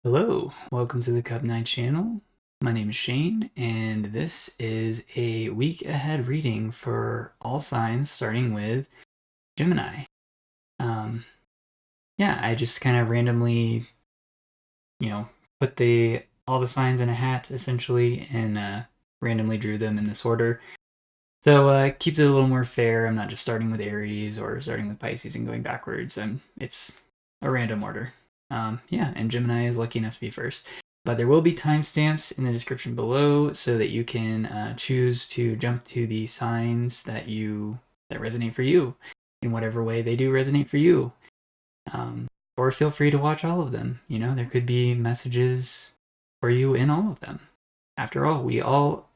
Hello, welcome to the Cup Night channel. My name is Shane, and this is a week ahead reading for all signs, starting with Gemini. Um, yeah, I just kind of randomly, put all the signs in a hat essentially, and randomly drew them in this order. So keeps it a little more fair. I'm not just starting with Aries or starting with Pisces and going backwards. It's a random order. Yeah, and Gemini is lucky enough to be first. But there will be timestamps in the description below so that you can choose to jump to the signs that resonate for you in whatever way they do resonate for you. Or feel free to watch all of them. There could be messages for you in all of them. After all,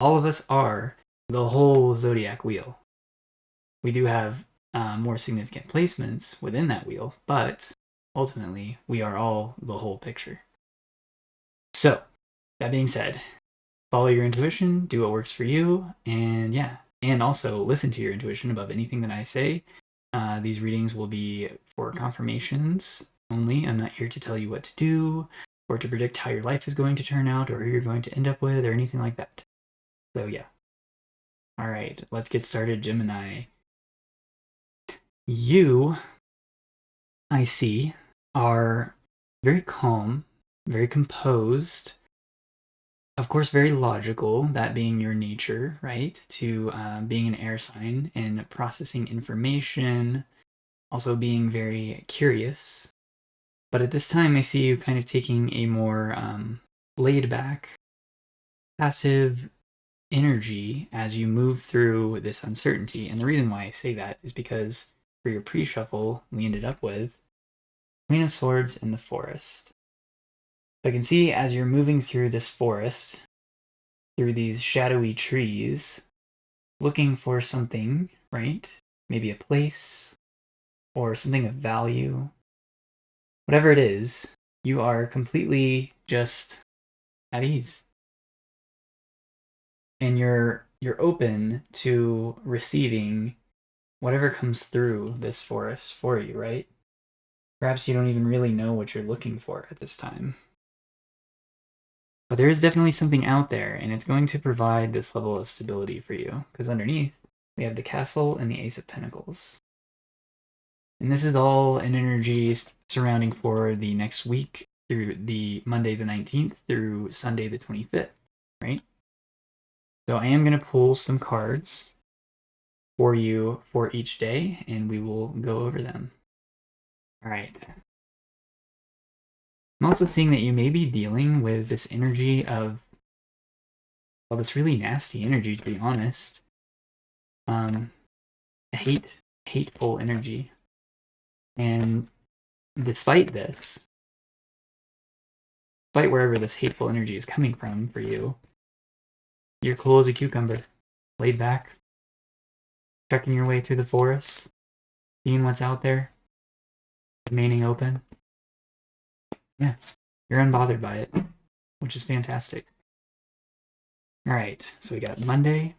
all of us are the whole zodiac wheel. We do have more significant placements within that wheel, but ultimately we are all the whole picture. So, that being said, follow your intuition, do what works for you, and also listen to your intuition above anything that I say. These readings will be for confirmations only. I'm not here to tell you what to do or to predict how your life is going to turn out or who you're going to end up with or anything like that. So, yeah. All right, let's get started, Gemini. You, I see, are very calm, very composed, of course, very logical, that being your nature, right? To being an air sign and processing information, also being very curious. But at this time, I see you kind of taking a more laid back, passive energy as you move through this uncertainty. And the reason why I say that is because for your pre-shuffle, we ended up with Queen of Swords in the Forest. So I can see as you're moving through this forest, through these shadowy trees, looking for something, right? Maybe a place or something of value. Whatever it is, you are completely just at ease. And you're open to receiving whatever comes through this forest for you, right? Perhaps you don't even really know what you're looking for at this time. But there is definitely something out there, and it's going to provide this level of stability for you. Because underneath, we have the Castle and the Ace of Pentacles. And this is all an energy surrounding for the next week through the Monday the 19th through Sunday the 25th, right? So I am going to pull some cards for you for each day, and we will go over them. All right. I'm also seeing that you may be dealing with this energy of, well, this really nasty energy, to be honest. Hateful energy. And despite this, despite wherever this hateful energy is coming from for you, you're cool as a cucumber, laid back, trekking your way through the forest, seeing what's out there, remaining open. Yeah, you're unbothered by it, which is fantastic. All right, so we got Monday,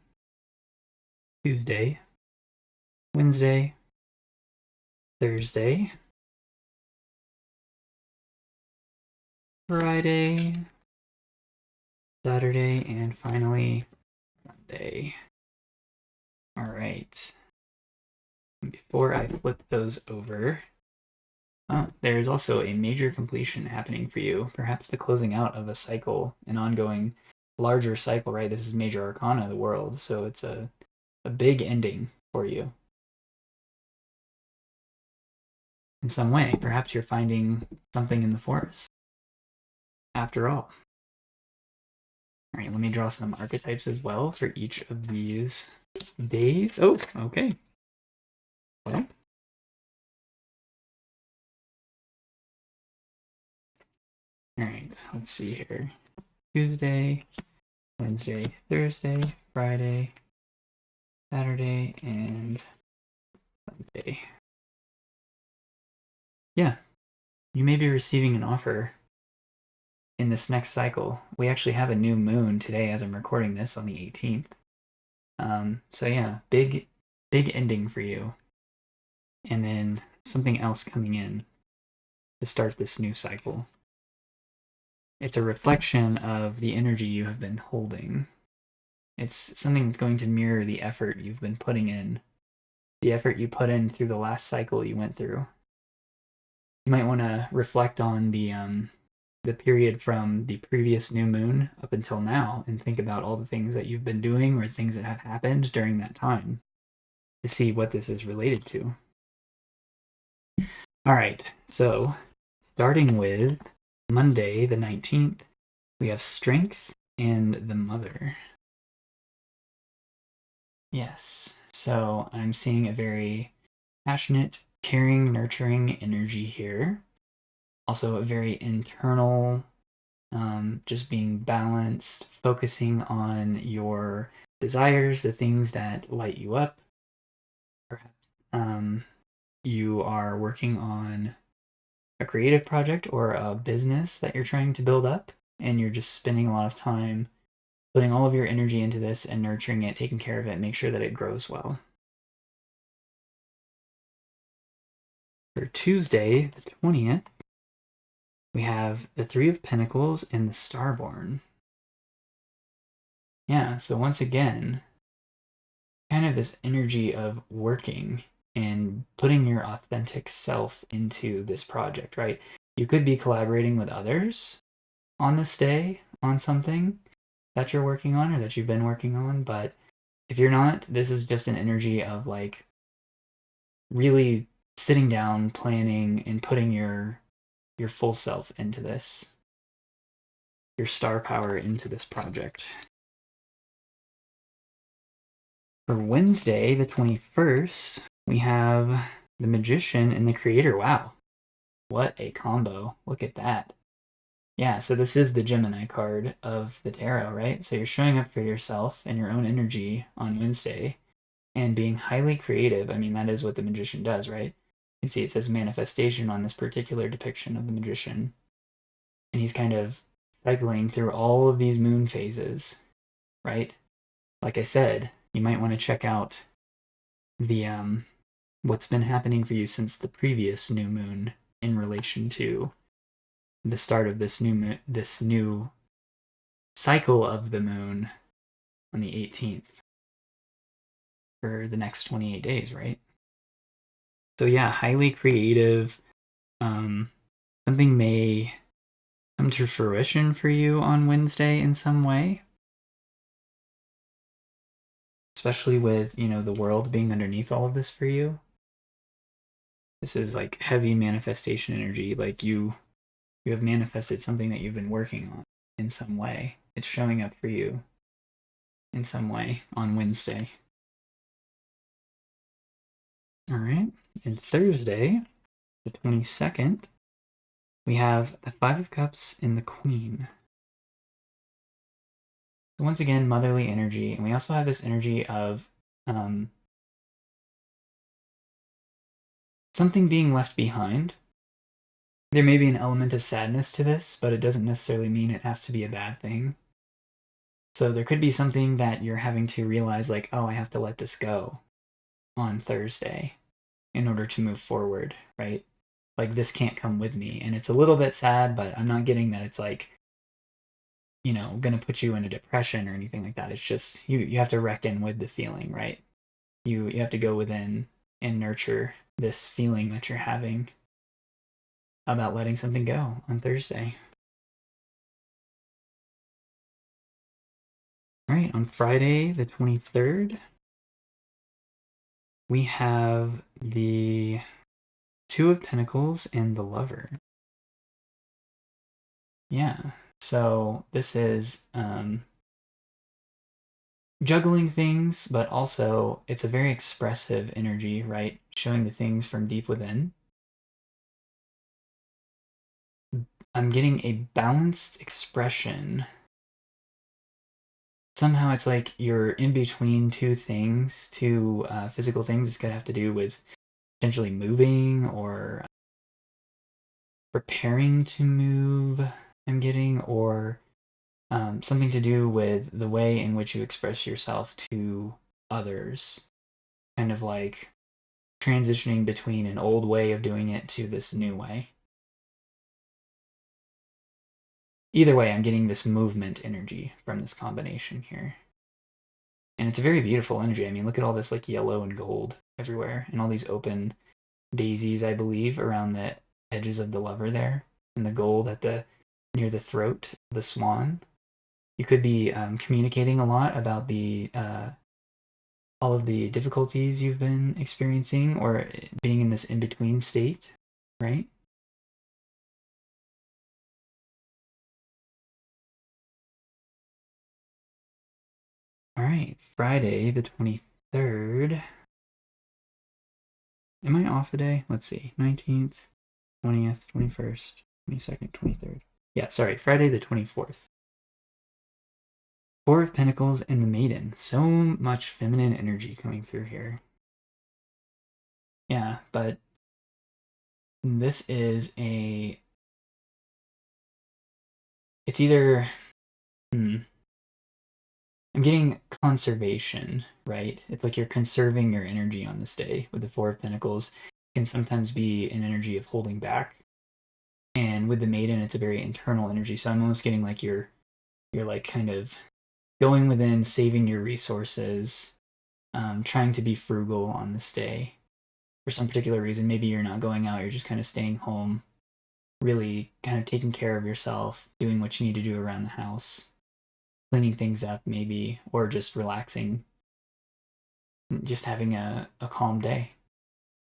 Tuesday, Wednesday, Thursday, Friday, Saturday, and finally Sunday. All right. Before I flip those over, there's also a major completion happening for you. Perhaps the closing out of a cycle, an ongoing larger cycle, right? This is major arcana of the world, so it's a big ending for you. In some way, perhaps you're finding something in the forest. After all. All right, let me draw some archetypes as well for each of these days. Oh, okay. Well, all right, let's see here. Tuesday, Wednesday, Thursday, Friday, Saturday, and Sunday. Yeah, you may be receiving an offer in this next cycle. We actually have a new moon today as I'm recording this on the 18th. So yeah, big ending for you. And then something else coming in to start this new cycle. it's a reflection of the energy you have been holding. It's something that's going to mirror the effort you've been putting in, the effort you put in through the last cycle you went through. You might want to reflect on the period from the previous new moon up until now and think about all the things that you've been doing or things that have happened during that time to see what this is related to. All right, so starting with Monday the 19th, we have Strength and the Mother. Yes, so I'm seeing a very passionate, caring, nurturing energy here. Also, a very internal, just being balanced, focusing on your desires, the things that light you up. Perhaps you are working on a creative project or a business that you're trying to build up, and you're just spending a lot of time putting all of your energy into this and nurturing it, taking care of it, make sure that it grows well. For Tuesday, the 20th, we have the Three of Pentacles and the Starborn. Yeah, so once again, kind of this energy of working and putting your authentic self into this project, right? You could be collaborating with others on this day on something that you're working on or that you've been working on, but if you're not, this is just an energy of like really sitting down, planning, and putting your full self into this, your star power into this project. For Wednesday, the 21st, we have the Magician and the Creator. Wow, what a combo. Look at that. Yeah, so this is the Gemini card of the tarot, right? So you're showing up for yourself and your own energy on Wednesday and being highly creative. I mean, that is what the Magician does, right? You can see it says manifestation on this particular depiction of the Magician. And he's kind of cycling through all of these moon phases, right? Like I said, you might want to check out the what's been happening for you since the previous new moon in relation to the start of this new cycle of the moon on the 18th for the next 28 days, right? So yeah, highly creative. Something may come to fruition for you on Wednesday in some way, especially with, the world being underneath all of this for you. This is like heavy manifestation energy. Like you have manifested something that you've been working on in some way. It's showing up for you in some way on Wednesday. All right. And Thursday, the 22nd, we have the Five of Cups and the Queen. So once again, motherly energy. And we also have this energy of something being left behind. There may be an element of sadness to this, but it doesn't necessarily mean it has to be a bad thing. So there could be something that you're having to realize, like, oh, I have to let this go on Thursday in order to move forward, right? Like, this can't come with me. And it's a little bit sad, but I'm not getting that it's like, going to put you in a depression or anything like that. It's just, you have to reckon with the feeling, right? You have to go within and nurture this feeling that you're having about letting something go on Thursday. All right, on Friday, the 23rd, we have the Two of Pentacles and the Lover. Yeah, so this is juggling things, but also it's a very expressive energy, right? Showing the things from deep within. I'm getting a balanced expression. Somehow it's like you're in between two things, two physical things. It's going to have to do with potentially moving or preparing to move, I'm getting, or something to do with the way in which you express yourself to others. Kind of like transitioning between an old way of doing it to this new way. either way, I'm getting this movement energy from this combination here. And it's a very beautiful energy. I mean, look at all this like yellow and gold everywhere, and all these open daisies, I believe, around the edges of the lover there, and the gold at the near the throat of the swan. You could be communicating a lot about the all of the difficulties you've been experiencing, or being in this in-between state, right? All right, Friday the 23rd. Am I off a day? Let's see. 19th, 20th, 21st, 22nd, 23rd. Yeah, sorry, Friday the 24th. Four of Pentacles and the Maiden. So much feminine energy coming through here. Yeah, but this is a... It's either... I'm getting conservation, right? It's like you're conserving your energy on this day with the Four of Pentacles. It can sometimes be an energy of holding back. And with the Maiden, it's a very internal energy. So I'm almost getting like you're like kind of going within, saving your resources, trying to be frugal on this day for some particular reason. Maybe you're not going out, you're just kind of staying home, really kind of taking care of yourself, doing what you need to do around the house, cleaning things up maybe, or just relaxing, just having a calm day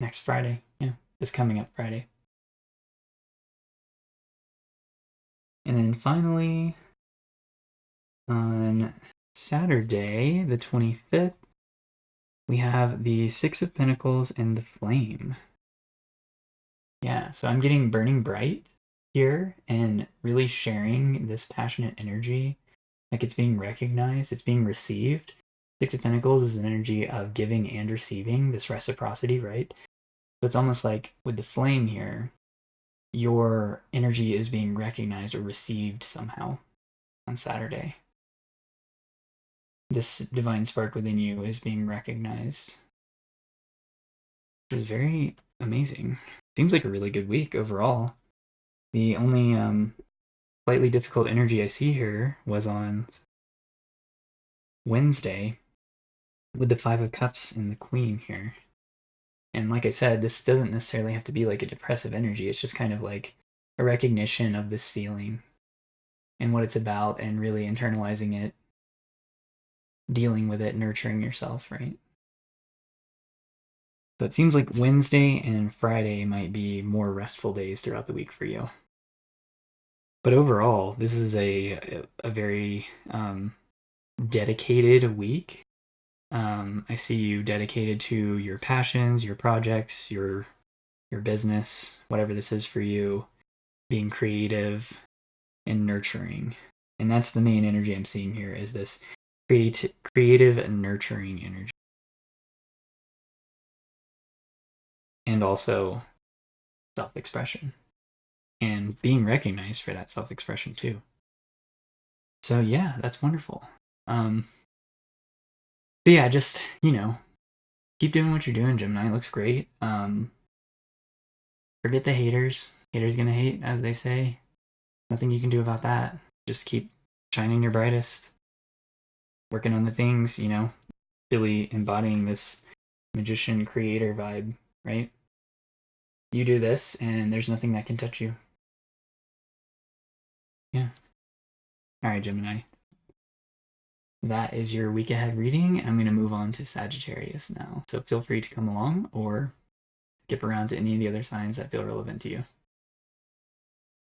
next Friday. Yeah, this coming up Friday. And then finally, on Saturday, the 25th, we have the Six of Pentacles and the Flame. Yeah, so I'm getting burning bright here and really sharing this passionate energy. Like it's being recognized, it's being received. Six of Pentacles is an energy of giving and receiving, this reciprocity, right? So it's almost like with the flame here, your energy is being recognized or received somehow on Saturday. This divine spark within you is being recognized. Which is very amazing. Seems like a really good week overall. The only slightly difficult energy I see here was on Wednesday with the Five of Cups and the Queen here. And like I said, this doesn't necessarily have to be like a depressive energy. It's just kind of like a recognition of this feeling and what it's about, and really internalizing it, dealing with it, nurturing yourself, right? So it seems like Wednesday and Friday might be more restful days throughout the week for you. But overall, this is a very dedicated week. I see you dedicated to your passions, your projects, your business, whatever this is for you, being creative and nurturing. And that's the main energy I'm seeing here, is this creative and nurturing energy. And also self-expression. And being recognized for that self-expression too. So yeah, that's wonderful. So yeah, just, keep doing what you're doing, Gemini. It looks great. Forget the haters. Haters gonna hate, as they say. Nothing you can do about that. Just keep shining your brightest. Working on the things, really embodying this magician creator vibe, right? You do this and there's nothing that can touch you. Yeah. All right, Gemini. That is your week ahead reading. I'm going to move on to Sagittarius now. So feel free to come along or skip around to any of the other signs that feel relevant to you.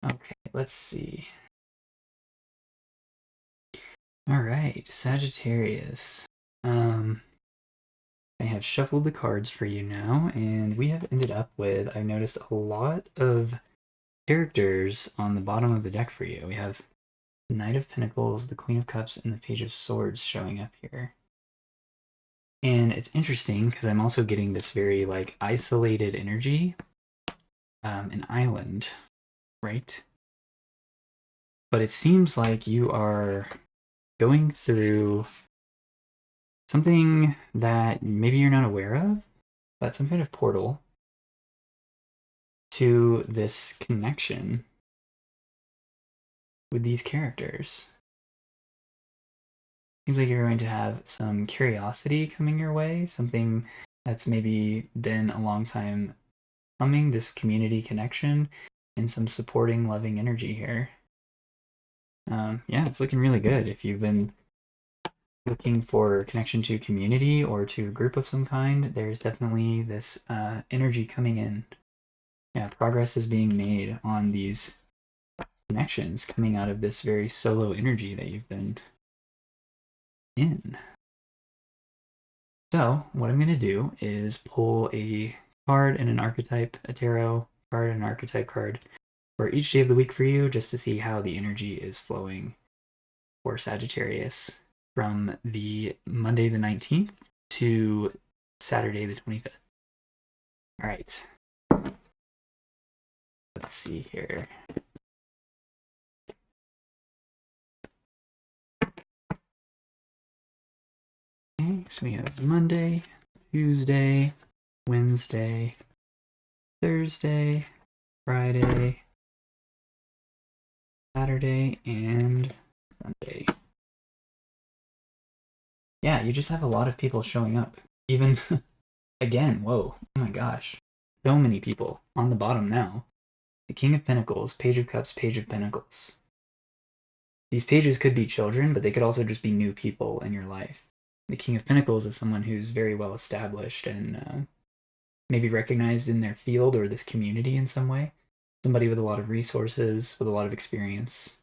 Okay, let's see. All right, Sagittarius. I have shuffled the cards for you now, and we have ended up with, I noticed a lot of characters on the bottom of the deck for you. We have the Knight of Pentacles, the Queen of Cups, and the Page of Swords showing up here. And it's interesting because I'm also getting this very like isolated energy, an island, right? But it seems like you are going through something that maybe you're not aware of, but some kind of portal to this connection with these characters. Seems like you're going to have some curiosity coming your way, something that's maybe been a long time coming, this community connection, and some supporting, loving energy here. Yeah, it's looking really good. If you've been looking for connection to community or to a group of some kind, there's definitely this energy coming in. Yeah, progress is being made on these connections coming out of this very solo energy that you've been in. So what I'm going to do is pull a card and an archetype, a tarot card and an archetype card for each day of the week for you, just to see how the energy is flowing for Sagittarius from the Monday the 19th to Saturday the 25th. All right. Let's see here. Okay, so we have Monday, Tuesday, Wednesday, Thursday, Friday, Saturday, and Sunday. Yeah, you just have a lot of people showing up. Even, again, whoa, oh my gosh. So many people on the bottom now. The King of Pentacles, Page of Cups, Page of Pentacles. These pages could be children, but they could also just be new people in your life. The King of Pentacles is someone who's very well established and maybe recognized in their field or this community in some way. Somebody with a lot of resources, with a lot of experience.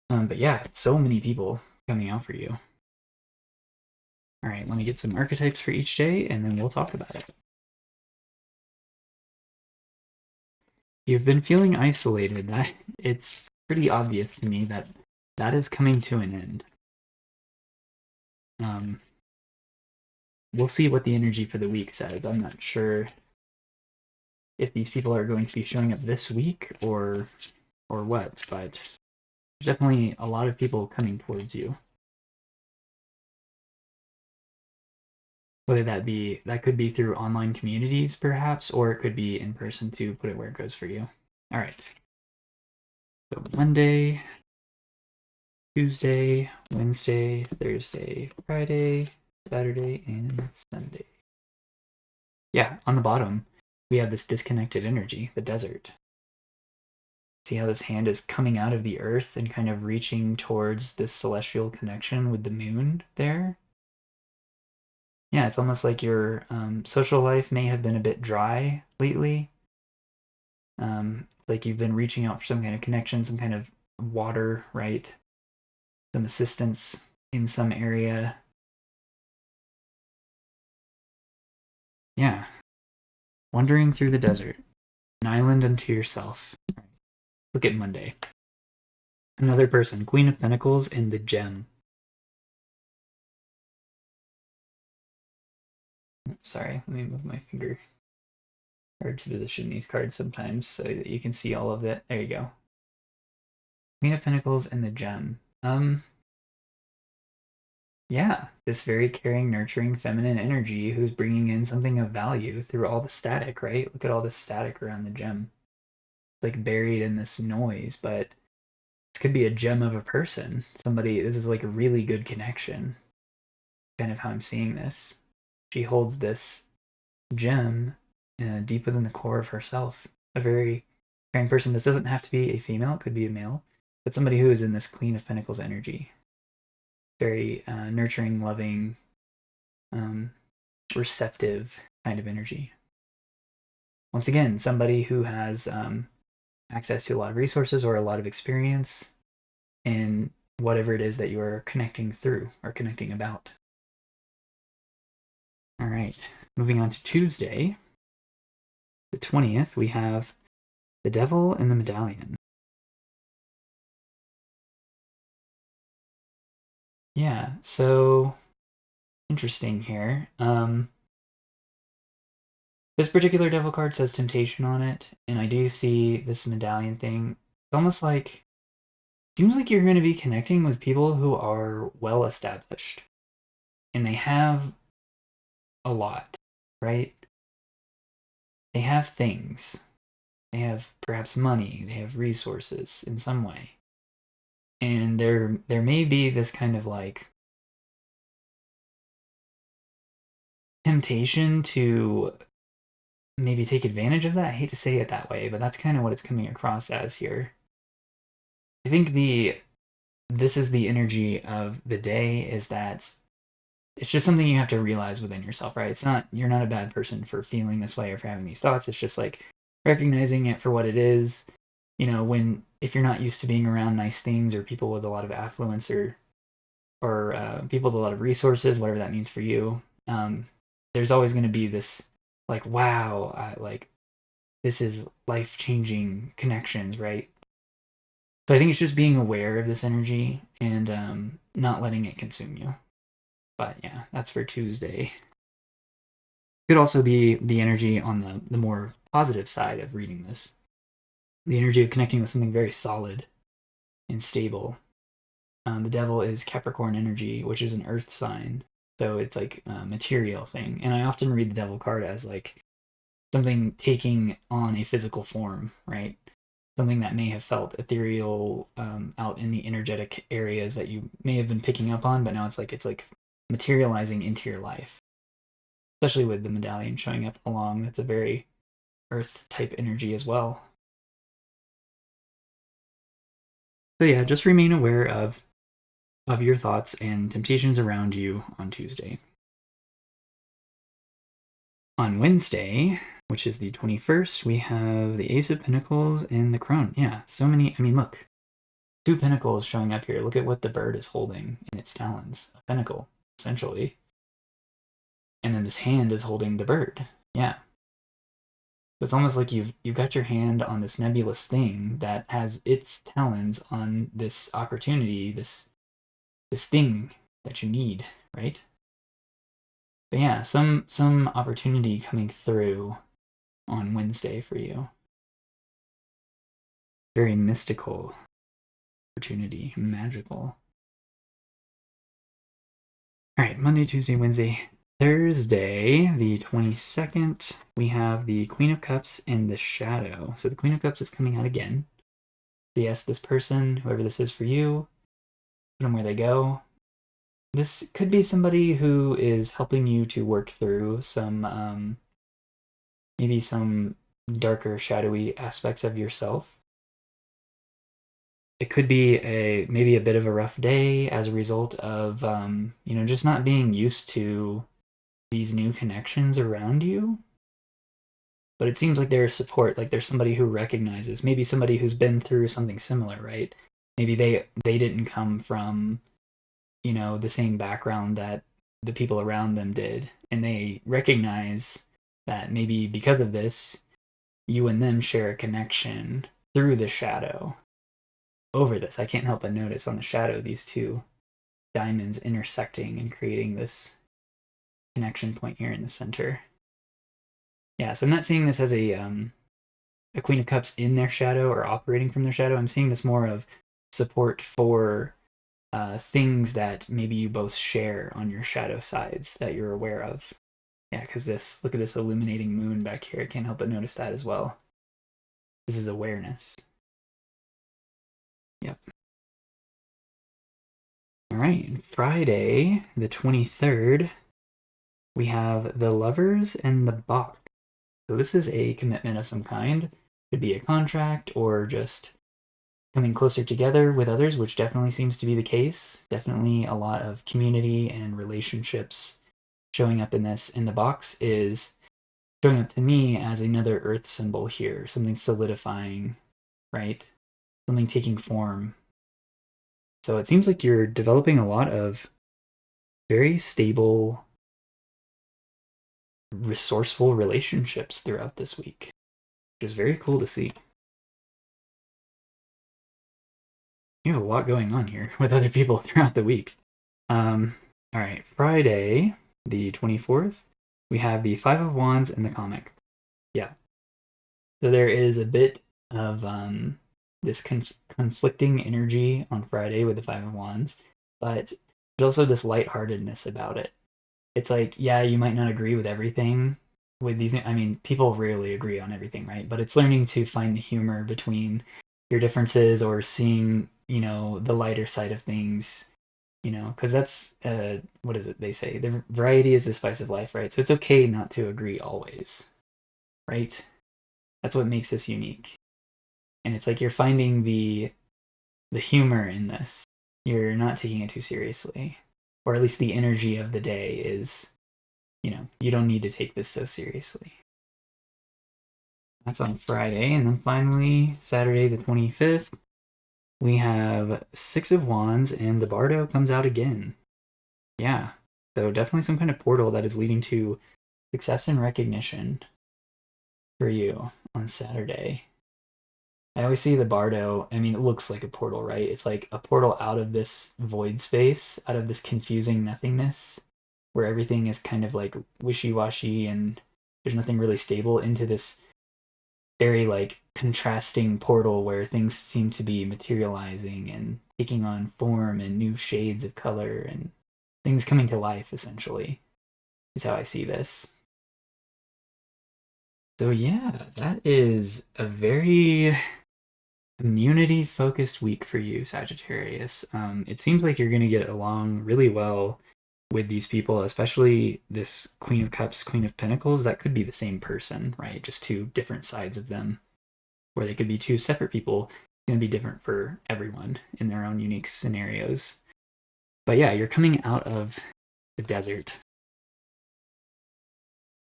But yeah, so many people coming out for you. All right, let me get some archetypes for each day, and then we'll talk about it. You've been feeling isolated. That it's pretty obvious to me that that is coming to an end. We'll see what the energy for the week says. I'm not sure if these people are going to be showing up this week or what, but there's definitely a lot of people coming towards you. Whether that could be through online communities perhaps, or it could be in person too. Put it where it goes for you. All right. So Monday, Tuesday, Wednesday, Thursday, Friday, Saturday, and Sunday. Yeah, on the bottom, we have this disconnected energy, the desert. See how this hand is coming out of the earth and kind of reaching towards this celestial connection with the moon there? Yeah, it's almost like your social life may have been a bit dry lately. It's like you've been reaching out for some kind of connection, some kind of water, right? Some assistance in some area. Yeah. Wandering through the desert, an island unto yourself. Look at Monday. Another person, Queen of Pentacles and the Gem. Sorry, let me move my finger. Hard to position these cards sometimes so that you can see all of it. There you go. Queen of Pentacles and the Gem. Yeah, this very caring, nurturing, feminine energy who's bringing in something of value through all the static, right? Look at all the static around the gem. It's like buried in this noise, but this could be a gem of a person. Somebody, this is like a really good connection. Kind of how I'm seeing this. She holds this gem deep within the core of herself. A very caring person. This doesn't have to be a female, it could be a male, but somebody who is in this Queen of Pentacles energy. Very nurturing, loving, receptive kind of energy. Once again, somebody who has access to a lot of resources or a lot of experience in whatever it is that you are connecting through or connecting about. All right, moving on to Tuesday, the 20th, we have the Devil and the Medallion. Yeah, so interesting here. This particular devil card says temptation on it, and I do see this medallion thing. It's almost like, seems like you're going to be connecting with people who are well established, and they have a lot, right? They have things. They have perhaps money, they have resources in some way. And there may be this kind of like temptation to maybe take advantage of that. I hate to say it that way, but that's kind of what it's coming across as here. I think this is the energy of the day, is that it's just something you have to realize within yourself, right? You're not a bad person for feeling this way or for having these thoughts. It's just like recognizing it for what it is. You know, if you're not used to being around nice things or people with a lot of affluence or people with a lot of resources, whatever that means for you, there's always going to be this like, wow, like this is life-changing connections, right? So I think it's just being aware of this energy and not letting it consume you. But yeah, that's for Tuesday. Could also be the energy on the more positive side of reading this. The energy of connecting with something very solid and stable. The devil is Capricorn energy, which is an earth sign. So it's like a material thing. And I often read the devil card as like something taking on a physical form, right? Something that may have felt ethereal out in the energetic areas that you may have been picking up on, but now it's like materializing into your life. Especially with the medallion showing up along, that's a very earth type energy as well. So yeah, just remain aware of your thoughts and temptations around you on Tuesday. On Wednesday, which is the 21st, we have the Ace of Pentacles and the Crone. Yeah, so many. I mean, look, 2 pentacles showing up here. Look at what the bird is holding in its talons. A pentacle, essentially. And then this hand is holding the bird. Yeah. So it's almost like you've got your hand on this nebulous thing that has its talons on this opportunity, this thing that you need, right? But yeah, some opportunity coming through on Wednesday for you. Very mystical opportunity, magical. All right, Monday, Tuesday, Wednesday, Thursday, the 22nd, we have the Queen of Cups and the Shadow. So the Queen of Cups is coming out again. So yes, this person, whoever this is for you, put them where they go. This could be somebody who is helping you to work through some, maybe some darker, shadowy aspects of yourself. It could be maybe a bit of a rough day as a result of, just not being used to these new connections around you. But it seems like there's support, like there's somebody who recognizes, maybe somebody who's been through something similar, right? Maybe they didn't come from, the same background that the people around them did. And they recognize that maybe because of this, you and them share a connection through the shadow. Over this, I can't help but notice on the shadow these 2 diamonds intersecting and creating this connection point here in the center. Yeah, so I'm not seeing this as a Queen of Cups in their shadow or operating from their shadow. I'm seeing this more of support for things that maybe you both share on your shadow sides that you're aware of. Yeah, because look at this illuminating moon back here. I can't help but notice that as well. This is awareness. Yep. All right, Friday, the 23rd, we have the Lovers and the Box. So this is a commitment of some kind. Could be a contract or just coming closer together with others, which definitely seems to be the case. Definitely a lot of community and relationships showing up in this. And the box is showing up to me as another earth symbol here, something solidifying, right? Something taking form. So it seems like you're developing a lot of very stable, resourceful relationships throughout this week, which is very cool to see. You have a lot going on here with other people throughout the week. All right, Friday, the 24th, we have the Five of Wands and the comic. Yeah. So there is a bit of this conflicting energy on Friday with the Five of Wands, but there's also this lightheartedness about it. It's like, yeah, you might not agree with everything, with these, I mean, people rarely agree on everything, right? But it's learning to find the humor between your differences, or seeing, the lighter side of things, because that's, what is it they say? The variety is the spice of life, right? So it's okay not to agree always, right? That's what makes us unique. And it's like you're finding the humor in this. You're not taking it too seriously. Or at least the energy of the day is, you don't need to take this so seriously. That's on Friday. And then finally, Saturday the 25th, we have Six of Wands, and the Bardo comes out again. Yeah. So definitely some kind of portal that is leading to success and recognition for you on Saturday. I always see the Bardo. I mean, it looks like a portal, right? It's like a portal out of this void space, out of this confusing nothingness, where everything is kind of like wishy-washy and there's nothing really stable, into this very like contrasting portal where things seem to be materializing and taking on form and new shades of color and things coming to life, essentially, is how I see this. So yeah, that is a very community focused week for you, Sagittarius. It seems like you're going to get along really well with these people, especially this Queen of Cups, Queen of Pentacles. That could be the same person, right? Just two different sides of them, where they could be two separate people. It's going to be different for everyone in their own unique scenarios. But yeah, you're coming out of the desert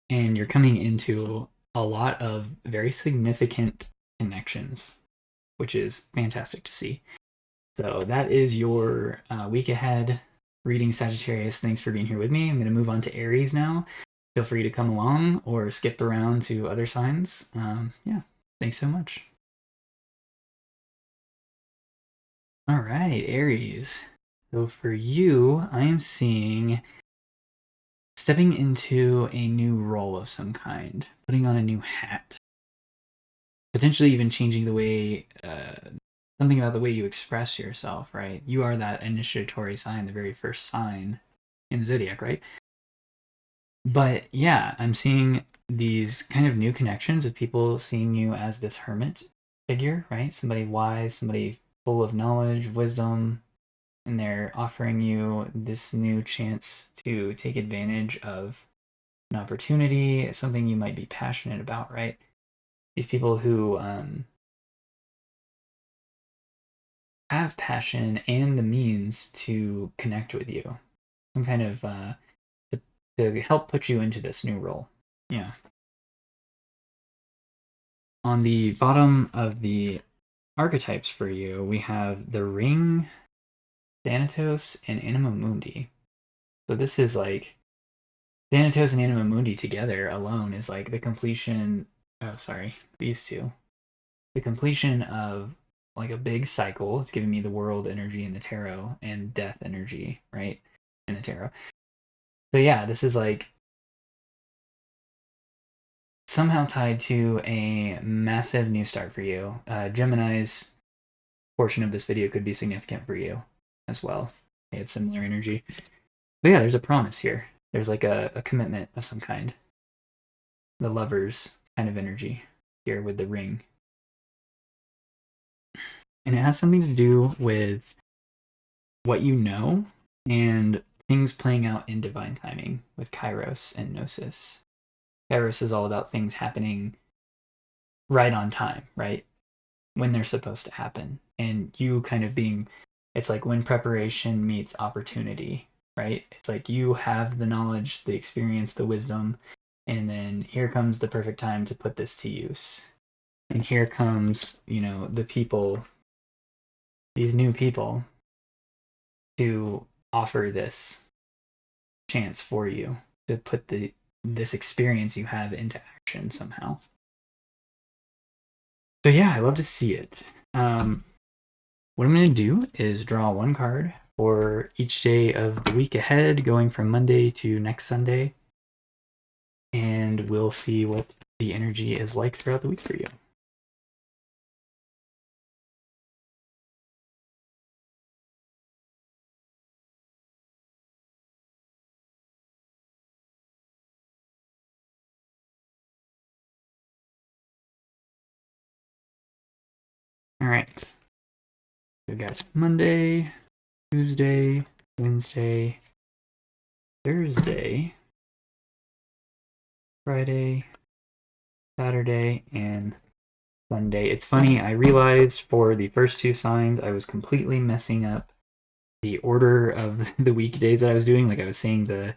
and you're coming into a lot of very significant connections, which is fantastic to see. So that is your week ahead reading, Sagittarius. Thanks for being here with me. I'm going to move on to Aries now. Feel free to come along or skip around to other signs. Yeah, thanks so much. All right, Aries. So for you, I am seeing stepping into a new role of some kind, putting on a new hat, potentially even changing the way, something about the way you express yourself, right? You are that initiatory sign, the very first sign in the zodiac, right? But yeah, I'm seeing these kind of new connections of people seeing you as this hermit figure, right? Somebody wise, somebody full of knowledge, wisdom, and they're offering you this new chance to take advantage of an opportunity, something you might be passionate about, right? These people who have passion and the means to connect with you, some kind of to help put you into this new role. Yeah. On the bottom of the archetypes for you, we have the Ring, Thanatos, and Anima Mundi. So this is like Thanatos and Anima Mundi together alone is like the completion. Oh, sorry, these two. The completion of like a big cycle. It's giving me the world energy in the tarot and death energy, right? In the tarot. So yeah, this is like somehow tied to a massive new start for you. Gemini's portion of this video could be significant for you as well. It's similar energy. But yeah, there's a promise here. There's like a commitment of some kind. The lover's kind of energy here with the ring. And it has something to do with what you know and things playing out in divine timing with Kairos and Gnosis. Kairos is all about things happening right on time, right? When they're supposed to happen. And you kind of being, it's like when preparation meets opportunity, right? It's like you have the knowledge, the experience, the wisdom, and then here comes the perfect time to put this to use. And here comes, the people, these new people, to offer this chance for you to put this experience you have into action somehow. So yeah, I love to see it. What I'm going to do is draw one card for each day of the week ahead, going from Monday to next Sunday. And we'll see what the energy is like throughout the week for you. All right. We got Monday, Tuesday, Wednesday, Thursday, Friday, Saturday, and Sunday. It's funny, I realized for the first two signs I was completely messing up the order of the weekdays that I was doing. Like I was saying the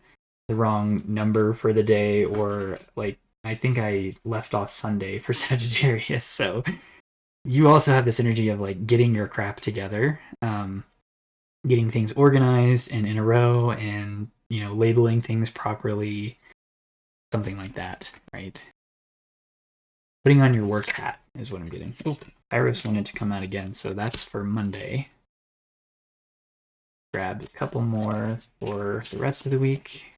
wrong number for the day, or like I think I left off Sunday for Sagittarius. So you also have this energy of like getting your crap together, getting things organized and in a row, and labeling things properly, something like that, right? Putting on your work hat is what I'm getting. Oh, Iris wanted to come out again, so that's for Monday. Grab a couple more for the rest of the week.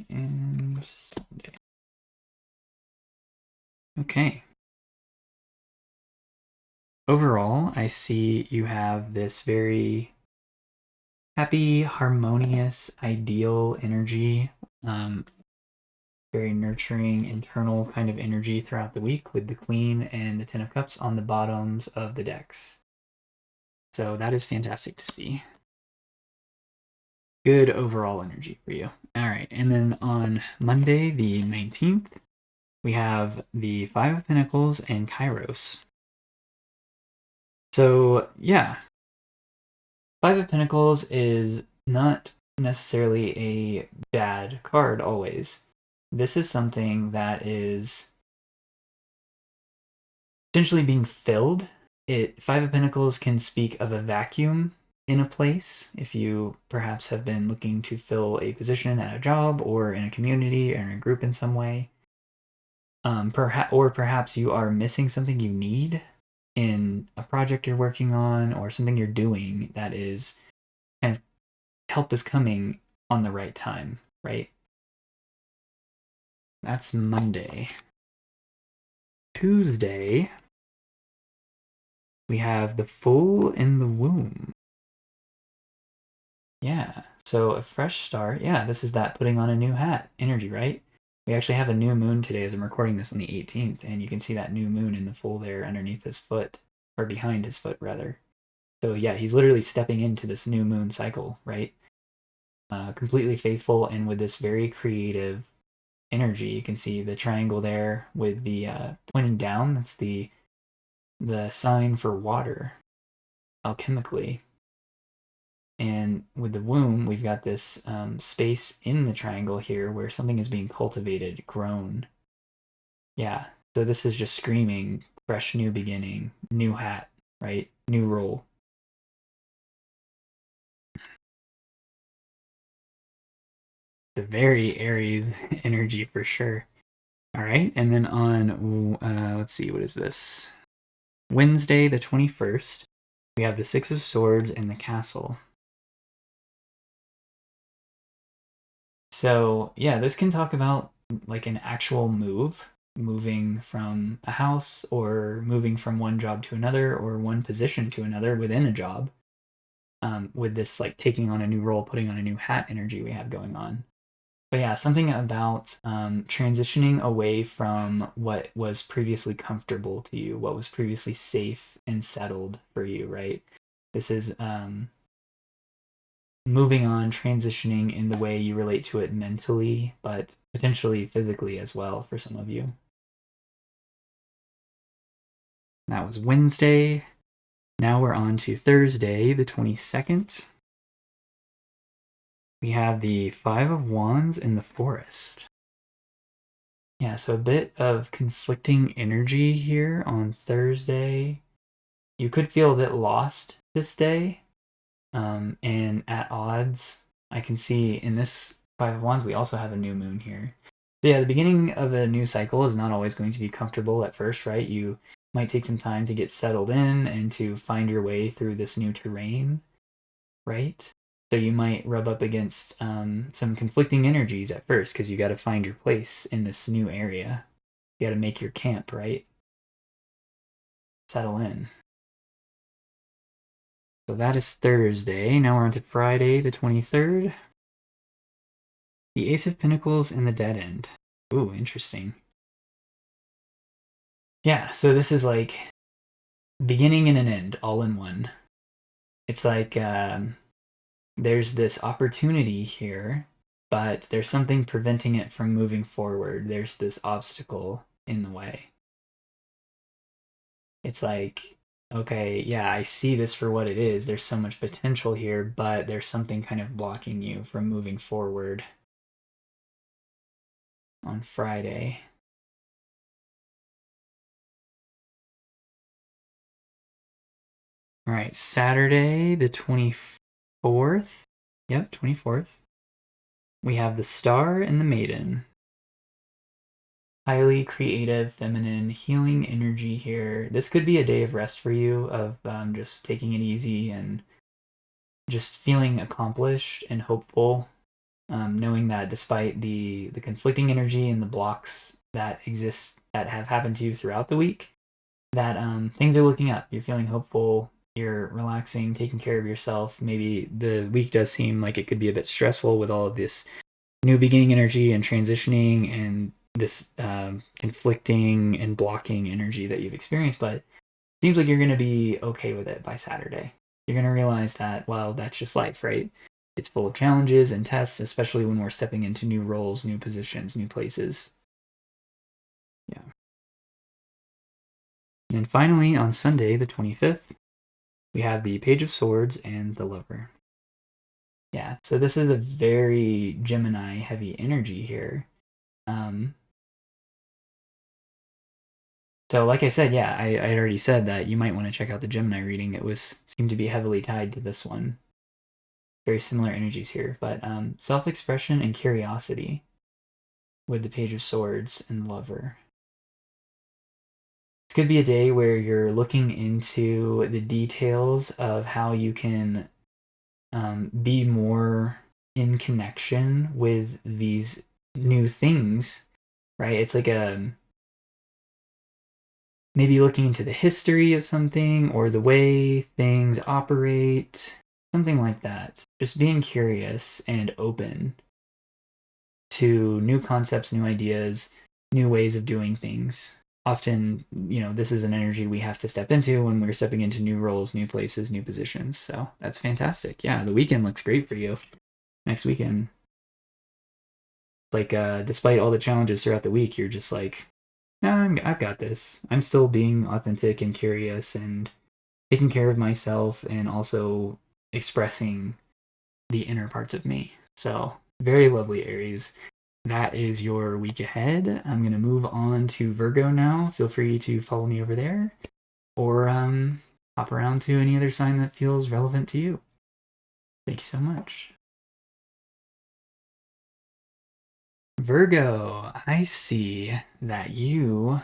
And Sunday. Okay. Overall, I see you have this very happy, harmonious, ideal energy, very nurturing, internal kind of energy throughout the week with the Queen and the Ten of Cups on the bottoms of the decks. So that is fantastic to see. Good overall energy for you. All right, and then on Monday, the 19th, we have the Five of Pentacles and Kairos. So, yeah, Five of Pentacles is not necessarily a bad card always. This is something that is potentially being filled. Five of Pentacles can speak of a vacuum in a place. If you perhaps have been looking to fill a position at a job or in a community or in a group in some way, perhaps you are missing something you need in a project you're working on or something you're doing that is kind of help is coming on the right time, right? That's Monday. Tuesday, we have the Fool in the Womb. Yeah, so a fresh start. Yeah, this is that putting on a new hat energy, right? We actually have a new moon today as I'm recording this on the 18th, and you can see that new moon in the Fool there underneath his foot, or behind his foot, rather. So yeah, he's literally stepping into this new moon cycle, right? Completely faithful and with this very creative energy. You can see the triangle there with the pointing down. That's the sign for water, alchemically. And with the womb, we've got this space in the triangle here where something is being cultivated, grown. Yeah, so this is just screaming fresh new beginning, new hat, right? New role. It's a very Aries energy for sure. All right, and then on, let's see, what is this? Wednesday, the 21st, we have the Six of Swords and the Castle. So, yeah, this can talk about like an actual move, moving from a house or moving from one job to another or one position to another within a job. With this like taking on a new role, putting on a new hat energy we have going on. But yeah, something about transitioning away from what was previously comfortable to you, what was previously safe and settled for you, right? This is moving on, transitioning in the way you relate to it mentally, but potentially physically as well for some of you. That was Wednesday. Now we're on to Thursday, the 22nd. We have the Five of Wands in the Forest. Yeah, so a bit of conflicting energy here on Thursday. You could feel a bit lost this day, and at odds. I can see in this Five of Wands, we also have a new moon here. So yeah, the beginning of a new cycle is not always going to be comfortable at first, right? You might take some time to get settled in and to find your way through this new terrain, right? So you might rub up against some conflicting energies at first because you got to find your place in this new area. You got to make your camp, right? Settle in. So that is Thursday. Now we're on to Friday, the 23rd. The Ace of Pentacles and the Dead End. Ooh, interesting. Yeah, so this is like beginning and an end all in one. It's like there's this opportunity here, but there's something preventing it from moving forward. There's this obstacle in the way. It's like, okay, yeah, I see this for what it is. There's so much potential here, but there's something kind of blocking you from moving forward on Friday. All right, Saturday, the 24th. Yep, 24th. We have the Star and the Maiden. Highly creative, feminine, healing energy here. This could be a day of rest for you, of just taking it easy and just feeling accomplished and hopeful, knowing that despite the conflicting energy and the blocks that exist that have happened to you throughout the week, that things are looking up. You're feeling hopeful. You're relaxing, taking care of yourself. Maybe the week does seem like it could be a bit stressful with all of this new beginning energy and transitioning and this conflicting and blocking energy that you've experienced, but it seems like you're going to be okay with it by Saturday. You're going to realize that, well, that's just life, right? It's full of challenges and tests, especially when we're stepping into new roles, new positions, new places. Yeah. And finally, on Sunday, the 25th, we have the Page of Swords and the Lover. Yeah, so this is a very Gemini heavy energy here. So like I said, yeah, I already said that you might want to check out the Gemini reading. It seemed to be heavily tied to this one. Very similar energies here, but self-expression and curiosity with the Page of Swords and Lover. This could be a day where you're looking into the details of how you can be more in connection with these new things, right? It's like maybe looking into the history of something or the way things operate, something like that. Just being curious and open to new concepts, new ideas, new ways of doing things. Often, this is an energy we have to step into when we're stepping into new roles, new places, new positions. So that's fantastic. Yeah, the weekend looks great for you. Next weekend. Like, despite all the challenges throughout the week, you're just like, no, I've got this. I'm still being authentic and curious and taking care of myself and also expressing the inner parts of me. So, very lovely, Aries. That is your week ahead. I'm going to move on to Virgo now. Feel free to follow me over there or hop around to any other sign that feels relevant to you. Thank you so much. Virgo, I see that you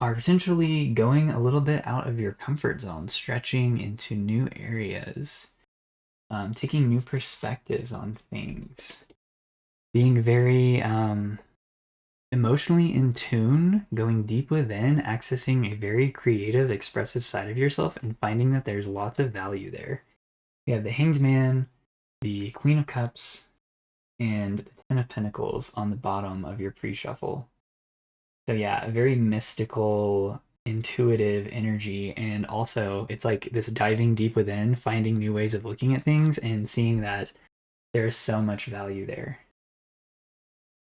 are potentially going a little bit out of your comfort zone, stretching into new areas, taking new perspectives on things, being very emotionally in tune, going deep within, accessing a very creative, expressive side of yourself, and finding that there's lots of value there. You have the Hanged Man, the Queen of Cups, and the Ten of Pentacles on the bottom of your pre-shuffle. So yeah, a very mystical, intuitive energy, and also it's like this diving deep within, finding new ways of looking at things and seeing that there's so much value there.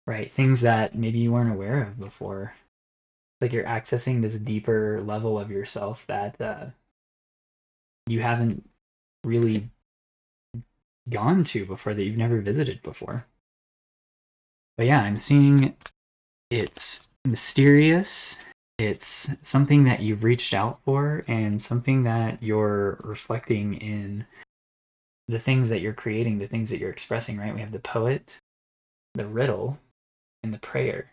Right? Things that maybe you weren't aware of before. Like you're accessing this deeper level of yourself that you haven't really gone to before, that you've never visited before. But yeah, I'm seeing it's mysterious. It's something that you've reached out for and something that you're reflecting in the things that you're creating, the things that you're expressing, right? We have the poet, the riddle, and the prayer.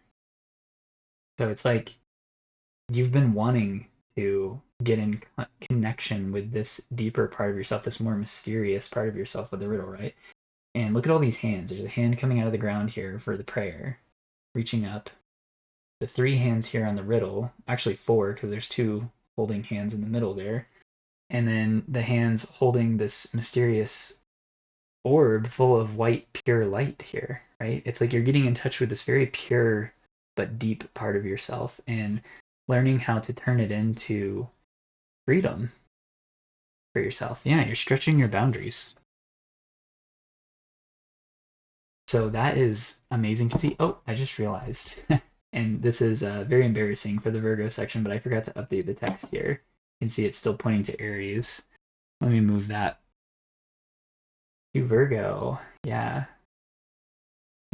So it's like you've been wanting to get in connection with this deeper part of yourself, this more mysterious part of yourself with the riddle, right? And look at all these hands. There's a hand coming out of the ground here for the prayer, reaching up. The 3 hands here on the riddle, actually 4, because there's 2 holding hands in the middle there. And then the hands holding this mysterious orb full of white, pure light here, right? It's like you're getting in touch with this very pure but deep part of yourself and learning how to turn it into freedom for yourself. Yeah, you're stretching your boundaries. So that is amazing to see. Oh, I just realized, and this is very embarrassing for the Virgo section, but I forgot to update the text here. You can see it's still pointing to Aries. Let me move that to Virgo. Yeah.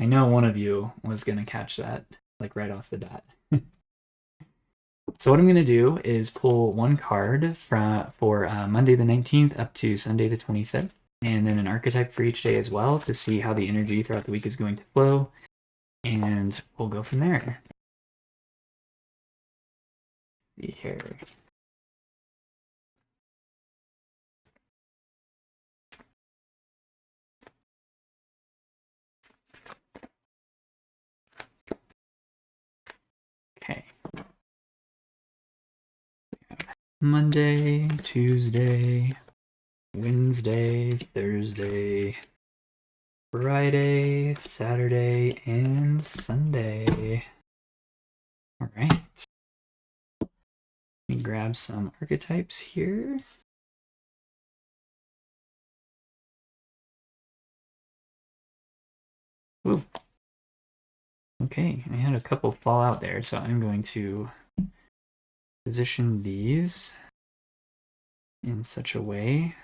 I know one of you was going to catch that, like right off the bat. So what I'm going to do is pull one card for Monday the 19th up to Sunday the 25th, and then an archetype for each day as well to see how the energy throughout the week is going to flow, and we'll go from there. Let's see here. Okay. Monday, Tuesday, Wednesday, Thursday, Friday, Saturday, and Sunday. All right. Let me grab some archetypes here. Ooh. Okay, I had a couple fall out there, so I'm going to position these in such a way.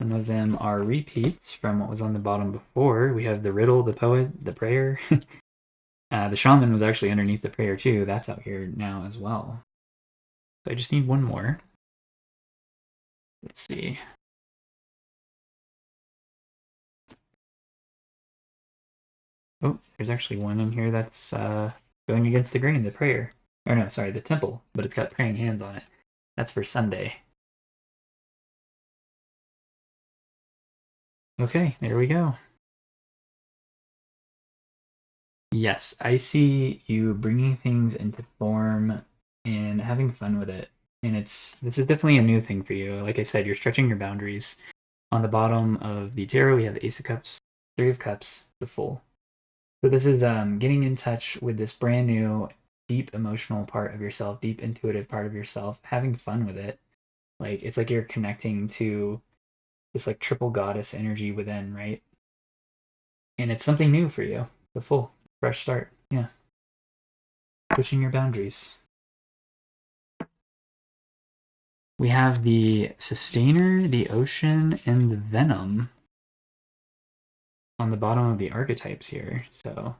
Some of them are repeats from what was on the bottom before. We have the riddle, the poet, the prayer. The shaman was actually underneath the prayer too. That's out here now as well. So I just need one more. Let's see. Oh, there's actually one in here that's going against the grain, the prayer. Or no, sorry, the temple, but it's got praying hands on it. That's for Sunday. Okay, there we go. Yes, I see you bringing things into form and having fun with it. And this is definitely a new thing for you. Like I said, you're stretching your boundaries. On the bottom of the tarot, we have the Ace of Cups, Three of Cups, the Fool. So this is getting in touch with this brand new, deep emotional part of yourself, deep intuitive part of yourself, having fun with it. Like it's like you're connecting to this like triple goddess energy within, right? And it's something new for you. The Fool, fresh start. Yeah. Pushing your boundaries. We have the Sustainer, the Ocean, and the Venom on the bottom of the archetypes here. So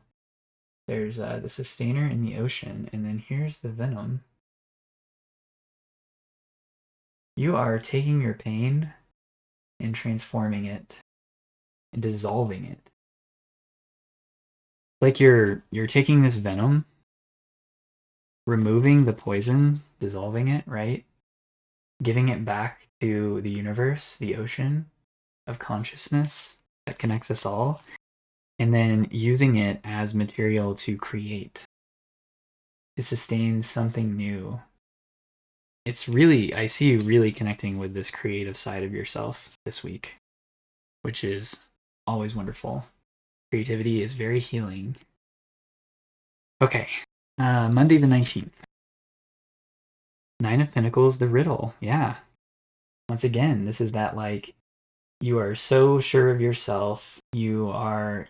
there's the Sustainer and the Ocean, and then here's the Venom. You are taking your pain and transforming it and dissolving it. Like you're taking this venom, removing the poison, dissolving it, right? Giving it back to the universe, the ocean of consciousness that connects us all, and then using it as material to create, to sustain something new. It's really, I see you really connecting with this creative side of yourself this week, which is always wonderful. Creativity is very healing. Okay, Monday the 19th. Nine of Pentacles, the riddle. Yeah. Once again, this is that like you are so sure of yourself. You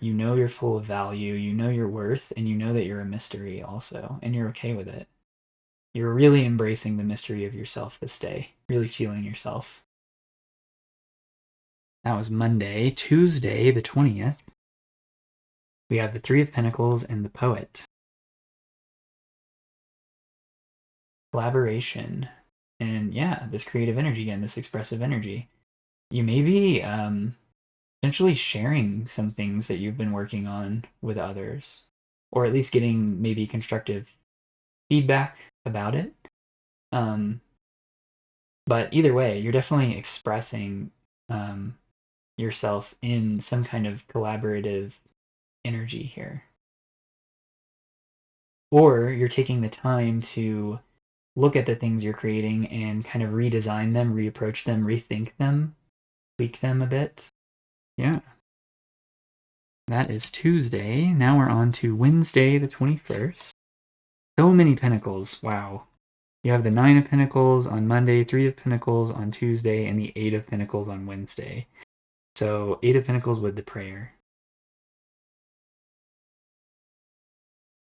know you're full of value. You know your worth, and you know that you're a mystery also, and you're okay with it. You're really embracing the mystery of yourself this day, really feeling yourself. That was Monday. Tuesday, the 20th. We have the Three of Pentacles and the Poet. Collaboration. And yeah, this creative energy again, this expressive energy. You may be essentially sharing some things that you've been working on with others, or at least getting maybe constructive feedback about it. But either way, you're definitely expressing yourself in some kind of collaborative energy here. Or you're taking the time to look at the things you're creating and kind of redesign them, reapproach them, rethink them, tweak them a bit. Yeah. that is Tuesday. Now we're on to Wednesday, the 21st. So many pentacles. Wow. You have the 9 of Pentacles on Monday, 3 of Pentacles on Tuesday, and the 8 of Pentacles on Wednesday. So 8 of Pentacles with the prayer.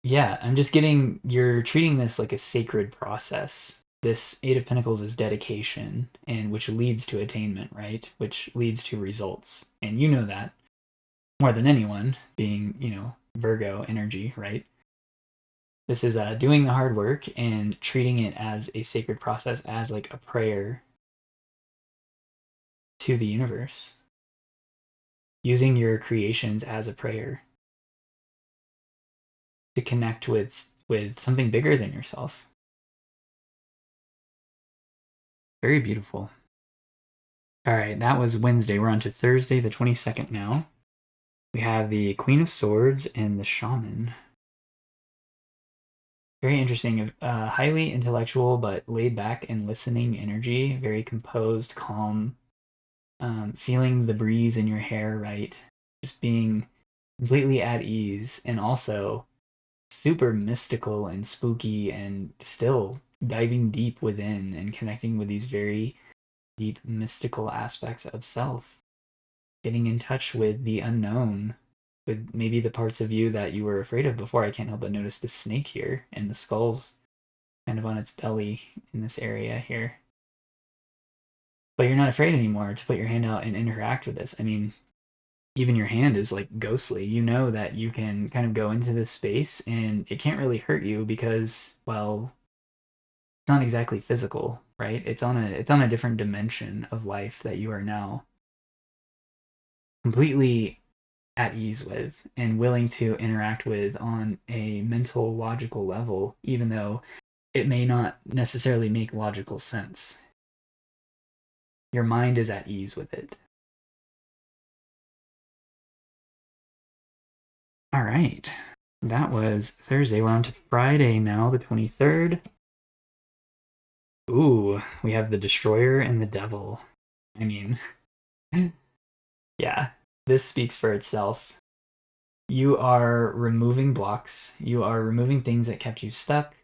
Yeah, I'm just getting, you're treating this like a sacred process. This 8 of Pentacles is dedication, and which leads to attainment, right? Which leads to results. And you know that more than anyone, being, Virgo energy, right? This is doing the hard work and treating it as a sacred process, as like a prayer to the universe. Using your creations as a prayer to connect with something bigger than yourself. Very beautiful. All right, that was Wednesday. We're on to Thursday, the 22nd now. We have the Queen of Swords and the Shaman. Very interesting. Highly intellectual, but laid back and listening energy. Very composed, calm. Feeling the breeze in your hair, right? Just being completely at ease, and also super mystical and spooky, and still diving deep within and connecting with these very deep mystical aspects of self. Getting in touch with the unknown, with maybe the parts of you that you were afraid of before. I can't help but notice the snake here and the skulls kind of on its belly in this area here. But you're not afraid anymore to put your hand out and interact with this. I mean, even your hand is like ghostly. You know that you can kind of go into this space and it can't really hurt you because, well, it's not exactly physical, right? It's on a different dimension of life that you are now completely at ease with and willing to interact with on a mental, logical level, even though it may not necessarily make logical sense. Your mind is at ease with it. All right. That was Thursday. We're on to Friday now, the 23rd. Ooh, we have the Destroyer and the Devil. I mean, yeah, this speaks for itself. You are removing blocks. You are removing things that kept you stuck.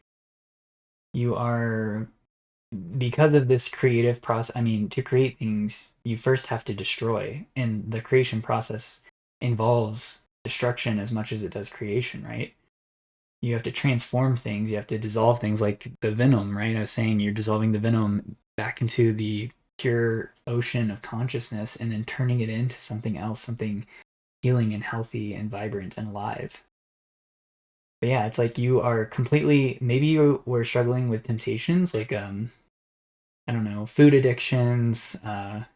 You are, because of this creative process, I mean, to create things, you first have to destroy. And the creation process involves destruction as much as it does creation, right? You have to transform things. You have to dissolve things like the venom, right? I was saying you're dissolving the venom back into the pure ocean of consciousness and then turning it into something else, something healing and healthy and vibrant and alive. But yeah, it's like you are completely, maybe you were struggling with temptations like, I don't know, food addictions,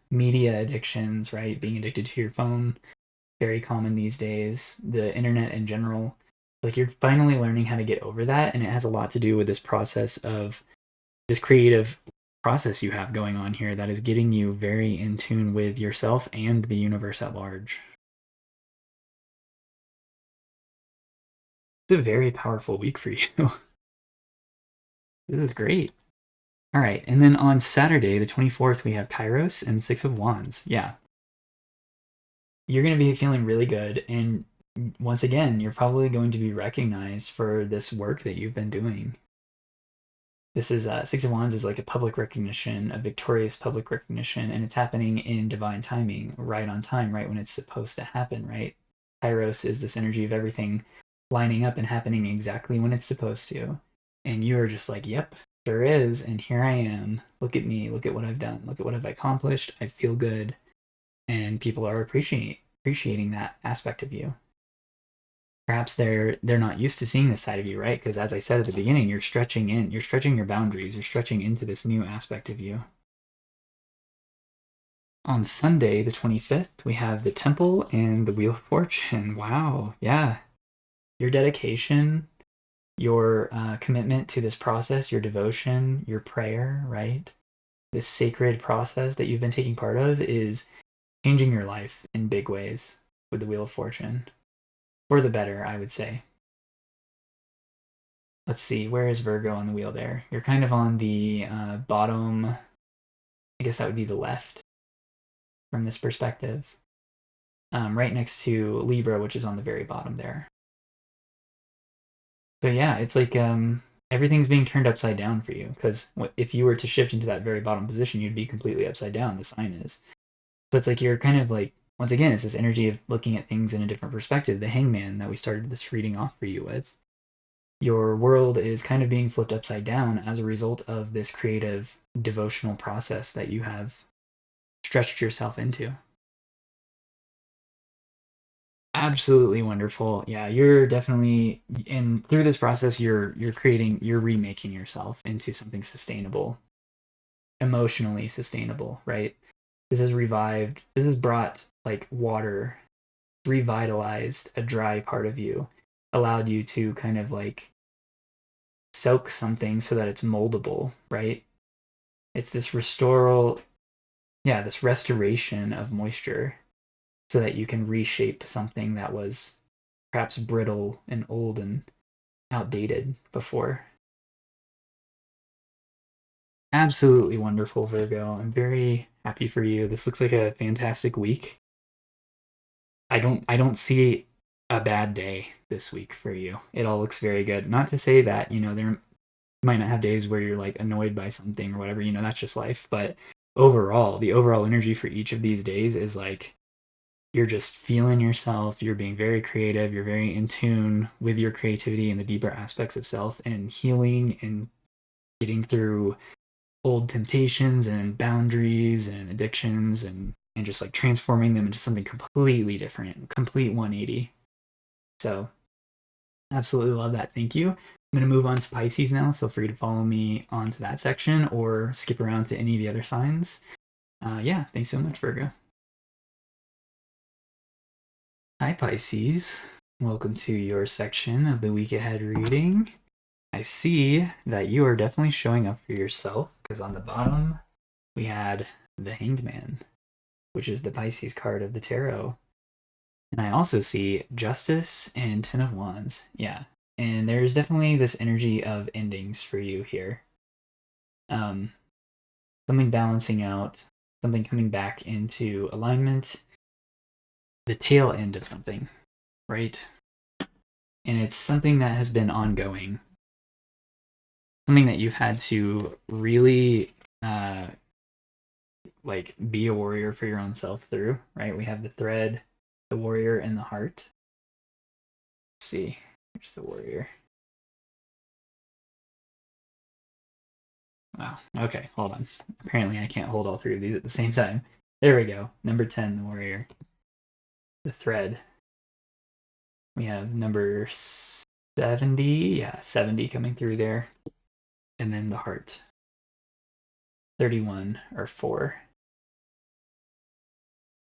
media addictions, right? Being addicted to your phone, very common these days, the internet in general. Like you're finally learning how to get over that, and it has a lot to do with this process of this creative process you have going on here that is getting you very in tune with yourself and the universe at large. It's a very powerful week for you. This is great. All right, and then on Saturday, the 24th, we have Kairos and Six of Wands. Yeah. You're going to be feeling really good, and once again, you're probably going to be recognized for this work that you've been doing. This is Six of Wands is like a public recognition, a victorious public recognition, and it's happening in divine timing, right on time, right when it's supposed to happen, right? Kairos is this energy of everything lining up and happening exactly when it's supposed to. And you are just like, yep, sure is, and here I am. Look at me, look at what I've done, look at what I've accomplished. I feel good. And people are appreciating that aspect of you. Perhaps they're not used to seeing this side of you, right? Because as I said at the beginning, you're stretching your boundaries, you're stretching into this new aspect of you. On Sunday, the 25th, we have the Temple and the Wheel of Fortune. Wow, yeah. Your dedication, your commitment to this process, your devotion, your prayer, right? This sacred process that you've been taking part of is changing your life in big ways with the Wheel of Fortune. For the better, I would say. Let's see, where is Virgo on the wheel there? You're kind of on the bottom, I guess that would be the left from this perspective. right next to Libra, which is on the very bottom there. So yeah, it's like everything's being turned upside down for you, because if you were to shift into that very bottom position, you'd be completely upside down. The sign is. So it's like you're kind of like, once again, it's this energy of looking at things in a different perspective. The hangman that we started this reading off for you with. Your world is kind of being flipped upside down as a result of this creative devotional process that you have stretched yourself into. Absolutely wonderful. Yeah, you're definitely, and through this process you're remaking yourself into something sustainable, emotionally sustainable, right? This has brought like water, revitalized a dry part of you, allowed you to kind of like soak something so that it's moldable, right? It's this this restoration of moisture so that you can reshape something that was perhaps brittle and old and outdated before. Absolutely wonderful, Virgo. I'm very happy for you. This looks like a fantastic week. I don't see a bad day this week for you. It all looks very good. Not to say that, there might not have days where you're like annoyed by something or whatever, that's just life, but overall, the overall energy for each of these days is like you're just feeling yourself, you're being very creative, you're very in tune with your creativity and the deeper aspects of self and healing and getting through old temptations and boundaries and addictions and just like transforming them into something completely different, complete 180. So absolutely love that. Thank you. I'm going to move on to Pisces now. Feel free to follow me onto that section or skip around to any of the other signs. Yeah, thanks so much, Virgo. Hi, Pisces. Welcome to your section of the week ahead reading. I see that you are definitely showing up for yourself because on the bottom we had the Hanged Man, which is the Pisces card of the tarot. And I also see Justice and Ten of Wands. Yeah. And there's definitely this energy of endings for you here. Something balancing out, something coming back into alignment, the tail end of something, right? And it's something that has been ongoing, something that you've had to really like be a warrior for your own self through, right? We have the thread, the warrior, and the heart. Let's see, here's the warrior. Wow. Okay, hold on. Apparently I can't hold all three of these at the same time. There we go. Number 10, the warrior. The thread. We have number 70. Yeah, 70 coming through there. And then the heart. 31 or 4.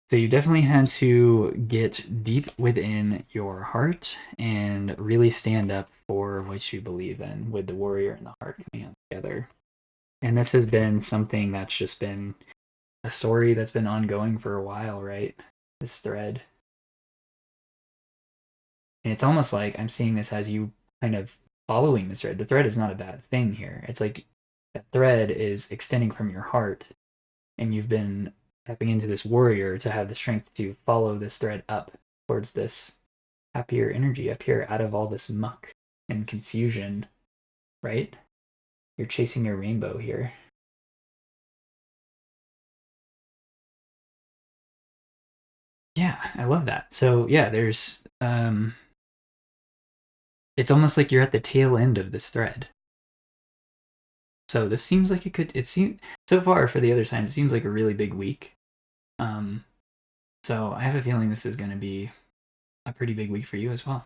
So you definitely had to get deep within your heart and really stand up for what you believe in with the warrior and the heart coming out together. And this has been something that's just been a story that's been ongoing for a while, right? This thread. And it's almost like I'm seeing this as you kind of following this thread. The thread is not a bad thing here. It's like that thread is extending from your heart, and you've been tapping into this warrior to have the strength to follow this thread up towards this happier energy up here out of all this muck and confusion, right? You're chasing your rainbow here. Yeah, I love that. So yeah, there's it's almost like you're at the tail end of this thread. So this seems like it seems so far for the other signs, it seems like a really big week. Um so I have a feeling this is going to be a pretty big week for you as well.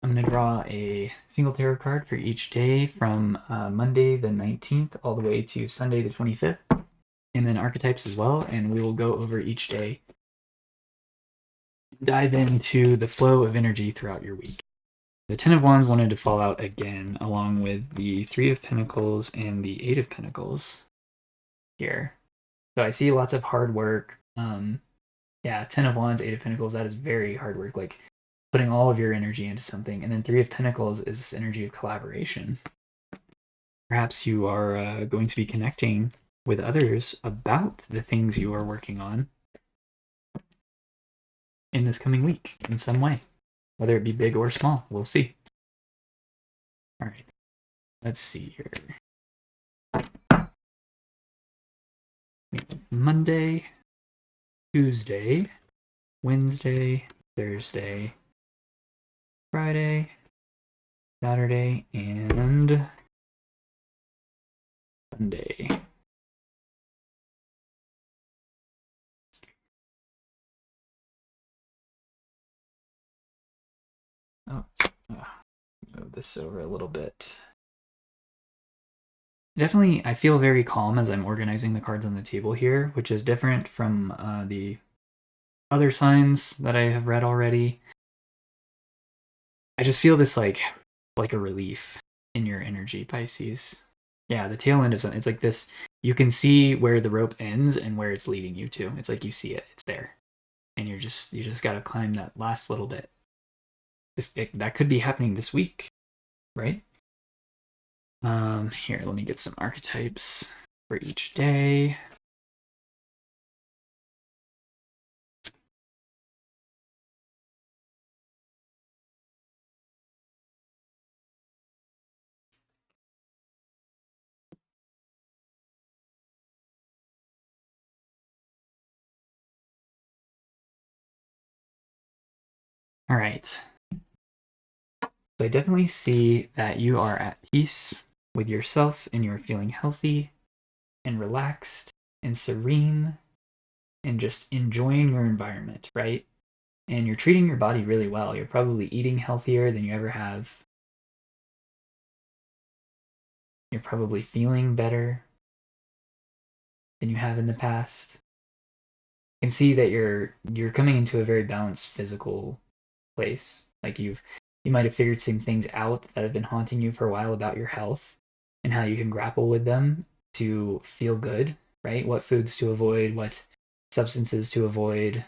I'm going to draw a single tarot card for each day from Monday the 19th all the way to Sunday the 25th, and then archetypes as well, and we will go over each day, dive into the flow of energy throughout your week. The Ten of Wands wanted to fall out again, along with the Three of Pentacles and the Eight of Pentacles here. So I see lots of hard work. Yeah, Ten of Wands, Eight of Pentacles, that is very hard work. Like putting all of your energy into something. And then Three of Pentacles is this energy of collaboration. Perhaps you are going to be connecting with others about the things you are working on. in this coming week in some way, whether it be big or small. We'll see. All right, let's see here. Monday, Tuesday, Wednesday, Thursday, Friday, Saturday, and Sunday. Move this over a little bit. Definitely, I feel very calm as I'm organizing the cards on the table here, which is different from the other signs that I have read already. I just feel this like a relief in your energy, Pisces. Yeah, the tail end of something. It's like this. You can see where the rope ends and where it's leading you to. It's like you see it. It's there, and you just got to climb that last little bit. That could be happening this week, right? Here, let me get some archetypes for each day. All right. So I definitely see that you are at peace with yourself and you're feeling healthy and relaxed and serene and just enjoying your environment, right? And you're treating your body really well. You're probably eating healthier than you ever have. You're probably feeling better than you have in the past. You can see that you're coming into a very balanced physical place. Like you might have figured some things out that have been haunting you for a while about your health and how you can grapple with them to feel good, right? What foods to avoid, what substances to avoid,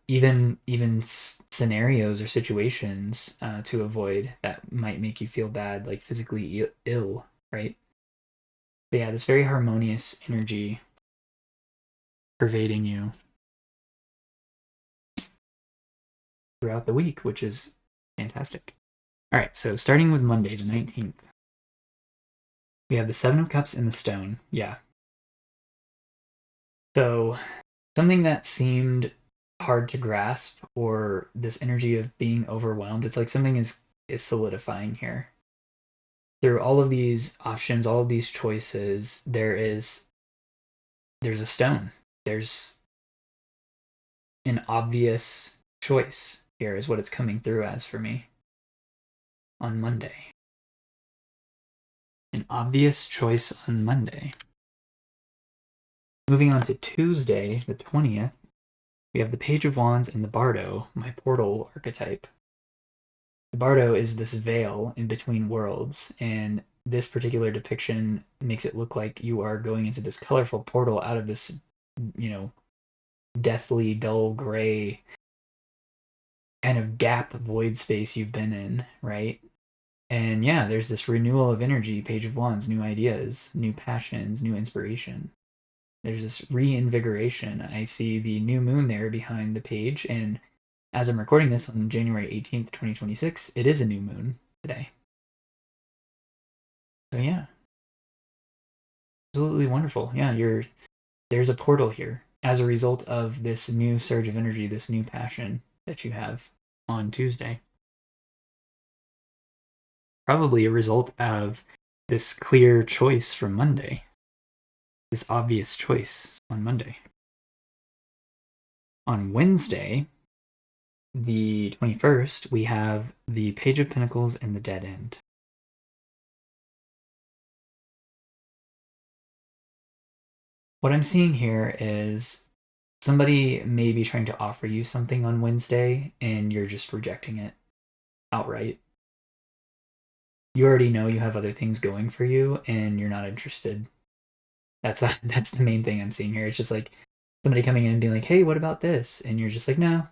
even scenarios or situations to avoid that might make you feel bad, like physically ill, right? But yeah, this very harmonious energy pervading you throughout the week, which is fantastic. All right, so starting with Monday, the 19th, we have the Seven of Cups and the Stone. Yeah. So something that seemed hard to grasp, or this energy of being overwhelmed, it's like something is solidifying here. Through all of these options, all of these choices, there's a stone. There's an obvious choice here is what it's coming through as for me on Monday. An obvious choice on Monday. Moving on to Tuesday, the 20th, we have the Page of Wands and the Bardo, my portal archetype. The Bardo is this veil in between worlds, and this particular depiction makes it look like you are going into this colorful portal out of this, deathly, dull gray kind of gap void space you've been in, right? And yeah, there's this renewal of energy, Page of Wands, new ideas, new passions, new inspiration. There's this reinvigoration. I see the new moon there behind the page, and as I'm recording this on January 18th, 2026, it is a new moon today. So yeah. Absolutely wonderful. Yeah, there's a portal here as a result of this new surge of energy, this new passion that you have on Tuesday. Probably a result of this clear choice from Monday. This obvious choice on Monday. On Wednesday, the 21st, we have the Page of Pentacles and the Dead End. What I'm seeing here is somebody may be trying to offer you something on Wednesday and you're just rejecting it outright. You already know you have other things going for you and you're not interested. That's the main thing I'm seeing here. It's just like somebody coming in and being like, "Hey, what about this?" And you're just like, "No,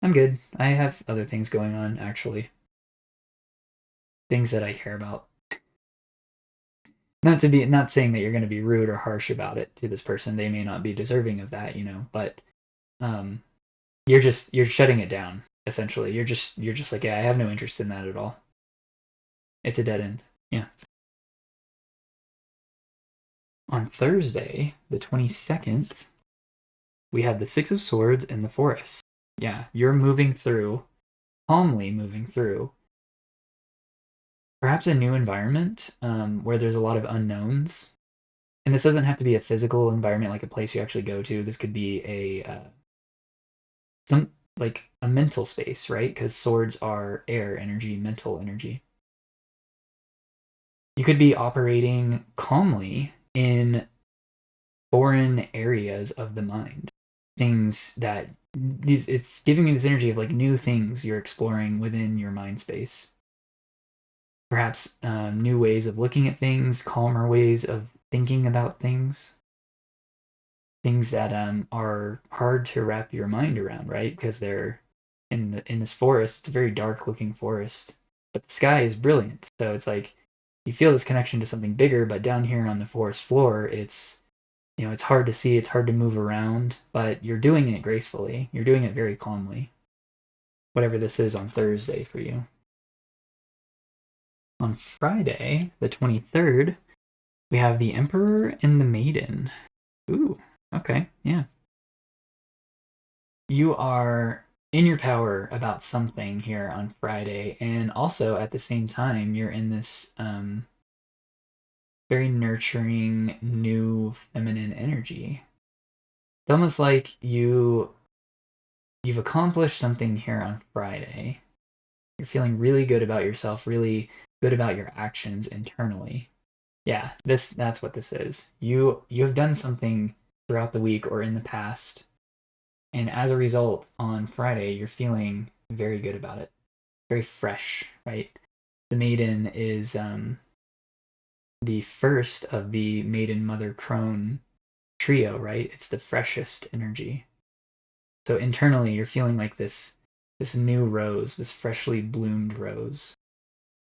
I'm good. I have other things going on, actually. Things that I care about." Not saying that you're going to be rude or harsh about it to this person. They may not be deserving of that, but you're shutting it down, essentially. You're just like, yeah, I have no interest in that at all. It's a dead end. Yeah. On Thursday, the 22nd, we have the Six of Swords in the Forest. Yeah, you're moving through, calmly moving through, perhaps a new environment where there's a lot of unknowns. And this doesn't have to be a physical environment, like a place you actually go to. This could be some like a mental space, right? Because swords are air energy, mental energy. You could be operating calmly in foreign areas of the mind. Things that it's giving me this energy of like new things you're exploring within your mind space. Perhaps new ways of looking at things, calmer ways of thinking about things that are hard to wrap your mind around, right? Because they're in this forest. It's a very dark looking forest, but the sky is brilliant. So it's like you feel this connection to something bigger, but down here on the forest floor, it's it's hard to see, it's hard to move around, but you're doing it gracefully. You're doing it very calmly. Whatever this is on Thursday for you. On Friday, the 23rd, we have the Emperor and the Maiden. Ooh, okay, yeah. You are in your power about something here on Friday, and also at the same time, you're in this very nurturing, new feminine energy. It's almost like you've accomplished something here on Friday. You're feeling really good about yourself, really good about your actions internally. Yeah, that's what this is. You have done something throughout the week or in the past, and as a result, on Friday, you're feeling very good about it. Very fresh, right? The maiden is the first of the maiden mother crone trio, right? It's the freshest energy. So internally, you're feeling like this new rose, this freshly bloomed rose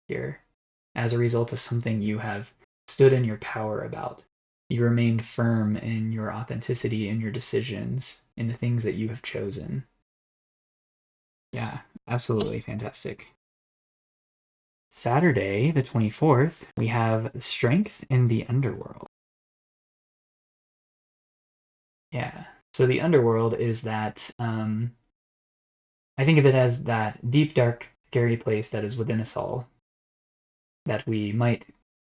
here, as a result of something you have stood in your power about. You remained firm in your authenticity, in your decisions, in the things that you have chosen. Yeah, absolutely fantastic. Saturday, the 24th, we have Strength in the Underworld. Yeah. So the underworld is that I think of it as that deep, dark, scary place that is within us all that we might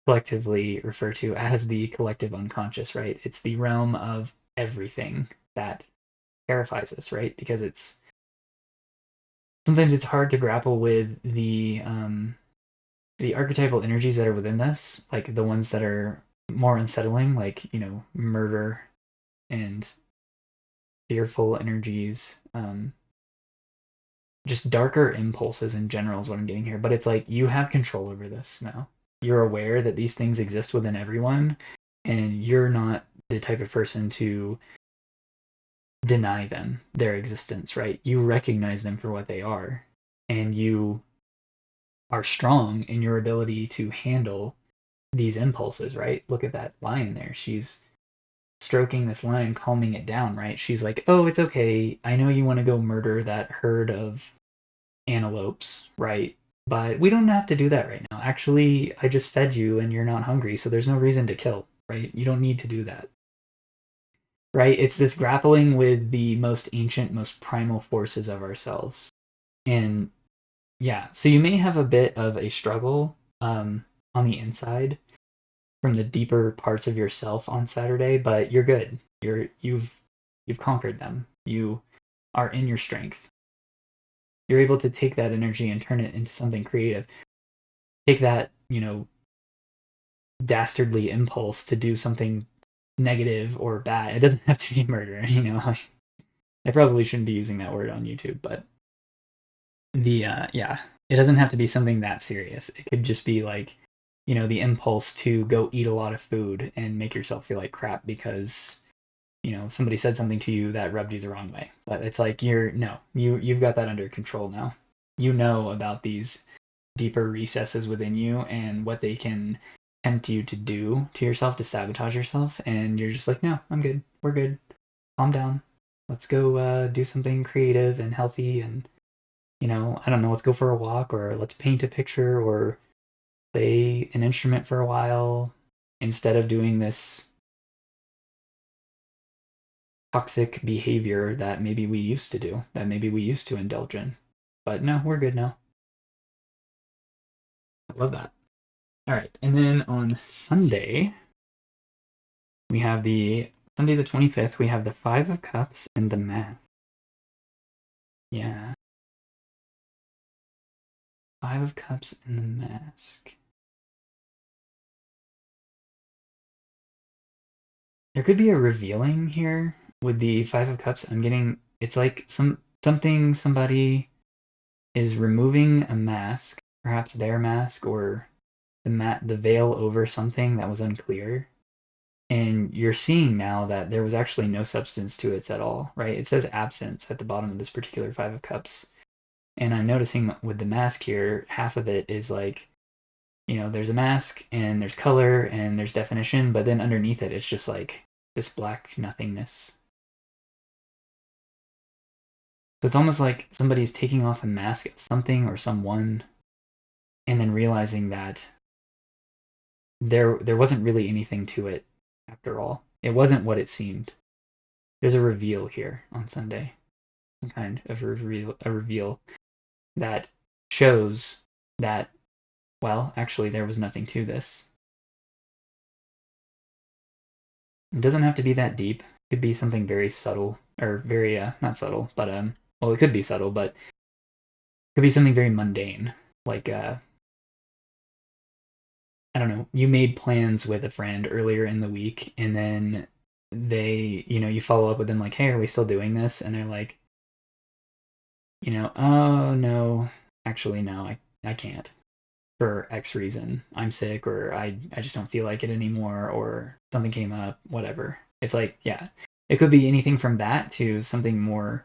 collectively refer to as the collective unconscious, right? It's the realm of everything that terrifies us, right? Because sometimes it's hard to grapple with the archetypal energies that are within us, like the ones that are more unsettling, like murder and fearful energies, just darker impulses in general is what I'm getting here. But it's like you have control over this now. You're aware that these things exist within everyone, and you're not the type of person to deny them their existence, right? You recognize them for what they are, and you are strong in your ability to handle these impulses, right? Look at that lion there. She's stroking this lion, calming it down, right? She's like, oh, it's okay. I know you want to go murder that herd of antelopes, right? But we don't have to do that right now. Actually, I just fed you and you're not hungry, so there's no reason to kill, right? You don't need to do that. Right? It's this grappling with the most ancient, most primal forces of ourselves. And yeah, so you may have a bit of a struggle on the inside from the deeper parts of yourself on Saturday, but you're good. You've conquered them. You are in your strength. You're able to take that energy and turn it into something creative. Take that, dastardly impulse to do something negative or bad. It doesn't have to be murder, I probably shouldn't be using that word on YouTube, but yeah, it doesn't have to be something that serious. It could just be like, the impulse to go eat a lot of food and make yourself feel like crap because somebody said something to you that rubbed you the wrong way. But it's like you've got that under control now. You know about these deeper recesses within you and what they can tempt you to do to yourself to sabotage yourself, and you're just like, no, I'm good. We're good. Calm down. let's go do something creative and healthy, and I don't know, let's go for a walk, or let's paint a picture, or play an instrument for a while, instead of doing this toxic behavior that maybe we used to do, that maybe we used to indulge in. But no, we're good now. I love that. All right, and then on Sunday, we have Sunday the 25th, we have the Five of Cups and the Mask. Yeah. Five of Cups and the Mask. There could be a revealing here with the Five of Cups. I'm getting, it's like somebody is removing a mask, perhaps their mask, or the veil over something that was unclear. And you're seeing now that there was actually no substance to it at all, right? It says absence at the bottom of this particular Five of Cups. And I'm noticing with the mask here, half of it is like, there's a mask and there's color and there's definition, but then underneath it, it's just like this black nothingness. So it's almost like somebody's taking off a mask of something or someone and then realizing that there wasn't really anything to it after all. It wasn't what it seemed. There's a reveal here on Sunday. Some kind of a reveal that shows that, well, actually there was nothing to this. It doesn't have to be that deep. It could be something very subtle, or very, not subtle, but, well, it could be subtle, but it could be something very mundane. Like, I don't know, you made plans with a friend earlier in the week, and then you follow up with them like, hey, are we still doing this? And they're like, oh, no, actually, no, I can't. For X reason. I'm sick, or I just don't feel like it anymore, or something came up, whatever. It's like, yeah, it could be anything from that to something more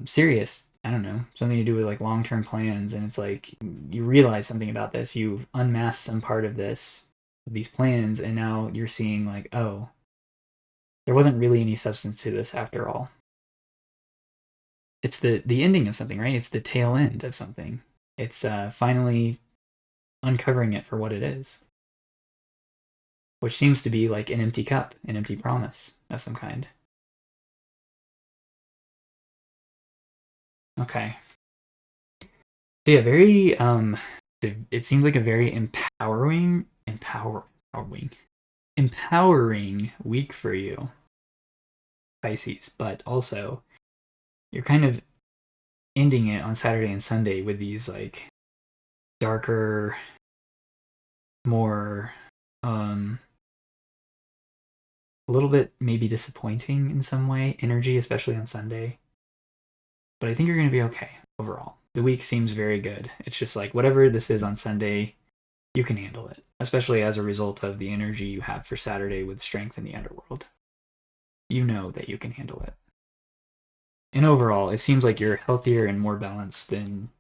serious. I don't know, something to do with like long-term plans, and it's like you realize something about this, you've unmasked some part of these plans, and now you're seeing like, oh, there wasn't really any substance to this after all. It's the ending of something, right? It's the tail end of something. It's finally uncovering it for what it is, which seems to be like an empty cup, an empty promise of some kind. Okay. So yeah, very it seems like a very empowering week for you, Pisces, but also you're kind of ending it on Saturday and Sunday with these like darker, more a little bit maybe disappointing in some way energy, especially on Sunday. But I think you're going to be okay overall. The week seems very good. It's just like whatever this is on Sunday, you can handle it, especially as a result of the energy you have for Saturday with strength in the underworld. You know that you can handle it. And overall, it seems like you're healthier and more balanced than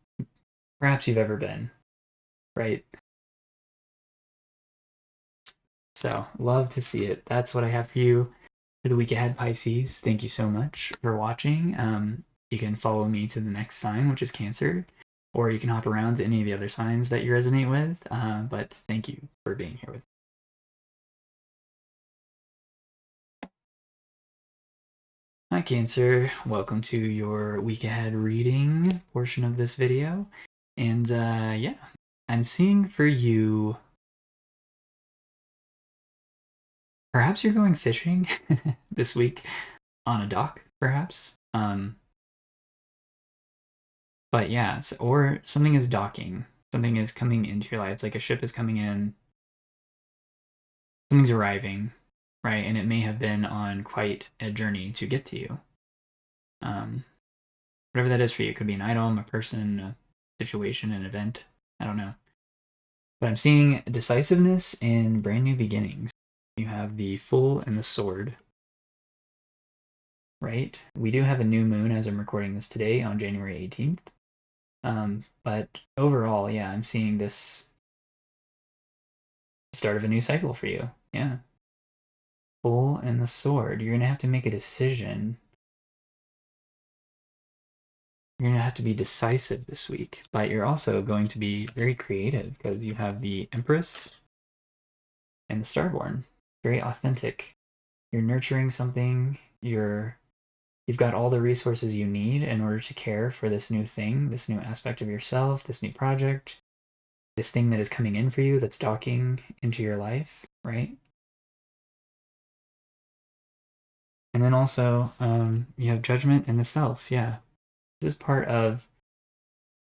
perhaps you've ever been, right? So, love to see it. That's what I have for you for the week ahead, Pisces. Thank you so much for watching. You can follow me to the next sign, which is Cancer, or you can hop around to any of the other signs that you resonate with. But thank you for being here with me. Hi, Cancer. Welcome to your week ahead reading portion of this video. And yeah, I'm seeing for you, perhaps you're going fishing this week on a dock, perhaps. But yeah, or something is docking. Something is coming into your life. It's like a ship is coming in. Something's arriving, right? And it may have been on quite a journey to get to you. Whatever that is for you. It could be an item, a person, a situation, an event. I don't know. But I'm seeing decisiveness and brand new beginnings. You have the Fool and the Sword. Right? We do have a new moon as I'm recording this today on January 18th. But overall, yeah, I'm seeing this start of a new cycle for you. Yeah. Fool and the Sword. You're going to have to make a decision You're going to have to be decisive this week, but you're also going to be very creative because you have the Empress and the Starborn. Very authentic. You're nurturing something. You've got all the resources you need in order to care for this new thing, this new aspect of yourself, this new project, this thing that is coming in for you that's docking into your life, right? And then also, you have judgment and the self. Yeah. This is part of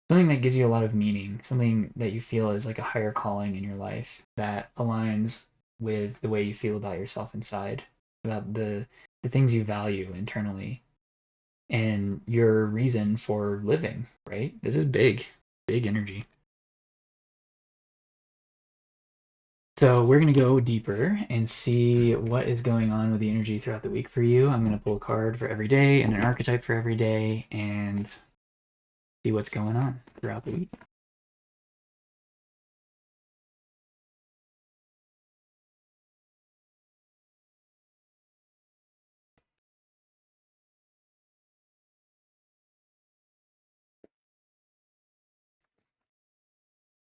something that gives you a lot of meaning, something that you feel is like a higher calling in your life that aligns with the way you feel about yourself inside, about the things you value internally and your reason for living, right? This is big, big energy. So we're going to go deeper and see what is going on with the energy throughout the week for you. I'm going to pull a card for every day and an archetype for every day and see what's going on throughout the week.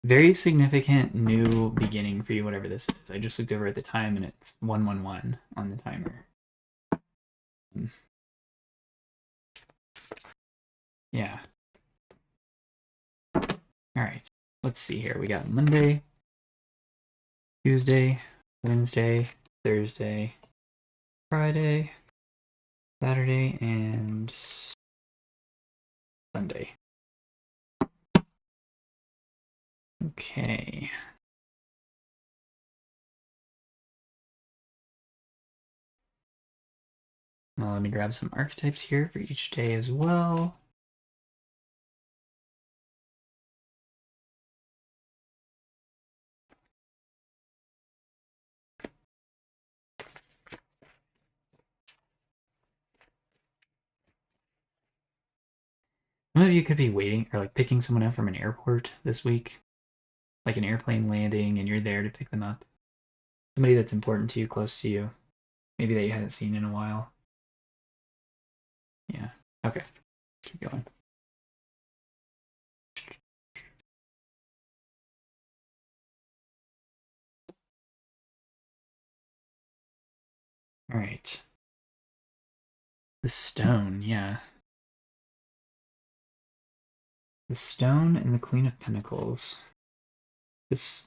Very significant new beginning for you, whatever this is. I just looked over at the time and it's 111 on the timer. Yeah. All right. Let's see here. We got Monday, Tuesday, Wednesday, Thursday, Friday, Saturday, and Sunday. Okay. Now let me grab some archetypes here for each day as well. Some of you could be waiting or like picking someone up from an airport this week, like an airplane landing, and you're there to pick them up. Somebody that's important to you, close to you, maybe that you haven't seen in a while. Yeah. Okay. Keep going. All right. The stone, yeah. The stone and the Queen of Pentacles. This,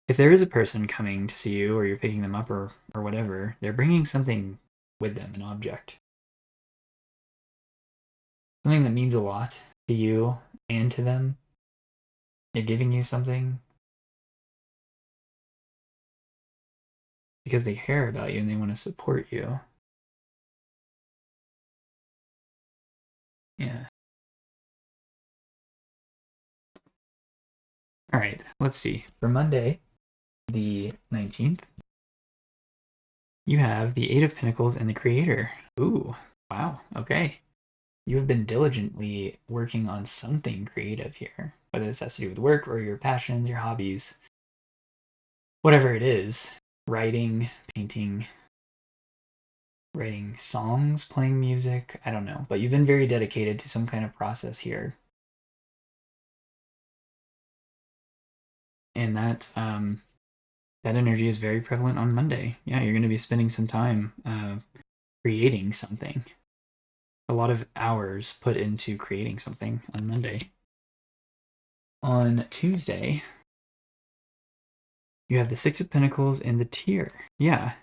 if there is a person coming to see you, or you're picking them up, or whatever, they're bringing something with them, an object, something that means a lot to you and to them. They're giving you something because they care about you and they want to support you. Yeah. All right. Let's see. For Monday, the 19th, you have the Eight of Pentacles and the Creator. Ooh, wow. Okay. You have been diligently working on something creative here, whether this has to do with work or your passions, your hobbies, whatever it is, writing, painting, writing songs, playing music, I don't know, but you've been very dedicated to some kind of process here. And that energy is very prevalent on Monday. Yeah, you're going to be spending some time creating something. A lot of hours put into creating something on Monday. On Tuesday, you have the Six of Pentacles and the Tear. Yeah.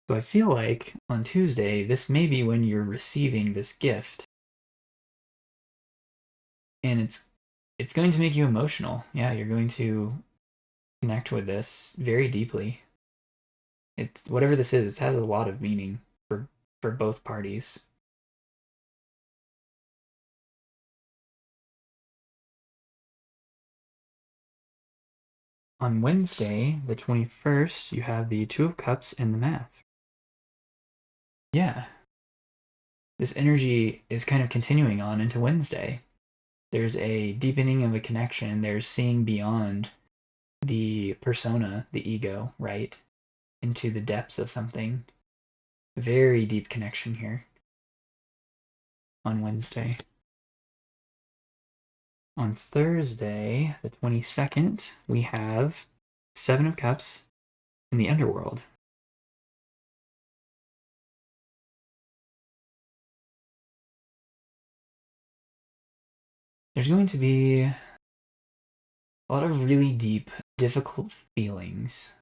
So I feel like on Tuesday, this may be when you're receiving this gift. And it's going to make you emotional. Yeah, you're going to connect with this very deeply. It's whatever this is, it has a lot of meaning for both parties. On Wednesday, the 21st, you have the Two of Cups and the Mask. Yeah. This energy is kind of continuing on into Wednesday. There's a deepening of a connection. There's seeing beyond the persona, the ego, right? Into the depths of something. Very deep connection here on Wednesday. On Thursday, the 22nd, we have Seven of Cups in the underworld. There's going to be a lot of really deep, difficult feelings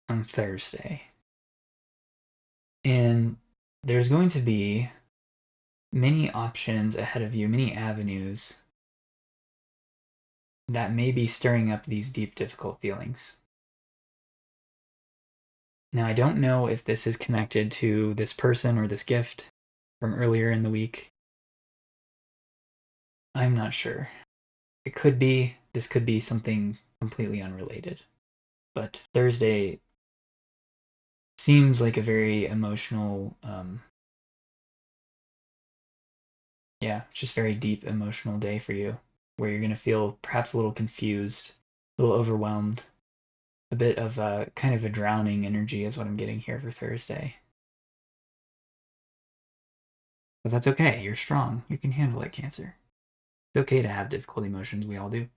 on Thursday. And there's going to be many options ahead of you, many avenues that may be stirring up these deep, difficult feelings. Now, I don't know if this is connected to this person or this gift from earlier in the week. I'm not sure. It could be, this could be something completely unrelated. But Thursday seems like a very emotional, just very deep emotional day for you, where you're going to feel perhaps a little confused, a little overwhelmed, a bit of a kind of a drowning energy is what I'm getting here for Thursday. But that's okay. You're strong. You can handle it, Cancer. It's okay to have difficult emotions. We all do.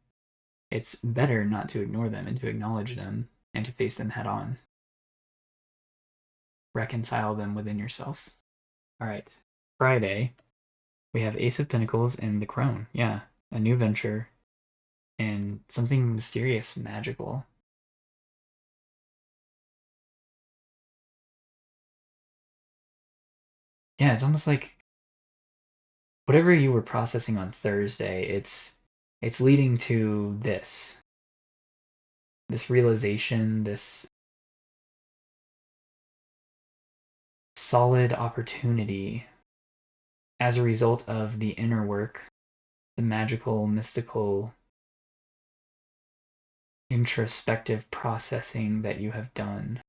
It's better not to ignore them and to acknowledge them and to face them head on. Reconcile them within yourself. All right. Friday, we have Ace of Pentacles and the Crone. Yeah, a new venture and something mysterious, magical. Yeah, it's almost like whatever you were processing on Thursday, it's leading to this realization, this solid opportunity as a result of the inner work, the magical, mystical, introspective processing that you have done.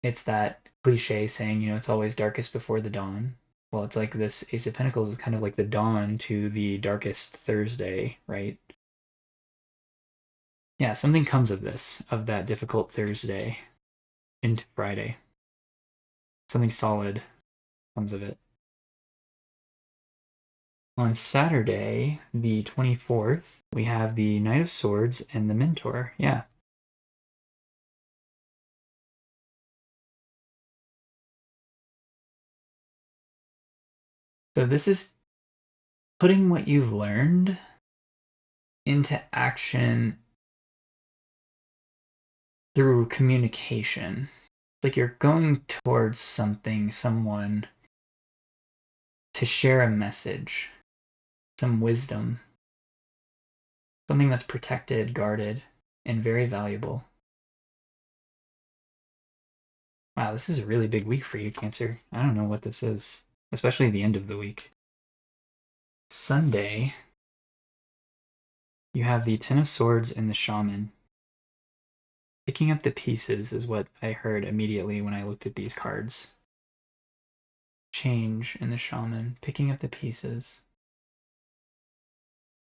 It's that cliche saying, it's always darkest before the dawn. Well, it's like this Ace of Pentacles is kind of like the dawn to the darkest Thursday, right? Yeah, something comes of this, of that difficult Thursday into Friday. Something solid comes of it. On Saturday, the 24th, we have the Knight of Swords and the Mentor. Yeah. So this is putting what you've learned into action through communication. It's like you're going towards something, someone, to share a message, some wisdom, something that's protected, guarded, and very valuable. Wow, this is a really big week for you, Cancer. I don't know what this is, especially the end of the week. Sunday, you have the Ten of Swords and the Shaman. Picking up the pieces is what I heard immediately when I looked at these cards. Change in the Shaman, picking up the pieces.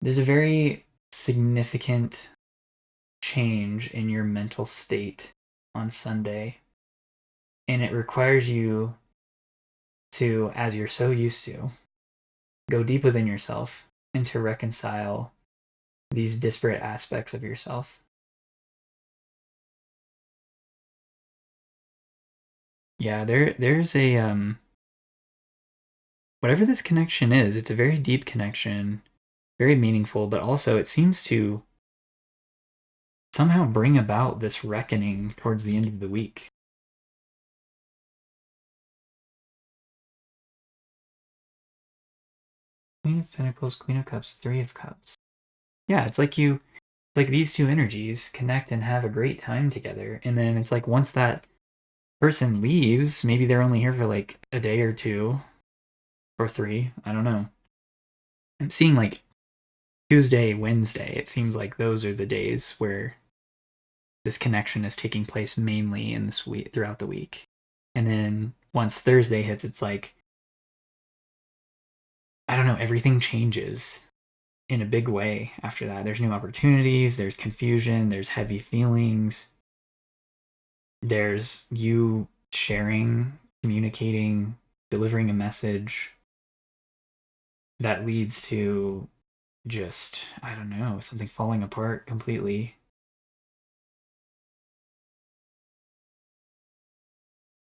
There's a very significant change in your mental state on Sunday, and it requires you to, as you're so used to, go deep within yourself and to reconcile these disparate aspects of yourself. Yeah, there's a whatever this connection is, it's a very deep connection, very meaningful, but also it seems to somehow bring about this reckoning towards the end of the week. Queen of Pentacles, Queen of Cups, Three of Cups. Yeah, it's like these two energies connect and have a great time together. And then it's like once that person leaves, maybe they're only here for like a day or two or three. I don't know. I'm seeing like Tuesday, Wednesday. It seems like those are the days where this connection is taking place mainly in this week throughout the week. And then once Thursday hits, it's like, I don't know, everything changes in a big way after that. There's new opportunities, there's confusion, there's heavy feelings, there's you sharing, communicating delivering a message that leads to just, I don't know, something falling apart completely.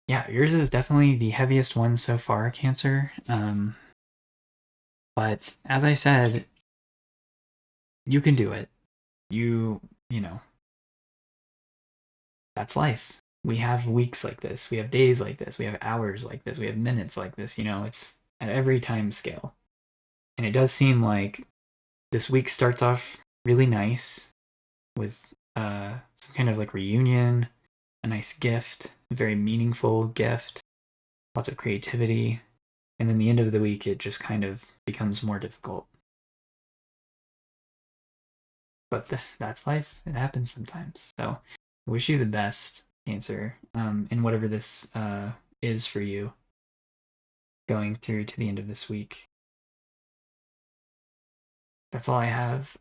Yeah, yours is definitely the heaviest one so far, Cancer. But as I said, you can do it. You know, that's life. We have weeks like this. We have days like this. We have hours like this. We have minutes like this. It's at every time scale. And it does seem like this week starts off really nice with some kind of like reunion, a nice gift, a very meaningful gift, lots of creativity. And then the end of the week, it just kind of becomes more difficult. But that's life. It happens sometimes. So I wish you the best, Cancer, in whatever this is for you going through to the end of this week. That's all I have.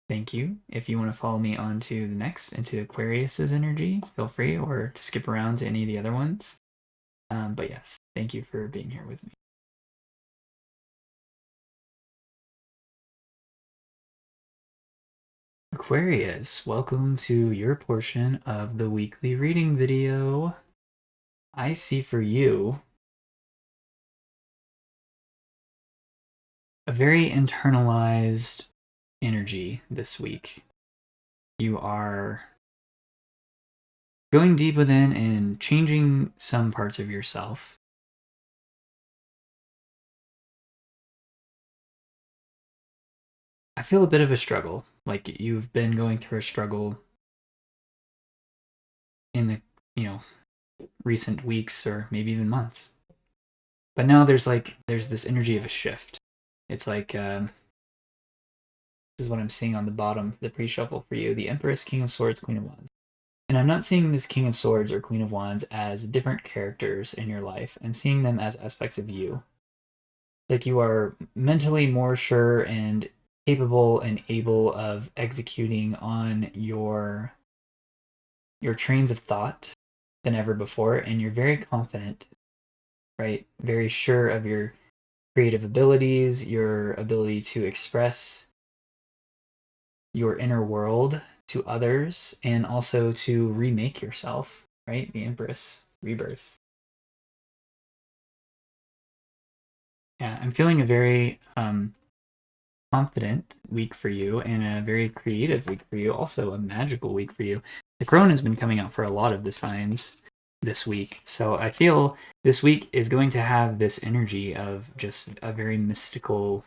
Thank you. If you want to follow me on to the next, into Aquarius's energy, feel free, or to skip around to any of the other ones. But yes, thank you for being here with me. Aquarius, welcome to your portion of the weekly reading video. I see for you a very internalized energy this week. You are going deep within and changing some parts of yourself. I feel a bit of a struggle, like you've been going through a struggle in the, recent weeks or maybe even months. But now there's this energy of a shift. It's like, this is what I'm seeing on the bottom, the pre-shuffle for you, the Empress, King of Swords, Queen of Wands. And I'm not seeing this King of Swords or Queen of Wands as different characters in your life. I'm seeing them as aspects of you. Like you are mentally more sure and capable and able of executing on your trains of thought than ever before, and you're very confident, right? Very sure of your creative abilities, your ability to express your inner world to others, and also to remake yourself, right? The Empress, rebirth. Yeah, I'm feeling a very confident week for you and a very creative week for you, also a magical week for you. The crone has been coming out for a lot of the signs this week, so I feel this week is going to have this energy of just a very mystical,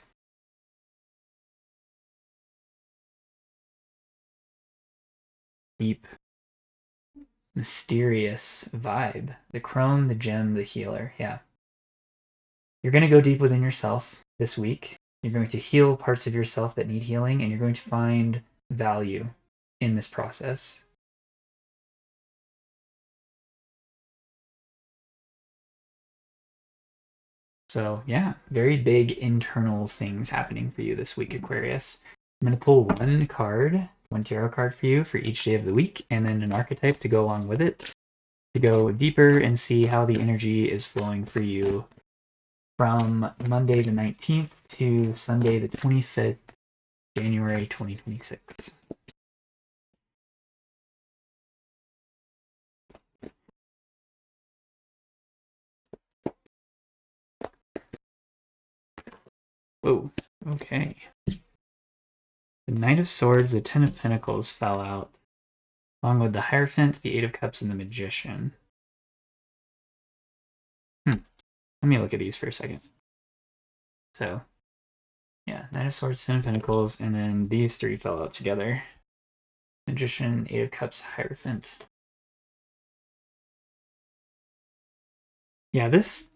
deep, mysterious vibe. The crone, the gem, the healer. Yeah. You're going to go deep within yourself this week. You're going to heal parts of yourself that need healing, and you're going to find value in this process. So, yeah, very big internal things happening for you this week, Aquarius. I'm going to pull one card, one tarot card for you for each day of the week, and then an archetype to go along with it to go deeper and see how the energy is flowing for you from Monday the 19th to Sunday the 25th, January 2026. Whoa, okay. The Knight of Swords, the Ten of Pentacles fell out, along with the Hierophant, the Eight of Cups, and the Magician. Let me look at these for a second. So, yeah, Knight of Swords, Ten of Pentacles, and then these three fell out together. Magician, Eight of Cups, Hierophant. Yeah, this...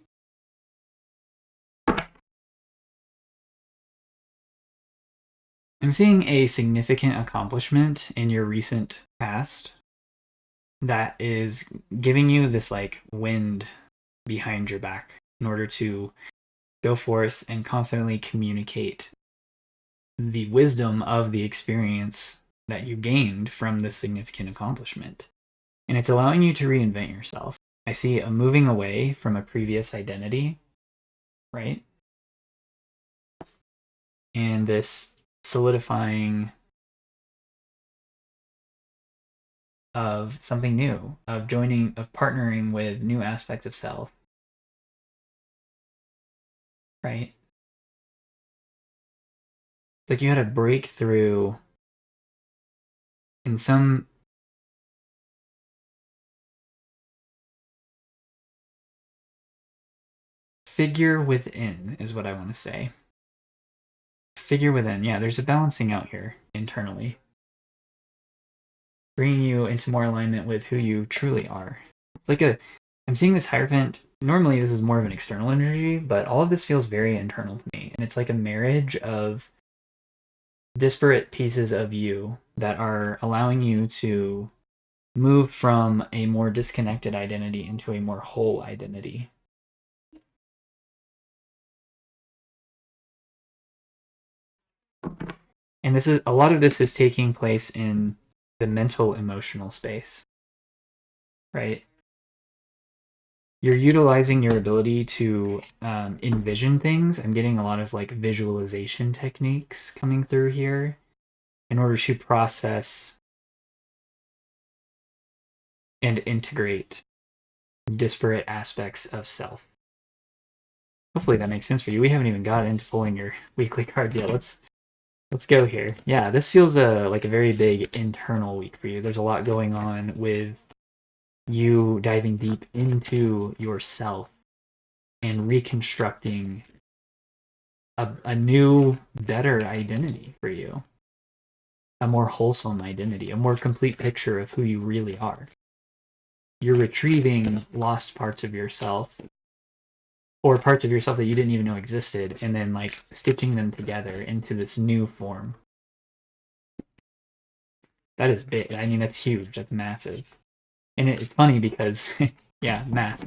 I'm seeing a significant accomplishment in your recent past that is giving you this, like, wind behind your back in order to go forth and confidently communicate the wisdom of the experience that you gained from this significant accomplishment. And it's allowing you to reinvent yourself. I see a moving away from a previous identity, right? And this solidifying of something new, of partnering with new aspects of self, right? It's like you had a breakthrough in some figure within, is what I want to say. Figure within. Yeah, there's a balancing out here internally, bringing you into more alignment with who you truly are. It's like I'm seeing this Hierophant. Normally, this is more of an external energy, but all of this feels very internal to me. And it's like a marriage of disparate pieces of you that are allowing you to move from a more disconnected identity into a more whole identity. And a lot of this is taking place in the mental emotional space, right? You're utilizing your ability to envision things. I'm getting a lot of like visualization techniques coming through here in order to process and integrate disparate aspects of self. Hopefully that makes sense for you. We haven't even got into pulling your weekly cards yet. Let's go here. Yeah, this feels like a very big internal week for you. There's a lot going on with you diving deep into yourself and reconstructing a new, better identity for you. A more wholesome identity, a more complete picture of who you really are. You're retrieving lost parts of yourself, or parts of yourself that you didn't even know existed, and then like stitching them together into this new form. That is big. I mean, that's huge. That's massive. And it's funny because, yeah, mass.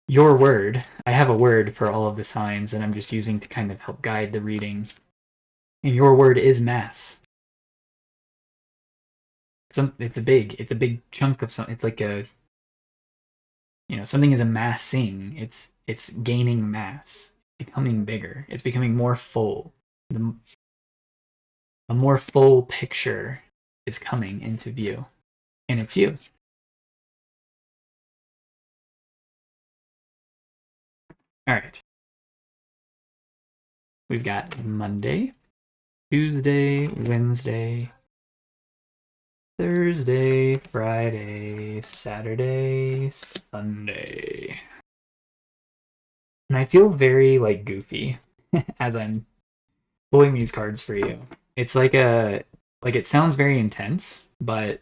Your word, I have a word for all of the signs, and I'm just using to kind of help guide the reading. And your word is mass. It's a big chunk of something. It's like something is amassing. It's gaining mass, becoming bigger. It's becoming more full. A more full picture is coming into view, and it's you. All right. We've got Monday, Tuesday, Wednesday, Thursday, Friday, Saturday, Sunday. And I feel very like goofy as I'm pulling these cards for you. It's like it sounds very intense, but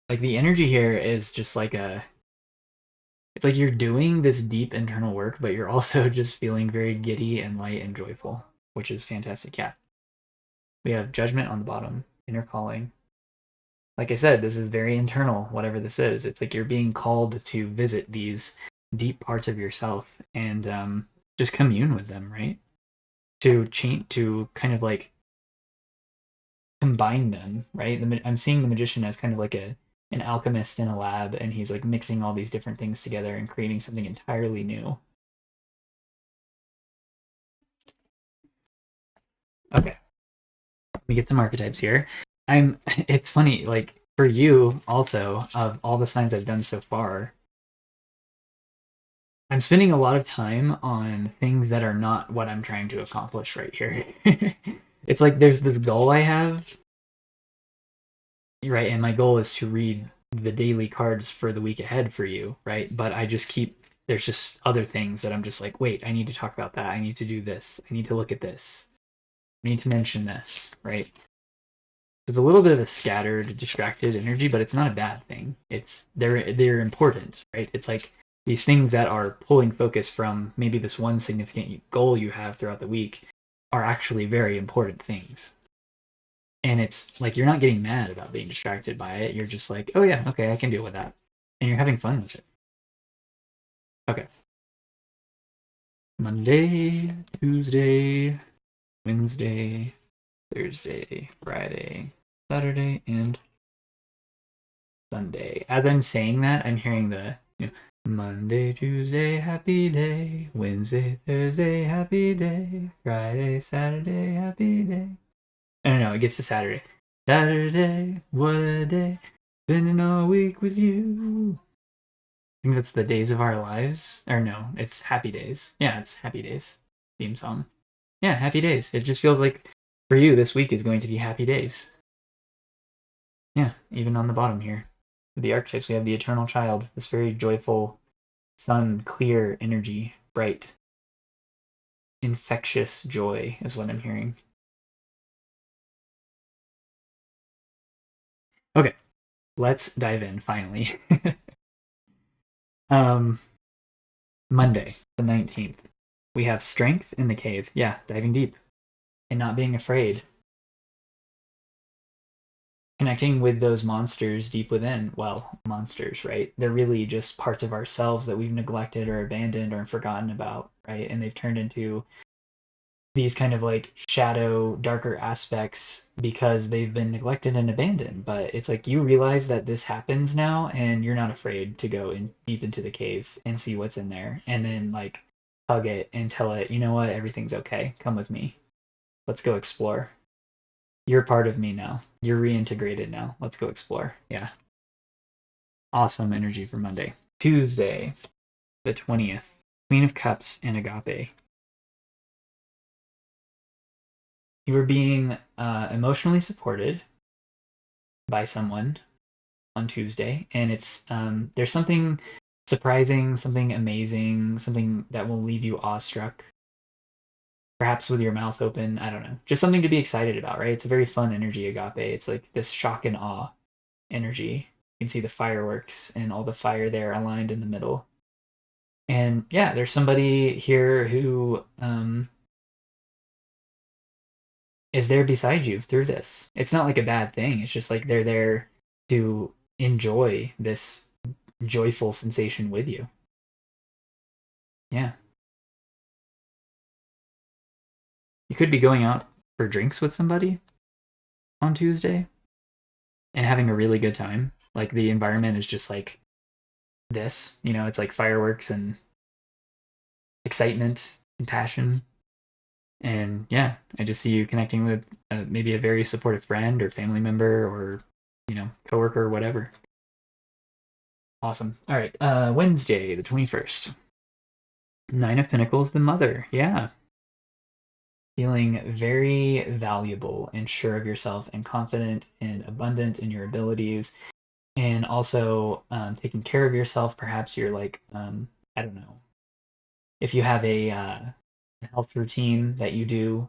like the energy here is just like it's like you're doing this deep internal work, but you're also just feeling very giddy and light and joyful, which is fantastic. Yeah. We have Judgment on the bottom, Inner Calling. Like I said, this is very internal, whatever this is. It's like you're being called to visit these deep parts of yourself and just commune with them, right? To kind of like combine them, right? I'm seeing the magician as kind of like an alchemist in a lab, and he's like mixing all these different things together and creating something entirely new. Okay. Let me get some archetypes here. It's funny, like for you also, of all the signs I've done so far, I'm spending a lot of time on things that are not what I'm trying to accomplish right here. It's like there's this goal I have, right? And my goal is to read the daily cards for the week ahead for you, right? But there's just other things that I'm just like, wait, I need to talk about that. I need to do this. I need to look at this. I need to mention this, right? There's a little bit of a scattered, distracted energy, but it's not a bad thing. They're important, right? It's like these things that are pulling focus from maybe this one significant goal you have throughout the week are actually very important things. And it's like you're not getting mad about being distracted by it. You're just like, oh yeah, okay, I can deal with that. And you're having fun with it. Okay. Monday, Tuesday, Wednesday, Thursday, Friday, Saturday, and Sunday. As I'm saying that, I'm hearing the Monday, Tuesday, happy day. Wednesday, Thursday, happy day. Friday, Saturday, happy day. I don't know, it gets to Saturday. Saturday, what a day. Spending all week with you. I think that's the Days of Our Lives. Or no, it's Happy Days. Yeah, it's Happy Days theme song. Yeah, Happy Days. It just feels like for you, this week is going to be happy days. Yeah, even on the bottom here. The archetypes, we have the eternal child, this very joyful, sun, clear energy, bright, infectious joy is what I'm hearing. Okay, let's dive in finally. Monday, the 19th. We have strength in the cave. Yeah, diving deep and not being afraid. Connecting with those monsters deep within. Well, monsters, right? They're really just parts of ourselves that we've neglected or abandoned or forgotten about, right? And they've turned into these kind of like shadow, darker aspects because they've been neglected and abandoned. But it's like you realize that this happens now and you're not afraid to go in deep into the cave and see what's in there and then like hug it and tell it, you know what, everything's okay. Come with me. Let's go explore. You're part of me now. You're reintegrated now. Let's go explore. Yeah. Awesome energy for Monday. Tuesday, the 20th. Queen of Cups and Agape. You were being emotionally supported by someone on Tuesday, and it's there's something surprising, something amazing, something that will leave you awestruck. Perhaps with your mouth open, I don't know. Just something to be excited about, right? It's a very fun energy, Agape. It's like this shock and awe energy. You can see the fireworks and all the fire there aligned in the middle. And yeah, there's somebody here who is there beside you through this. It's not like a bad thing. It's just like they're there to enjoy this joyful sensation with you. Yeah. You could be going out for drinks with somebody on Tuesday and having a really good time. Like the environment is just like this, it's like fireworks and excitement and passion. And yeah, I just see you connecting with maybe a very supportive friend or family member or, coworker or whatever. Awesome. All right. Wednesday, the 21st. Nine of Pentacles, the mother. Yeah. Feeling very valuable and sure of yourself and confident and abundant in your abilities. And also taking care of yourself. Perhaps you're like, I don't know. If you have a health routine that you do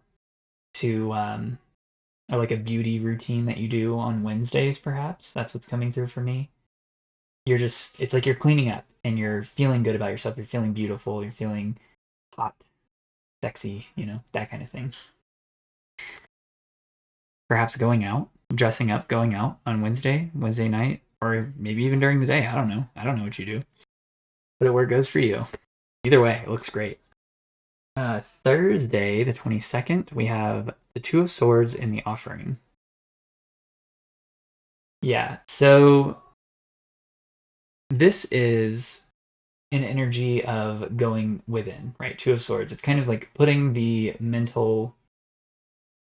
to, or like a beauty routine that you do on Wednesdays, perhaps. That's what's coming through for me. It's like you're cleaning up and you're feeling good about yourself. You're feeling beautiful. You're feeling hot, sexy, that kind of thing. Perhaps going out, dressing up, going out on Wednesday night, or maybe even during the day. I don't know. I don't know what you do. But where it goes for you. Either way, it looks great. Thursday, the 22nd, we have the Two of Swords in the Offering. Yeah, so this is an energy of going within, right? Two of Swords. It's kind of like putting the mental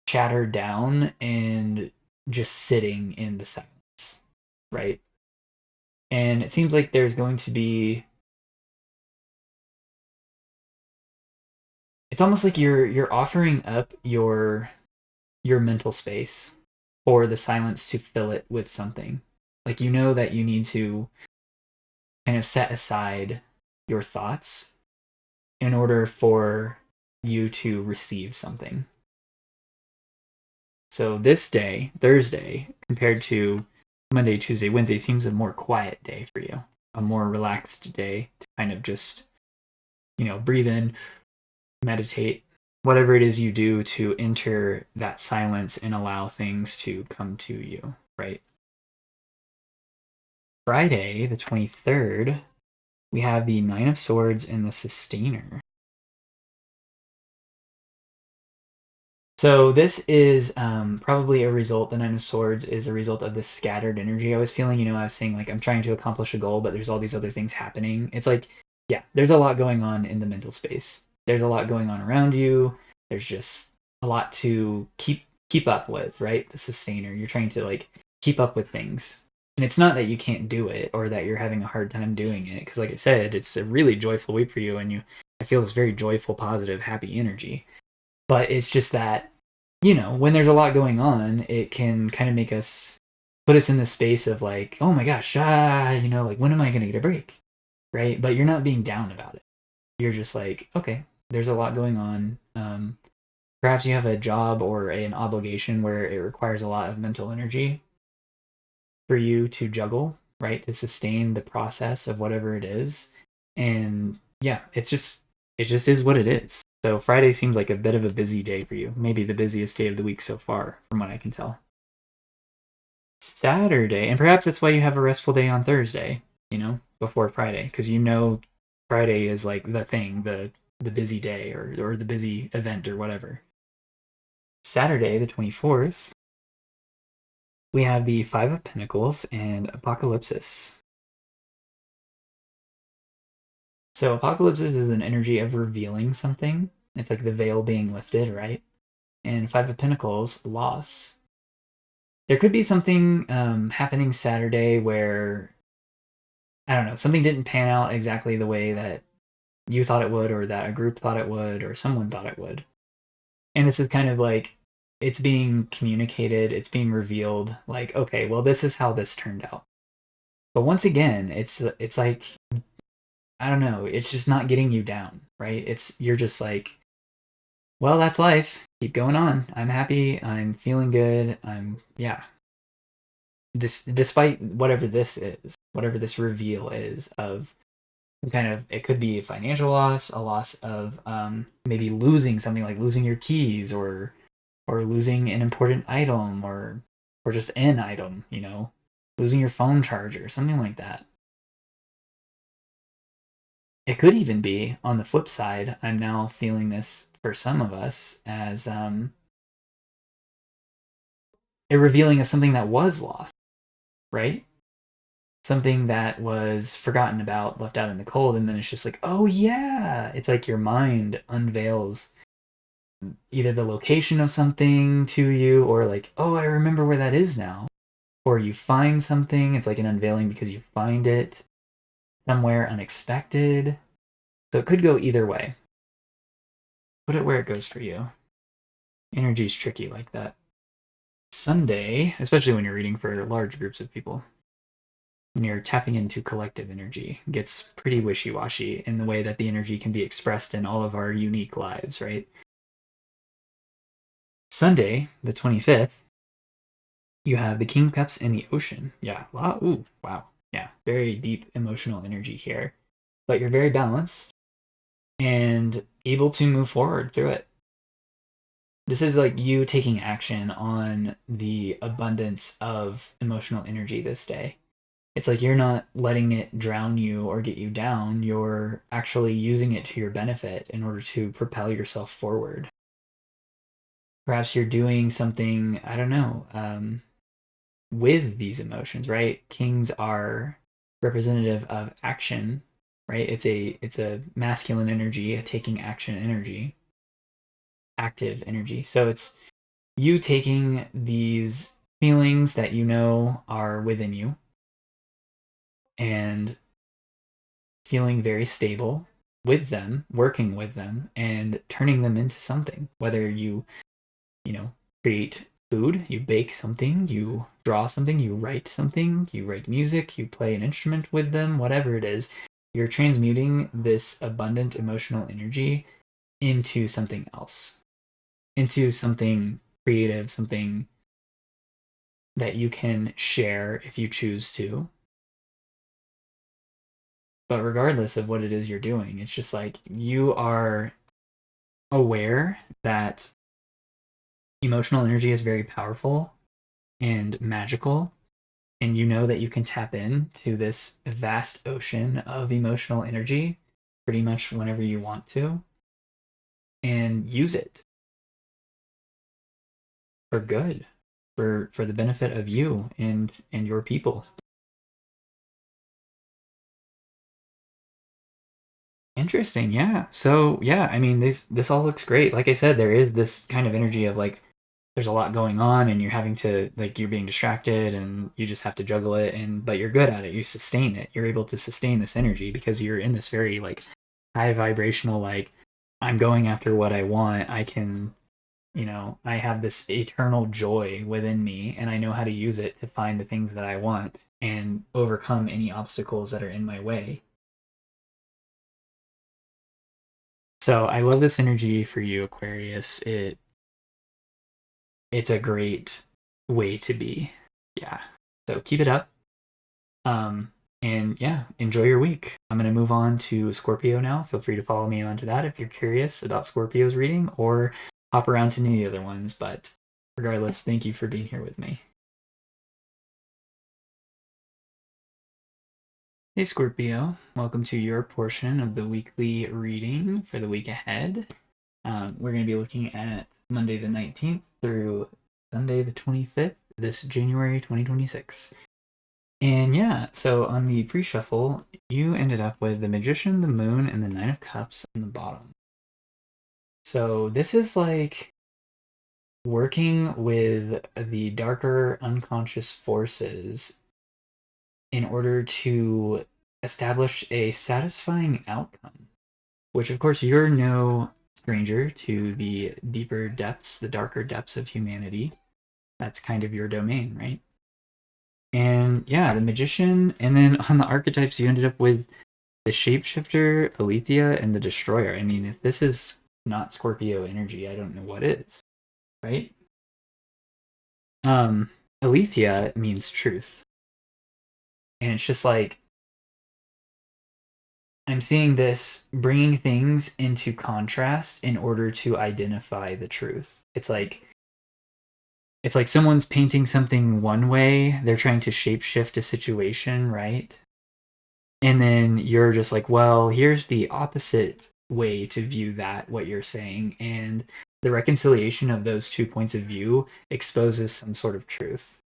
chatter down and just sitting in the silence, right? And it seems like there's going to be, it's almost like you're offering up your mental space or the silence to fill it with something. Like that you need to kind of set aside your thoughts in order for you to receive something. So this day, Thursday, compared to Monday, Tuesday, Wednesday, seems a more quiet day for you, a more relaxed day to kind of just, breathe in, meditate, whatever it is you do to enter that silence and allow things to come to you, right? Friday, the 23rd, we have the Nine of Swords and the Sustainer. So this is probably a result. The Nine of Swords is a result of this scattered energy I was feeling. I was saying like I'm trying to accomplish a goal, but there's all these other things happening. It's like, yeah, there's a lot going on in the mental space. There's a lot going on around you. There's just a lot to keep up with, right? The sustainer. You're trying to like keep up with things. And it's not that you can't do it or that you're having a hard time doing it, because like I said, it's a really joyful week for you, and I feel this very joyful, positive, happy energy. But it's just that, when there's a lot going on, it can kind of make us put us in this space of like, oh my gosh, like when am I going to get a break? Right? But you're not being down about it. You're just like, okay, there's a lot going on. Perhaps you have a job or an obligation where it requires a lot of mental energy for you to juggle, right? To sustain the process of whatever it is. And yeah, it just is what it is. So Friday seems like a bit of a busy day for you. Maybe the busiest day of the week so far, from what I can tell. Saturday, and perhaps that's why you have a restful day on Thursday, before Friday, because Friday is like the thing, the busy day or the busy event or whatever. Saturday, the 24th, we have the Five of Pentacles and Apocalypsis. So Apocalypsis is an energy of revealing something. It's like the veil being lifted, right? And Five of Pentacles, loss. There could be something happening Saturday where, I don't know, something didn't pan out exactly the way that you thought it would, or that a group thought it would, or someone thought it would. And this is kind of like, it's being communicated, it's being revealed, like, okay, well, this is how this turned out. But once again, it's like, I don't know, it's just not getting you down, right? You're just like, well, that's life. Keep going on. I'm happy. I'm feeling good. Yeah. Despite whatever this is, whatever this reveal is of kind of, it could be a financial loss, a loss of maybe losing something, like losing your keys, or losing an important item, or just an item, losing your phone charger, something like that. It could even be on the flip side. I'm now feeling this for some of us as a revealing of something that was lost, right? Something that was forgotten about, left out in the cold, and then it's just like, oh yeah, it's like your mind unveils either the location of something to you, or like, oh, I remember where that is now. Or you find something, it's like an unveiling because you find it somewhere unexpected. So it could go either way. Put it where it goes for you. Energy's tricky like that. Sunday, especially when you're reading for large groups of people, when you're tapping into collective energy, gets pretty wishy-washy in the way that the energy can be expressed in all of our unique lives, right? Sunday, the 25th, you have the King of Cups and the Ocean. Yeah, ooh, wow. Yeah, very deep emotional energy here. But you're very balanced and able to move forward through it. This is like you taking action on the abundance of emotional energy this day. It's like you're not letting it drown you or get you down. You're actually using it to your benefit in order to propel yourself forward. Perhaps you're doing something, I don't know, with these emotions, right? Kings are representative of action, right? It's a masculine energy, a taking action energy, active energy. So it's you taking these feelings that you know are within you and feeling very stable with them, working with them, and turning them into something. Whether you create food, you bake something, you draw something, you write music, you play an instrument with them, whatever it is, you're transmuting this abundant emotional energy into something else, into something creative, something that you can share if you choose to. But regardless of what it is you're doing, it's just like you are aware that emotional energy is very powerful and magical, and you know that you can tap into this vast ocean of emotional energy pretty much whenever you want to and use it. good, for the benefit of you and your people. Interesting, yeah. So yeah, I mean this all looks great. Like I said, there is this kind of energy of like there's a lot going on and you're having to like you're being distracted and you just have to juggle it and but you're good at it. You sustain it. You're able to sustain this energy because you're in this very like high vibrational like I'm going after what I want. I can, I have this eternal joy within me and I know how to use it to find the things that I want and overcome any obstacles that are in my way. So I love this energy for you, Aquarius. It's a great way to be. Yeah. So keep it up. And yeah, enjoy your week. I'm gonna move on to Scorpio now. Feel free to follow me onto that if you're curious about Scorpio's reading or hop around to any of the other ones. But regardless, thank you for being here with me. Hey Scorpio, welcome to your portion of the weekly reading for the week ahead. We're going to be looking at Monday the 19th through Sunday the 25th, this January 2026. And yeah, so on the pre-shuffle, you ended up with the Magician, the Moon, and the Nine of Cups on the bottom. So this is like working with the darker unconscious forces in order to establish a satisfying outcome, which of course you're no stranger to the deeper depths, the darker depths of humanity. That's kind of your domain, right? And yeah, the Magician, and then on the archetypes, you ended up with the Shapeshifter, Alethea, and the Destroyer. I mean, if this is not Scorpio energy, I don't know what is, right? Alethea means truth. And it's just like, I'm seeing this bringing things into contrast in order to identify the truth. It's like someone's painting something one way, they're trying to shapeshift a situation, right? And then you're just like, well, here's the opposite way to view that, what you're saying. And the reconciliation of those two points of view exposes some sort of truth.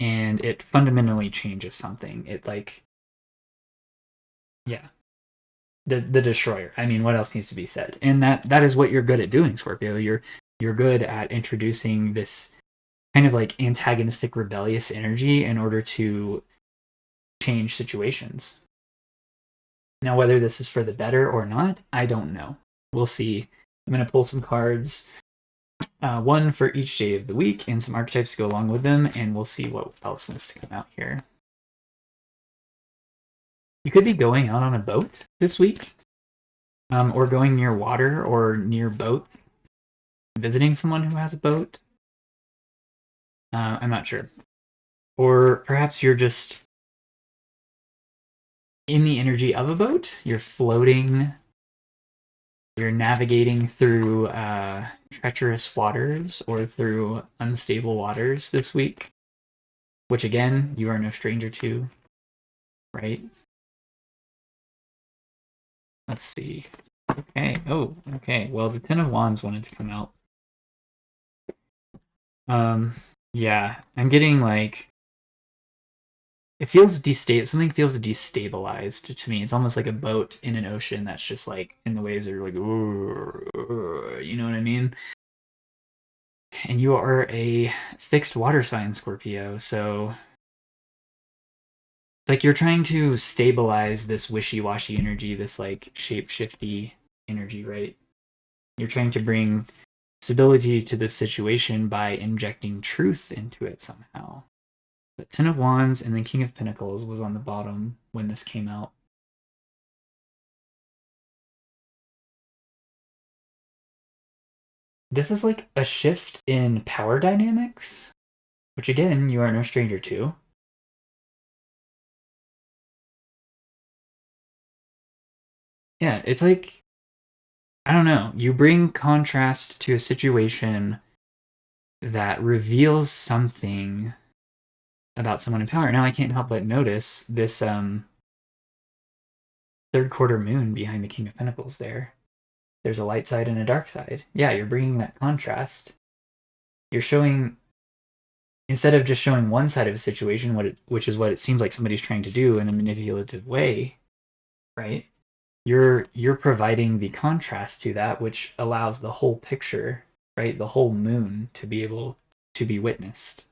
And it fundamentally changes something. It like, yeah. The destroyer. I mean, what else needs to be said? And that is what you're good at doing, Scorpio. You're good at introducing this kind of like antagonistic, rebellious energy in order to change situations. Now, whether this is for the better or not, I don't know. We'll see. I'm going to pull some cards, one for each day of the week, and some archetypes to go along with them, and we'll see what else wants to come out here. You could be going out on a boat this week, or going near water or near boats, visiting someone who has a boat. I'm not sure. Or perhaps you're just in the energy of a boat. You're floating. You're navigating through treacherous waters or through unstable waters this week, which again, you are no stranger to, right? Let's see. Okay. Oh, okay. Well, the Ten of Wands wanted to come out. Yeah, I'm getting like it feels something feels destabilized to me. It's almost like a boat in an ocean that's just like and the waves are like you know what I mean? And you are a fixed water sign, Scorpio, so it's like you're trying to stabilize this wishy-washy energy, this like shape-shifty energy, right? You're trying to bring stability to this situation by injecting truth into it somehow. But Ten of Wands and then King of Pentacles was on the bottom when this came out. This is like a shift in power dynamics, which again, you are no stranger to. Yeah, it's like, I don't know, you bring contrast to a situation that reveals something about someone in power. Now I can't help but notice this third quarter moon behind the King of Pentacles there. There's a light side and a dark side. Yeah, you're bringing that contrast. You're showing, instead of just showing one side of a situation, which is what it seems like somebody's trying to do in a manipulative way, right? You're providing the contrast to that, which allows the whole picture, right, the whole moon to be able to be witnessed,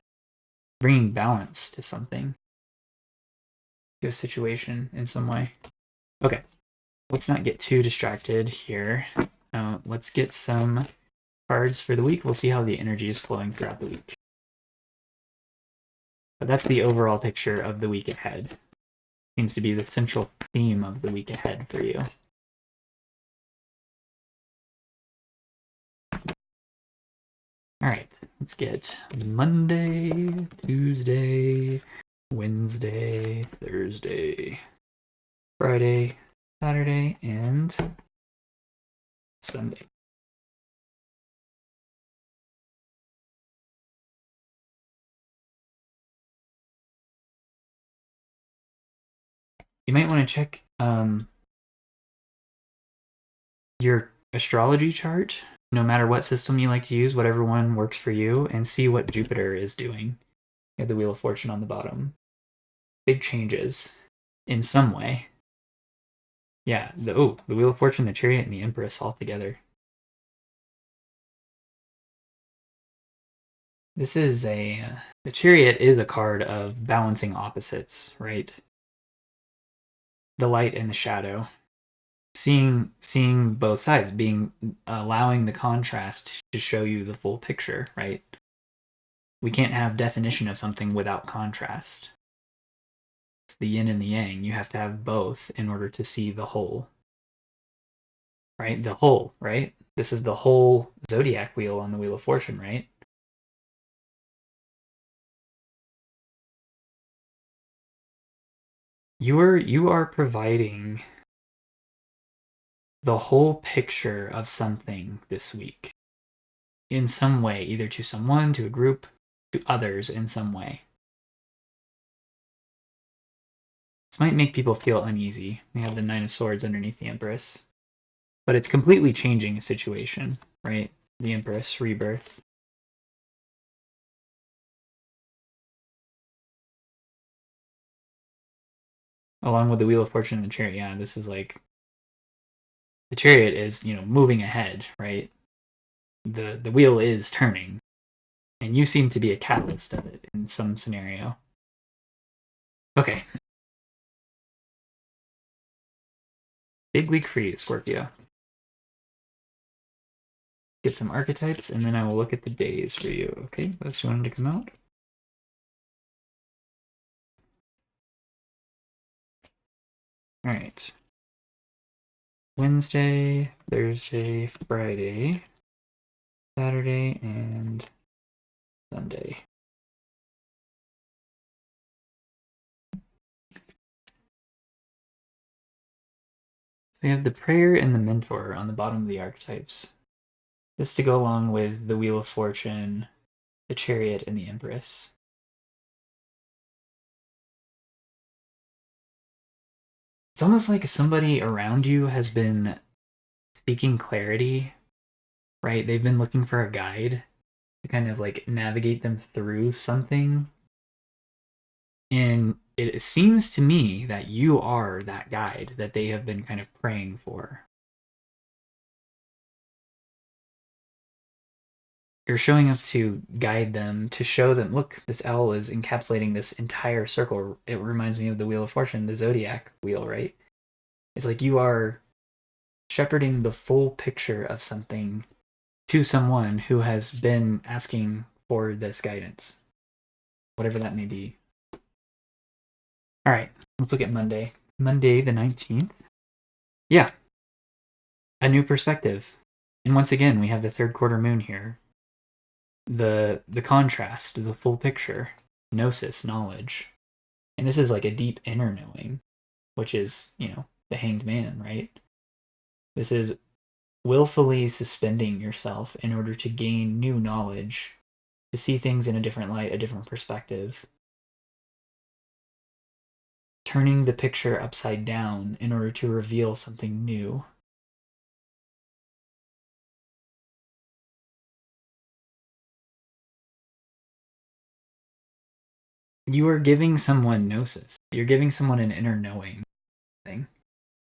bringing balance to something, to a situation in some way. Okay, let's not get too distracted here. Let's get some cards for the week. We'll see how the energy is flowing throughout the week. But that's the overall picture of the week ahead. Seems to be the central theme of the week ahead for you. All right, let's get Monday, Tuesday, Wednesday, Thursday, Friday, Saturday, and Sunday. You might want to check your astrology chart, no matter what system you like to use, whatever one works for you, and see what Jupiter is doing. You have the Wheel of Fortune on the bottom. Big changes in some way. Yeah, the Wheel of Fortune, the Chariot, and the Empress all together. This is the Chariot is a card of balancing opposites, right? The light and the shadow. Seeing both sides, allowing the contrast to show you the full picture, right? We can't have definition of something without contrast. It's the yin and the yang. You have to have both in order to see the whole. Right? The whole, right? This is the whole zodiac wheel on the Wheel of Fortune, right? You are providing the whole picture of something this week in some way, either to someone, to a group, to others in some way. This might make people feel uneasy. We have the Nine of Swords underneath the Empress. But it's completely changing a situation, right? The Empress, rebirth. Along with the Wheel of Fortune and the Chariot, yeah, this is like... The Chariot is, moving ahead, right? The wheel is turning. And you seem to be a catalyst of it in some scenario. Okay. Big week for you, Scorpio. Get some archetypes, and then I will look at the days for you. Okay, those you wanted to come out? All right. Wednesday, Thursday, Friday, Saturday, and Sunday. So we have the prayer and the mentor on the bottom of the archetypes. This to go along with the Wheel of Fortune, the Chariot, and the Empress. It's almost like somebody around you has been seeking clarity, right? They've been looking for a guide to kind of like navigate them through something. And it seems to me that you are that guide that they have been kind of praying for. You're showing up to guide them, to show them, look, this owl is encapsulating this entire circle. It reminds me of the Wheel of Fortune, the zodiac wheel, right? It's like you are shepherding the full picture of something to someone who has been asking for this guidance, whatever that may be. All right, let's look at Monday. Monday the 19th. Yeah, a new perspective. And once again, we have the third quarter moon here. The contrast, the full picture, gnosis, knowledge. And this is like a deep inner knowing, which is, the Hanged Man, right? This is willfully suspending yourself in order to gain new knowledge, to see things in a different light, a different perspective. Turning the picture upside down in order to reveal something new. you are giving someone gnosis. You're giving someone an inner knowing thing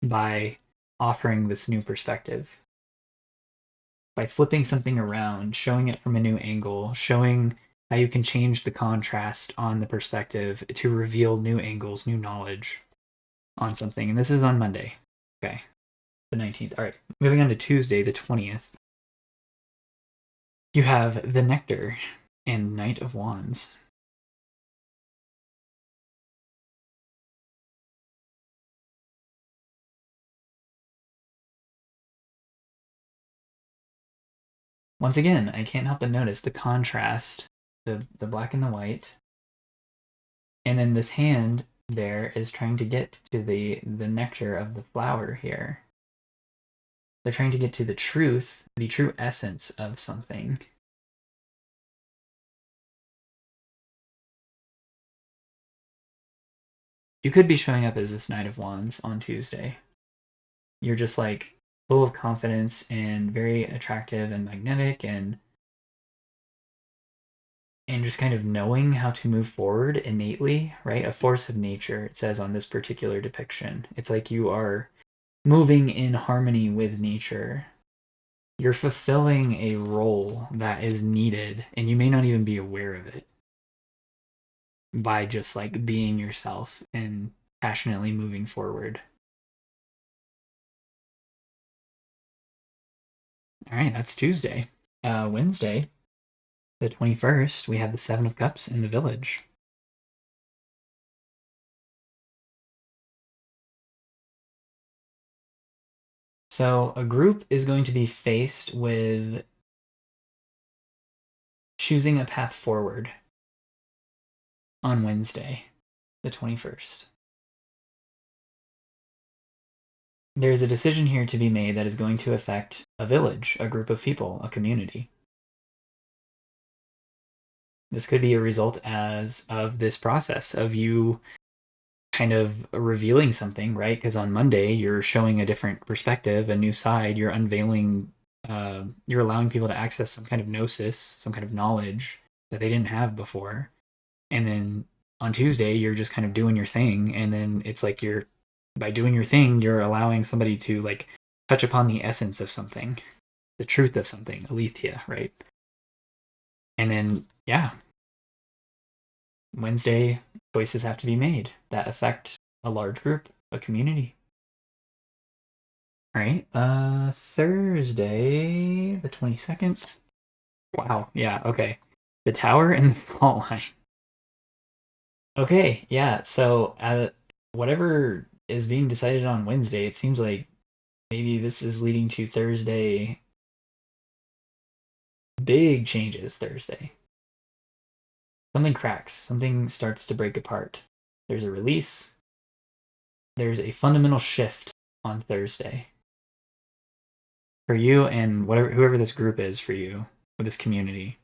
by offering this new perspective. By flipping something around, showing it from a new angle, showing how you can change the contrast on the perspective to reveal new angles, new knowledge on something. And this is on Monday. Okay. The 19th. All right. Moving on to Tuesday, the 20th. You have the Nectar and Knight of Wands. Once again, I can't help but notice the contrast, the black and the white. And then this hand there is trying to get to the nectar of the flower here. They're trying to get to the truth, the true essence of something. You could be showing up as this Knight of Wands on Tuesday. You're just like full of confidence and very attractive and magnetic and just kind of knowing how to move forward innately, right? A force of nature, it says on this particular depiction. It's like you are moving in harmony with nature. You're fulfilling a role that is needed, and you may not even be aware of it by just like being yourself and passionately moving forward. All right, that's Tuesday. Wednesday, the 21st, we have the Seven of Cups in the Village. So a group is going to be faced with choosing a path forward on Wednesday, the 21st. There's a decision here to be made that is going to affect a village, a group of people, a community. This could be a result of this process of you kind of revealing something, right? Because on Monday, you're showing a different perspective, a new side. You're unveiling, you're allowing people to access some kind of gnosis, some kind of knowledge that they didn't have before. And then on Tuesday, you're just kind of doing your thing. And then it's like by doing your thing, you're allowing somebody to like touch upon the essence of something, the truth of something, aletheia, right? And then, yeah, Wednesday, choices have to be made that affect a large group, a community. All right. Thursday, the 22nd. Wow. Yeah. Okay. The Tower and the Fault Line. Okay. Yeah. So, whatever is being decided on Wednesday, it seems like maybe this is leading to Thursday. Big changes Thursday. Something cracks. Something starts to break apart. There's a release. There's a fundamental shift on Thursday for you and whoever this group is for you, or this community.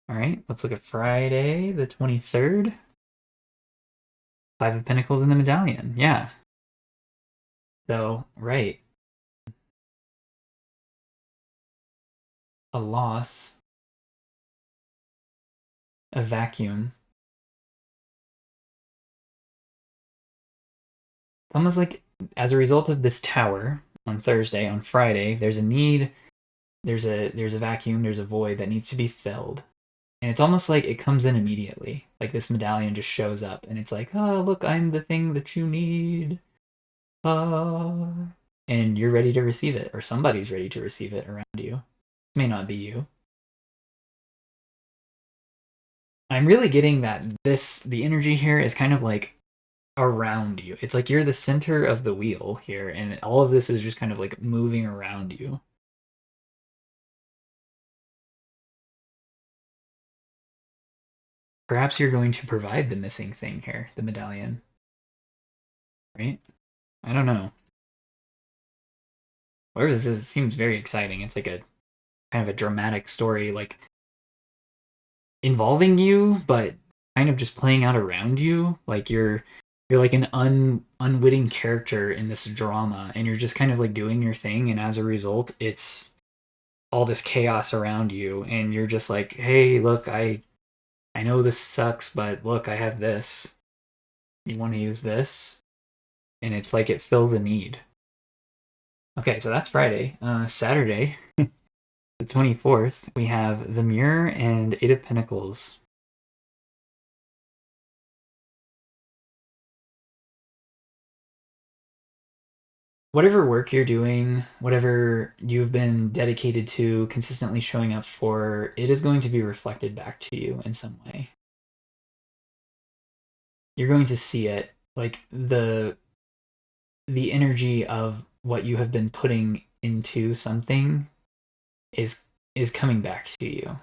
All right, let's look at Friday, the 23rd. Five of Pentacles in the medallion. Yeah. So, right. A loss. A vacuum. Almost like as a result of this tower on Thursday, on Friday, there's a need, there's a vacuum, there's a void that needs to be filled. And it's almost like it comes in immediately. Like this medallion just shows up and it's like, oh, look, I'm the thing that you need. And you're ready to receive it, or somebody's ready to receive it around you. It may not be you. I'm really getting that the energy here is kind of like around you. It's like you're the center of the wheel here, and all of this is just kind of like moving around you. Perhaps you're going to provide the missing thing here, the medallion. Right? I don't know. Whatever this is, it seems very exciting. It's like a kind of a dramatic story, like involving you, but kind of just playing out around you. Like you're like an unwitting character in this drama, and you're just kind of like doing your thing, and as a result, it's all this chaos around you, and you're just like, hey, look, I I know this sucks, but look, I have this. You want to use this? And it's like it fills a need. Okay, so that's Friday. Saturday, the 24th, we have the Mirror and Eight of Pentacles. Whatever work you're doing, whatever you've been dedicated to, consistently showing up for, it is going to be reflected back to you in some way. You're going to see it, like the energy of what you have been putting into something is coming back to you.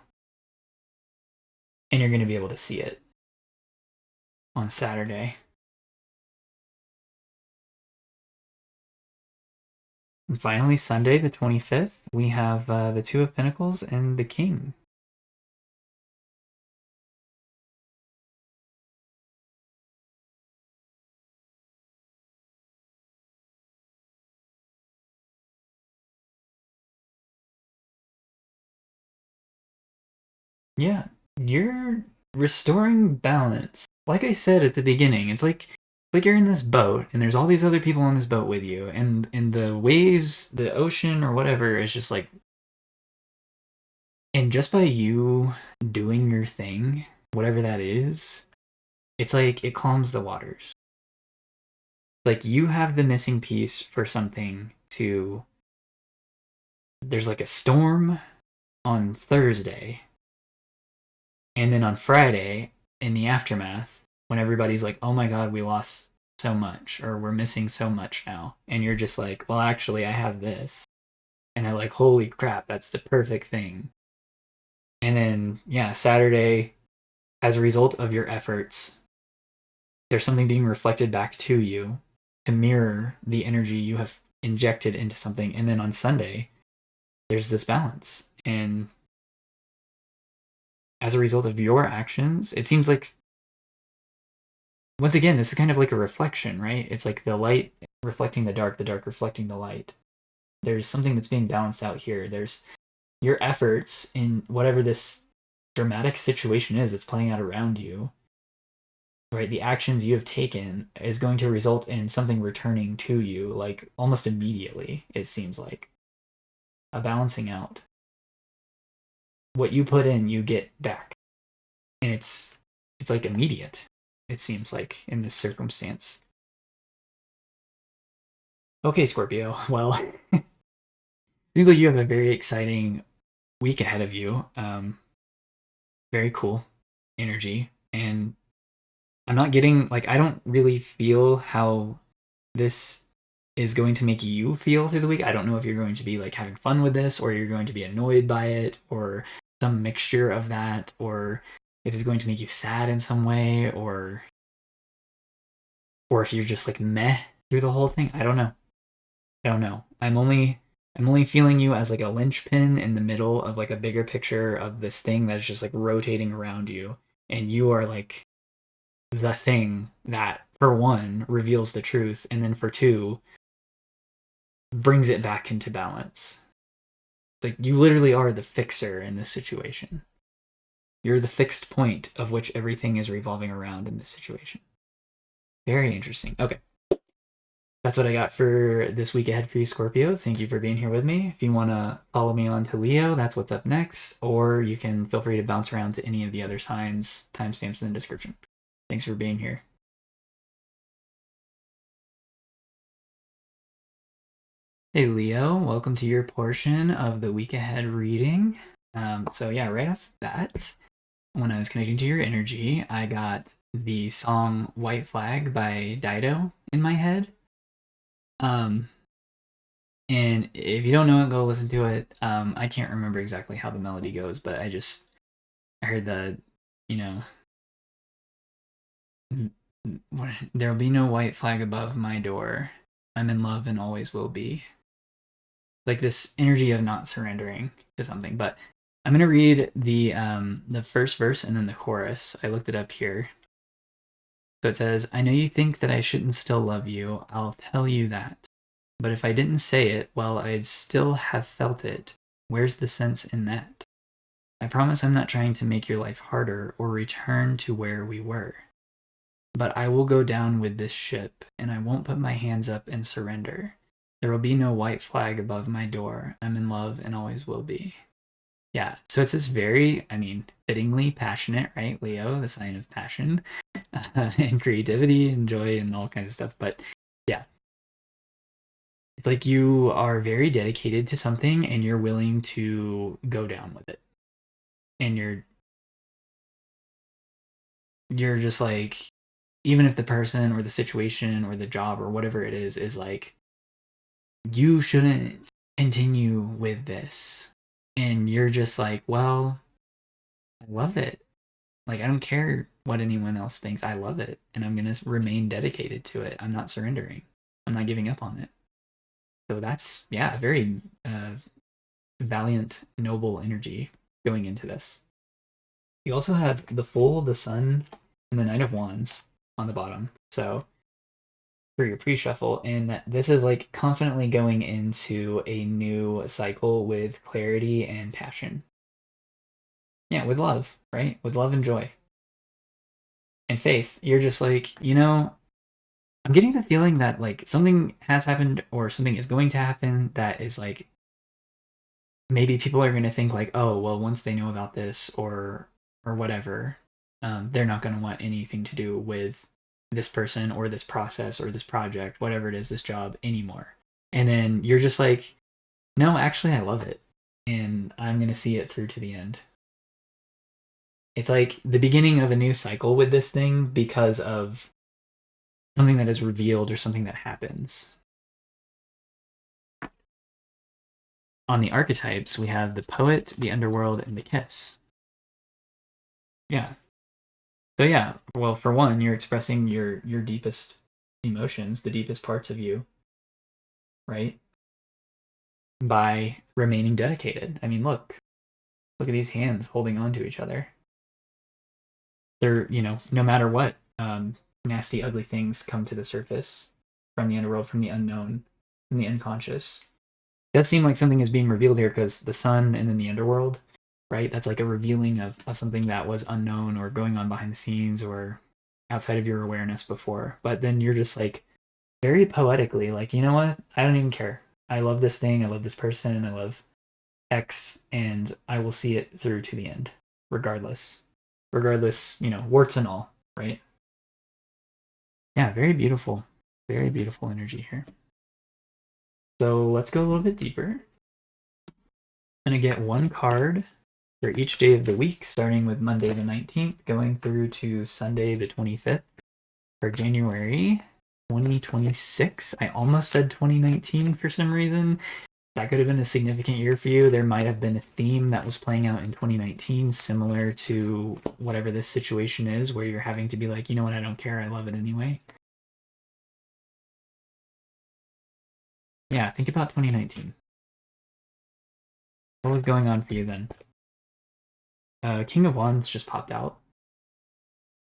And you're going to be able to see it on Saturday. And finally, Sunday, the 25th, we have the Two of Pentacles and the King. Yeah, you're restoring balance. Like I said at the beginning, it's like you're in this boat and there's all these other people on this boat with you, and the waves, the ocean or whatever is just like, and just by you doing your thing, whatever that is, it's like it calms the waters. Like you have the missing piece for something to, there's like a storm on Thursday, and then on Friday in the aftermath, when everybody's like, oh my god, we lost so much, or we're missing so much now, and you're just like, well, actually I have this, and they're like, holy crap, that's the perfect thing. And then yeah, Saturday, as a result of your efforts, there's something being reflected back to you to mirror the energy you have injected into something. And then on Sunday, there's this balance. And as a result of your actions, it seems like, once again, this is kind of like a reflection, right? It's like the light reflecting the dark reflecting the light. There's something that's being balanced out here. There's your efforts in whatever this dramatic situation is that's playing out around you, right? The actions you have taken is going to result in something returning to you, like almost immediately, it seems like. A balancing out. What you put in, you get back. And it's like immediate, it seems like, in this circumstance. Okay, Scorpio. Well, seems like you have a very exciting week ahead of you. Very cool energy. And I'm not getting, like, I don't really feel how this is going to make you feel through the week. I don't know if you're going to be like having fun with this, or you're going to be annoyed by it, or some mixture of that, or if it's going to make you sad in some way, or if you're just like meh through the whole thing. I don't know. I'm only feeling you as like a linchpin in the middle of like a bigger picture of this thing that's just like rotating around you, and you are like the thing that, for one, reveals the truth, and then for two, brings it back into balance. It's like you literally are the fixer in this situation. You're the fixed point of which everything is revolving around in this situation. Very interesting. Okay. That's what I got for this week ahead for you, Scorpio. Thank you for being here with me. If you want to follow me on to Leo, that's what's up next. Or you can feel free to bounce around to any of the other signs, timestamps in the description. Thanks for being here. Hey Leo, welcome to your portion of the week ahead reading. So yeah, right off the bat, when I was connecting to your energy, I got the song White Flag by Dido in my head. And if you don't know it, go listen to it. I can't remember exactly how the melody goes, but I heard the, you know, there'll be no white flag above my door. I'm in love and always will be. Like this energy of not surrendering to something. But I'm gonna read the first verse and then the chorus. I looked it up here. So it says, I know you think that I shouldn't still love you. I'll tell you that. But if I didn't say it, well, I'd still have felt it. Where's the sense in that? I promise I'm not trying to make your life harder or return to where we were. But I will go down with this ship, and I won't put my hands up and surrender. There will be no white flag above my door. I'm in love and always will be. Yeah, so it's this very, I mean, fittingly passionate, right? Leo, the sign of passion and creativity and joy and all kinds of stuff. But yeah, it's like you are very dedicated to something and you're willing to go down with it. And you're just like, even if the person or the situation or the job or whatever it is like, you shouldn't continue with this. And you're just like, well, I love it. Like, I don't care what anyone else thinks. I love it. And I'm going to remain dedicated to it. I'm not surrendering. I'm not giving up on it. So that's, yeah, very valiant, noble energy going into this. You also have the Fool, the Sun, and the Knight of Wands on the bottom. So for your pre-shuffle, and this is like confidently going into a new cycle with clarity and passion. Yeah, with love, right? With love and joy. And faith. You're just like, I'm getting the feeling that like something has happened or something is going to happen that is like maybe people are going to think like, oh, well, once they know about this or whatever, they're not going to want anything to do with this person or this process or this project, whatever it is, this job anymore. And then you're just like, no, actually, I love it. And I'm going to see it through to the end. It's like the beginning of a new cycle with this thing because of something that is revealed or something that happens. On the archetypes, we have the poet, the underworld, and the kiss. Yeah. So yeah, well, for one, you're expressing your deepest emotions, the deepest parts of you, right? By remaining dedicated. I mean, look at these hands holding on to each other. They're, no matter what, nasty, ugly things come to the surface from the underworld, from the unknown, from the unconscious. It does seem like something is being revealed here because the sun and then the underworld, right? That's like a revealing of something that was unknown or going on behind the scenes or outside of your awareness before. But then you're just like very poetically like, you know what? I don't even care. I love this thing. I love this person. I love X, and I will see it through to the end, regardless. Regardless, warts and all, right? Yeah, very beautiful. Very beautiful energy here. So let's go a little bit deeper. I'm going to get one card for each day of the week, starting with Monday the 19th, going through to Sunday the 25th for January 2026. I almost said 2019 for some reason. That could have been a significant year for you. There might have been a theme that was playing out in 2019, similar to whatever this situation is, where you're having to be like, you know what, I don't care, I love it anyway. Yeah, think about 2019. What was going on for you then? King of Wands just popped out.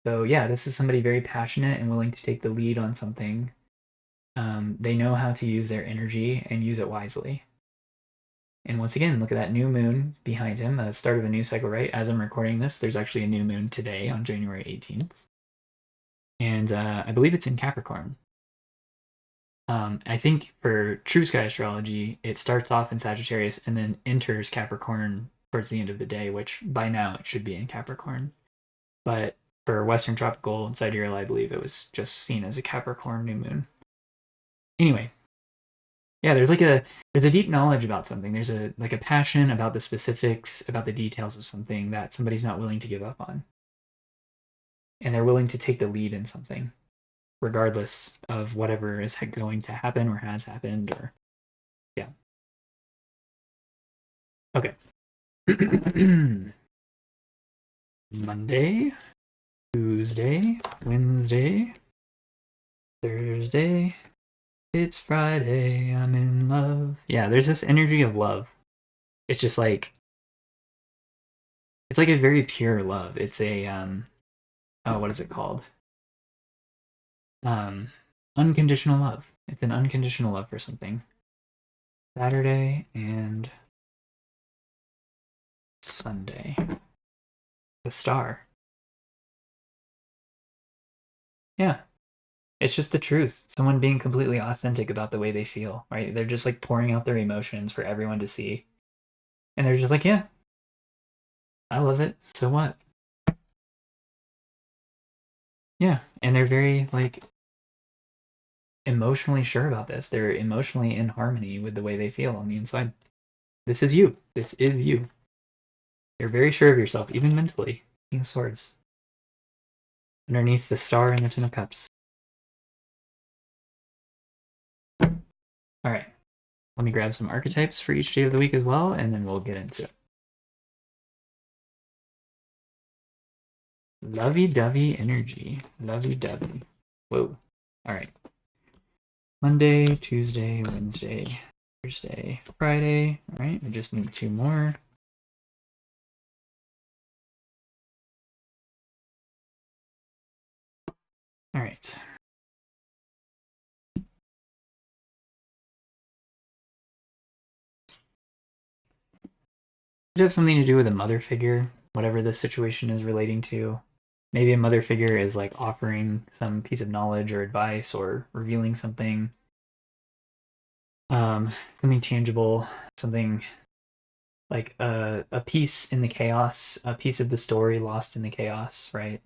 So yeah, this is somebody very passionate and willing to take the lead on something. They know how to use their energy and use it wisely. And once again, look at that new moon behind him, the start of a new cycle, right? As I'm recording this, there's actually a new moon today on January 18th. And I believe it's in Capricorn. I think for true sky astrology, it starts off in Sagittarius and then enters Capricorn towards the end of the day, which by now it should be in Capricorn. But for Western tropical and sidereal, I believe it was just seen as a Capricorn new moon. Anyway, yeah, there's a deep knowledge about something. There's a passion about the specifics, about the details of something that somebody's not willing to give up on. And they're willing to take the lead in something, regardless of whatever is going to happen or has happened or yeah. Okay. Monday, Tuesday, Wednesday, Thursday, it's Friday, I'm in love. Yeah, there's this energy of love. It's just like, it's like a very pure love. It's a, what is it called? Unconditional love. It's an unconditional love for something. Saturday and Sunday. The star. Yeah. It's just the truth. Someone being completely authentic about the way they feel, right? They're just like pouring out their emotions for everyone to see. And they're just like, yeah, I love it. So what? Yeah. And they're very like emotionally sure about this. They're emotionally in harmony with the way they feel on the inside. This is you. This is you. You're very sure of yourself, even mentally. King of Swords. Underneath the star and the Ten of Cups. All right. Let me grab some archetypes for each day of the week as well, and then we'll get into it. Lovey-dovey energy. Lovey-dovey. Whoa. All right. Monday, Tuesday, Wednesday, Thursday, Friday. All right. I just need 2 more. All right. Could have something to do with a mother figure, whatever this situation is relating to. Maybe a mother figure is like offering some piece of knowledge or advice or revealing something. Something tangible, something like a piece in the chaos, a piece of the story lost in the chaos, right?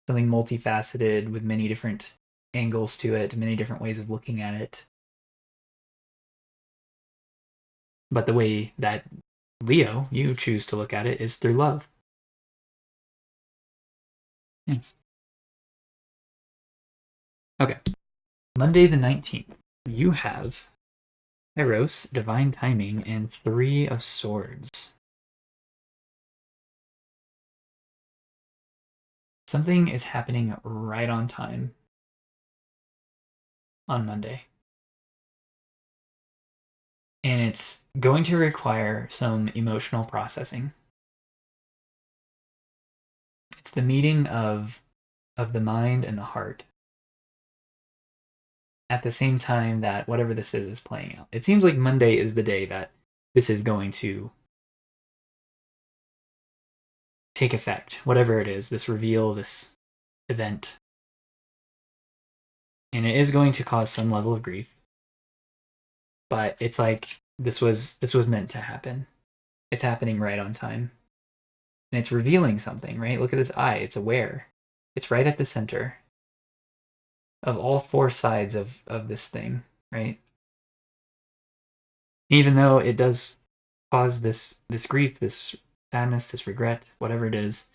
Something multifaceted with many different angles to it, many different ways of looking at it. But the way that Leo, you choose to look at it is through love. Yeah. Okay. Monday the 19th, you have Taurus, Divine Timing, and 3 of Swords. Something is happening right on time on Monday. And it's going to require some emotional processing. It's the meeting of the mind and the heart at the same time that whatever this is playing out. It seems like Monday is the day that this is going to take effect, whatever it is, this reveal, this event. And it is going to cause some level of grief. But it's like this was meant to happen. It's happening right on time. And it's revealing something, right? Look at this eye. It's aware. It's right at the center of all 4 sides of this thing, right? Even though it does cause this grief, this sadness, this regret, whatever it is,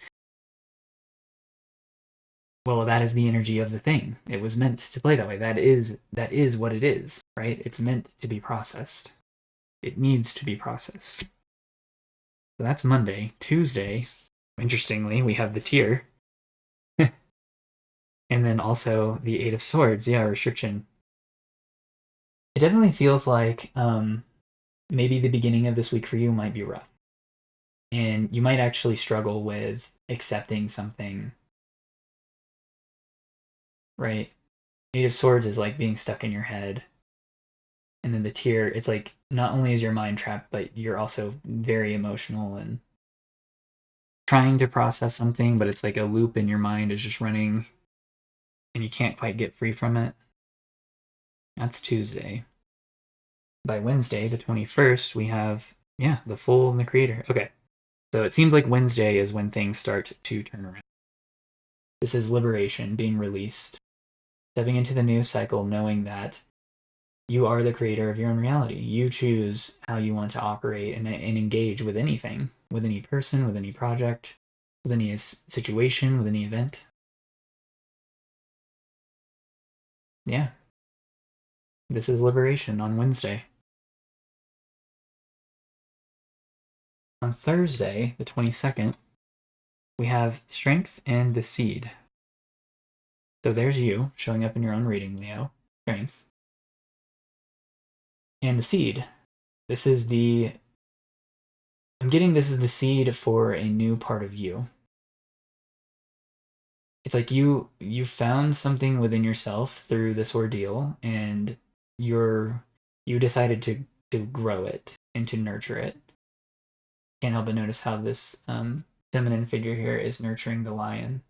well, that is the energy of the thing. It was meant to play that way. That is what it is, right? It's meant to be processed. It needs to be processed. So that's Monday. Tuesday, interestingly, we have the tear. And then also the 8 of Swords. Yeah, restriction. It definitely feels like maybe the beginning of this week for you might be rough. And you might actually struggle with accepting something, right? 8 of Swords is like being stuck in your head. And then the tear, it's like not only is your mind trapped, but you're also very emotional and trying to process something, but it's like a loop in your mind is just running and you can't quite get free from it. That's Tuesday. By Wednesday, the 21st, we have, the Fool and the Creator. Okay. So it seems like Wednesday is when things start to turn around. This is liberation, being released, stepping into the new cycle, knowing that you are the creator of your own reality. You choose how you want to operate and engage with anything, with any person, with any project, with any situation, with any event. Yeah. This is liberation on Wednesday. On Thursday, the 22nd, we have Strength and the Seed. So there's you showing up in your own reading, Leo. Strength. And the Seed. This is the... I'm getting this is the seed for a new part of you. It's like you found something within yourself through this ordeal, and you decided to grow it and to nurture it. can't help but notice how this feminine figure here is nurturing the lion.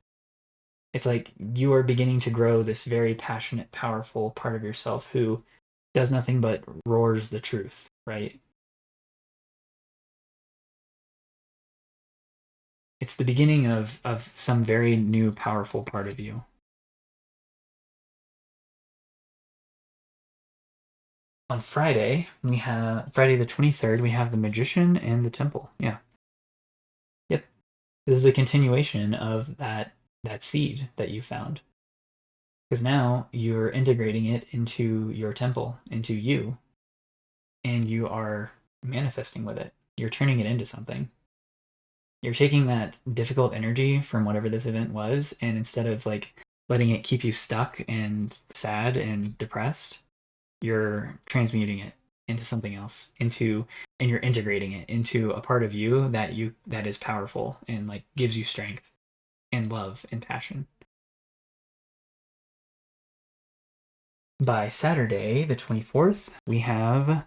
It's like you are beginning to grow this very passionate, powerful part of yourself who does nothing but roars the truth, right? It's the beginning of some very new, powerful part of you. On Friday, we have Friday the 23rd, we have the Magician and the Temple. Yeah. Yep. This is a continuation of that seed that you found. Because now you're integrating it into your temple, into you, and you are manifesting with it. You're turning it into something. You're taking that difficult energy from whatever this event was, and instead of like letting it keep you stuck and sad and depressed, you're transmuting it into something else, and you're integrating it into a part of you that is powerful and like gives you strength and love and passion. By Saturday, the 24th, we have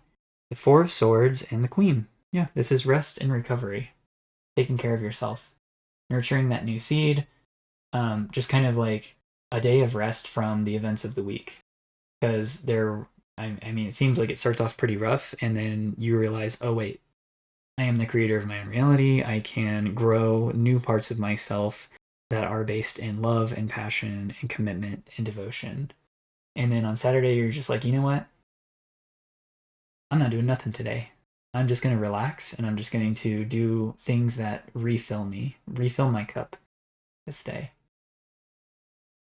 the Four of Swords and the Queen. Yeah, this is rest and recovery, taking care of yourself, nurturing that new seed, just kind of like a day of rest from the events of the week. Because I mean, it seems like it starts off pretty rough, and then you realize, oh, wait, I am the creator of my own reality. I can grow new parts of myself that are based in love and passion and commitment and devotion. And then on Saturday, you're just like, you know what? I'm not doing nothing today. I'm just going to relax and I'm just going to do things that refill me, refill my cup this day.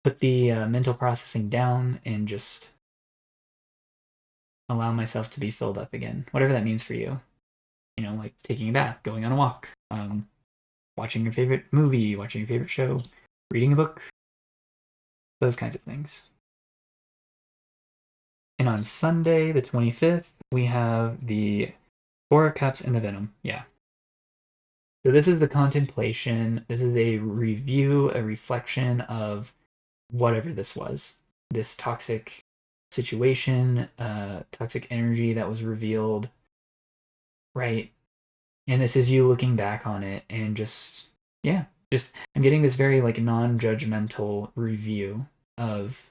Put the mental processing down and just allow myself to be filled up again, whatever that means for you. You know, like taking a bath, going on a walk, watching your favorite movie, watching your favorite show, reading a book, those kinds of things. And on Sunday, the 25th, we have the Four of Cups and the Venom. Yeah. So this is the contemplation. This is a review, a reflection of whatever this was. This toxic situation, toxic energy that was revealed, right? And this is you looking back on it and just, yeah, just, I'm getting this very like non-judgmental review of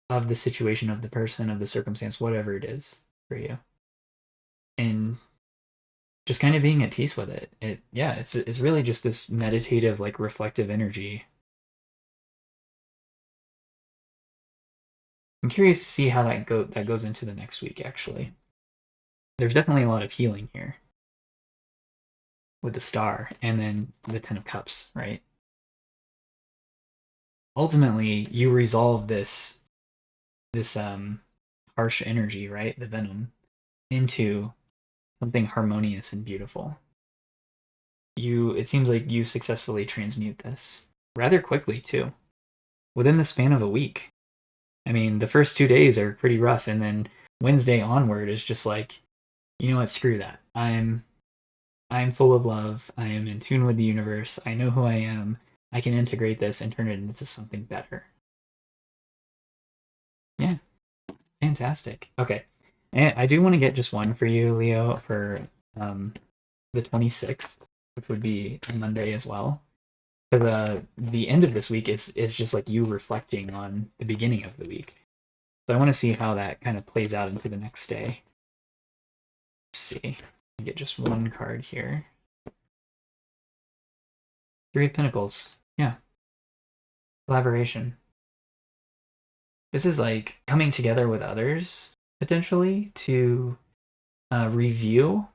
the situation, of the person, of the circumstance, whatever it is for you. And just kind of being at peace with it. It's really just this meditative, like reflective energy. I'm curious to see how that goes into the next week. Actually, there's definitely a lot of healing here with the Star and then the Ten of Cups, right? Ultimately, you resolve this harsh energy, right, the venom, into something harmonious and beautiful. It seems like you successfully transmute this rather quickly too, within the span of a week. I mean, the first 2 days are pretty rough, and then Wednesday onward is just like, you know what, screw that. I'm full of love. I am in tune with the universe. I know who I am. I can integrate this and turn it into something better. Yeah, fantastic. Okay, and I do want to get just one for you, Leo, for the 26th, which would be Monday as well. Because the end of this week is just like you reflecting on the beginning of the week. So I want to see how that kind of plays out into the next day. Let's see. I get just one card here. Three of Pentacles. Yeah. Collaboration. This is like coming together with others, potentially, to review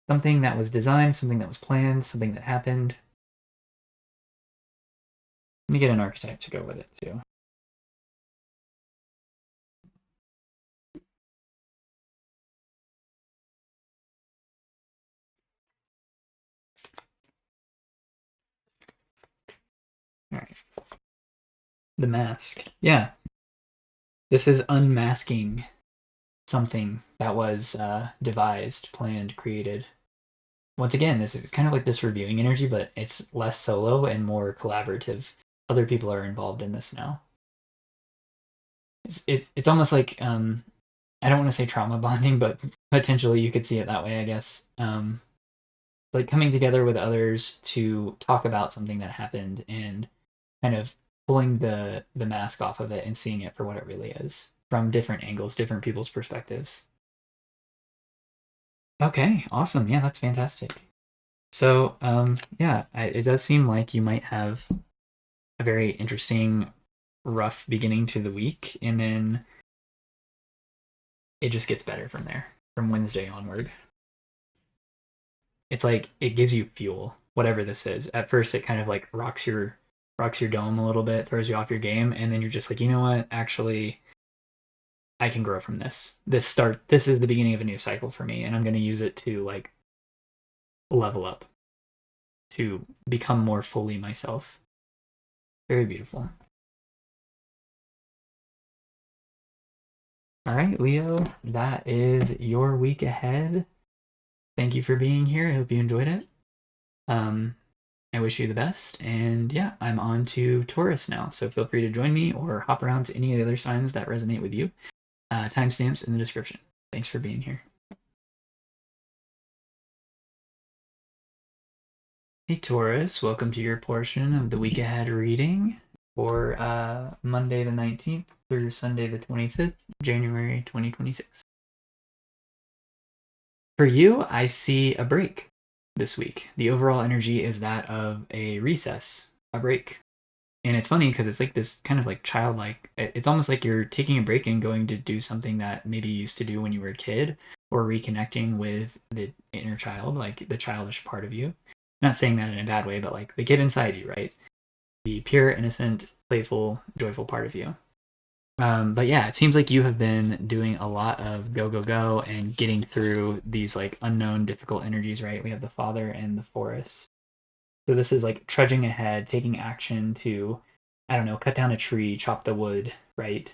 something that was designed, something that was planned, something that happened. Let me get an archetype to go with it, too. All right. The Mask. Yeah. This is unmasking something that was devised, planned, created. Once again, this is kind of like this reviewing energy, but it's less solo and more collaborative. Other people are involved in this now. It's almost like I don't want to say trauma bonding, but potentially you could see it that way, I guess. like coming together with others to talk about something that happened and kind of pulling the mask off of it and seeing it for what it really is from different angles, different people's perspectives. Okay, awesome. Yeah, that's fantastic. So, yeah, it does seem like you might have a very interesting, rough beginning to the week, and then it just gets better from there, from Wednesday onward. It's like it gives you fuel, whatever this is. At first, it kind of like rocks your dome a little bit, throws you off your game, and then you're just like, you know what? Actually, I can grow from this. This is the beginning of a new cycle for me, and I'm going to use it to like level up, to become more fully myself. Very beautiful. All right, Leo, that is your week ahead. Thank you for being here. I hope you enjoyed it. I wish you the best. And yeah, I'm on to Taurus now. So feel free to join me or hop around to any of the other signs that resonate with you. Timestamps in the description. Thanks for being here. Hey, Taurus, welcome to your portion of the week ahead reading for Monday the 19th through Sunday the 25th, January 2026. For you, I see a break this week. The overall energy is that of a recess, a break. And it's funny because it's like this kind of like childlike, it's almost like you're taking a break and going to do something that maybe you used to do when you were a kid, or reconnecting with the inner child, like the childish part of you. I'm not saying that in a bad way, but like the kid inside you, right? The pure, innocent, playful, joyful part of you. But yeah, it seems like you have been doing a lot of go, go, go and getting through these like unknown, difficult energies, right? We have the Father and the Forest. So this is like trudging ahead, taking action to, I don't know, cut down a tree, chop the wood, right?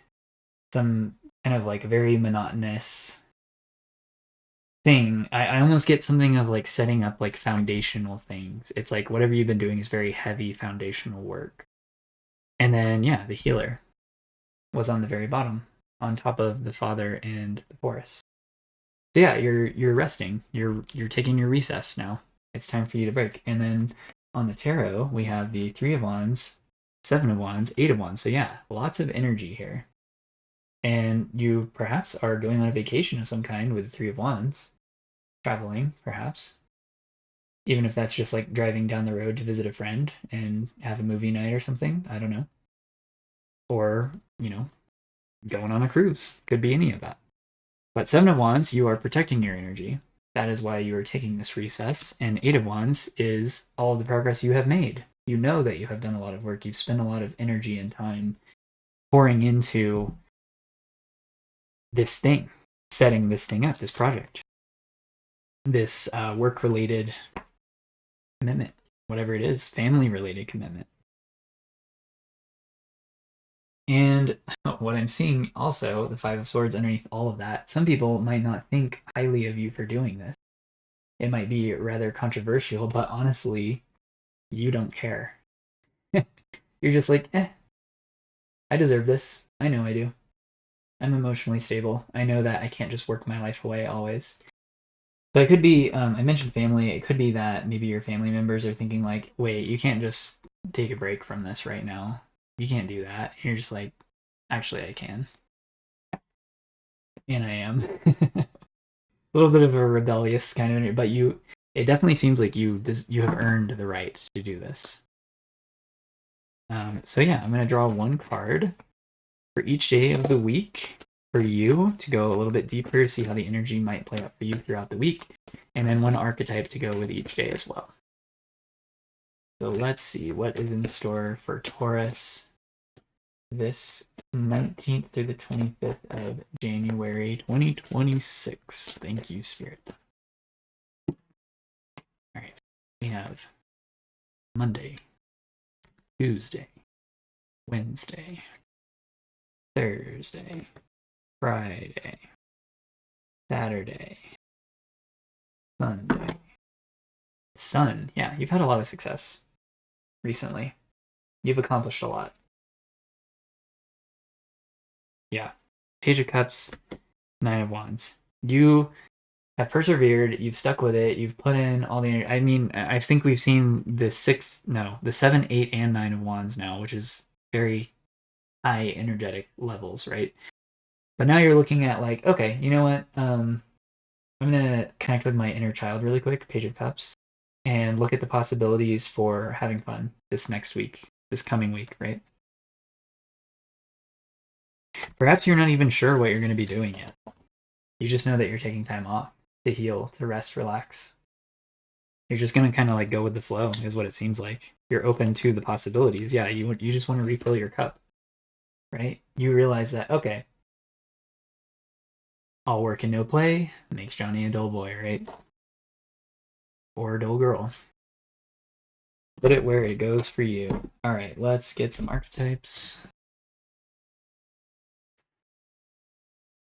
Some kind of like very monotonous thing. I almost get something of like setting up like foundational things. It's like whatever you've been doing is very heavy foundational work. And then, yeah, the healer was on the very bottom, on top of the Father and the Forest. So yeah, you're resting. You're taking your recess now. It's time for you to break. And then on the tarot, we have the Three of Wands, Seven of Wands, Eight of Wands. So yeah, lots of energy here. And you perhaps are going on a vacation of some kind with the Three of Wands, traveling perhaps. Even if that's just like driving down the road to visit a friend and have a movie night or something. I don't know. Or, going on a cruise. Could be any of that. But Seven of Wands, you are protecting your energy. That is why you are taking this recess. And Eight of Wands is all of the progress you have made. You know that you have done a lot of work. You've spent a lot of energy and time pouring into this thing, setting this thing up, this project, this work-related commitment, whatever it is, family-related commitment. And what I'm seeing also, the Five of Swords underneath all of that, some people might not think highly of you for doing this. It might be rather controversial, but honestly, you don't care. You're just like, I deserve this. I know I do. I'm emotionally stable. I know that I can't just work my life away always. So it could be, I mentioned family. It could be that maybe your family members are thinking like, wait, you can't just take a break from this right now. You can't do that. And you're just like, actually, I can. And I am. A little bit of a rebellious kind of, but it definitely seems like you have earned the right to do this. So yeah, I'm going to draw one card for each day of the week for you to go a little bit deeper, see how the energy might play out for you throughout the week, and then one archetype to go with each day as well. So let's see what is in store for Taurus this 19th through the 25th of January 2026. Thank you, Spirit. All right, we have Monday, Tuesday, Wednesday, Thursday, Friday, Saturday, Sunday. Sun. Yeah, you've had a lot of success recently. You've accomplished a lot. Yeah. Page of Cups, Nine of Wands. You have persevered, you've stuck with it, you've put in all the energy. I mean, I think we've seen the 7, 8, and 9 of wands now, which is very high energetic levels, right? But now you're looking at like, okay, you know what? I'm gonna connect with my inner child really quick, Page of Cups, and look at the possibilities for having fun this next week, this coming week, right? Perhaps you're not even sure what you're going to be doing yet. You just know that you're taking time off to heal, to rest, relax. You're just going to kind of like go with the flow, is what it seems like. You're open to the possibilities. Yeah, you just want to refill your cup, right? You realize that, okay, all work and no play makes Johnny a dull boy, right? Or a dull girl. Put it where it goes for you. All right, let's get some archetypes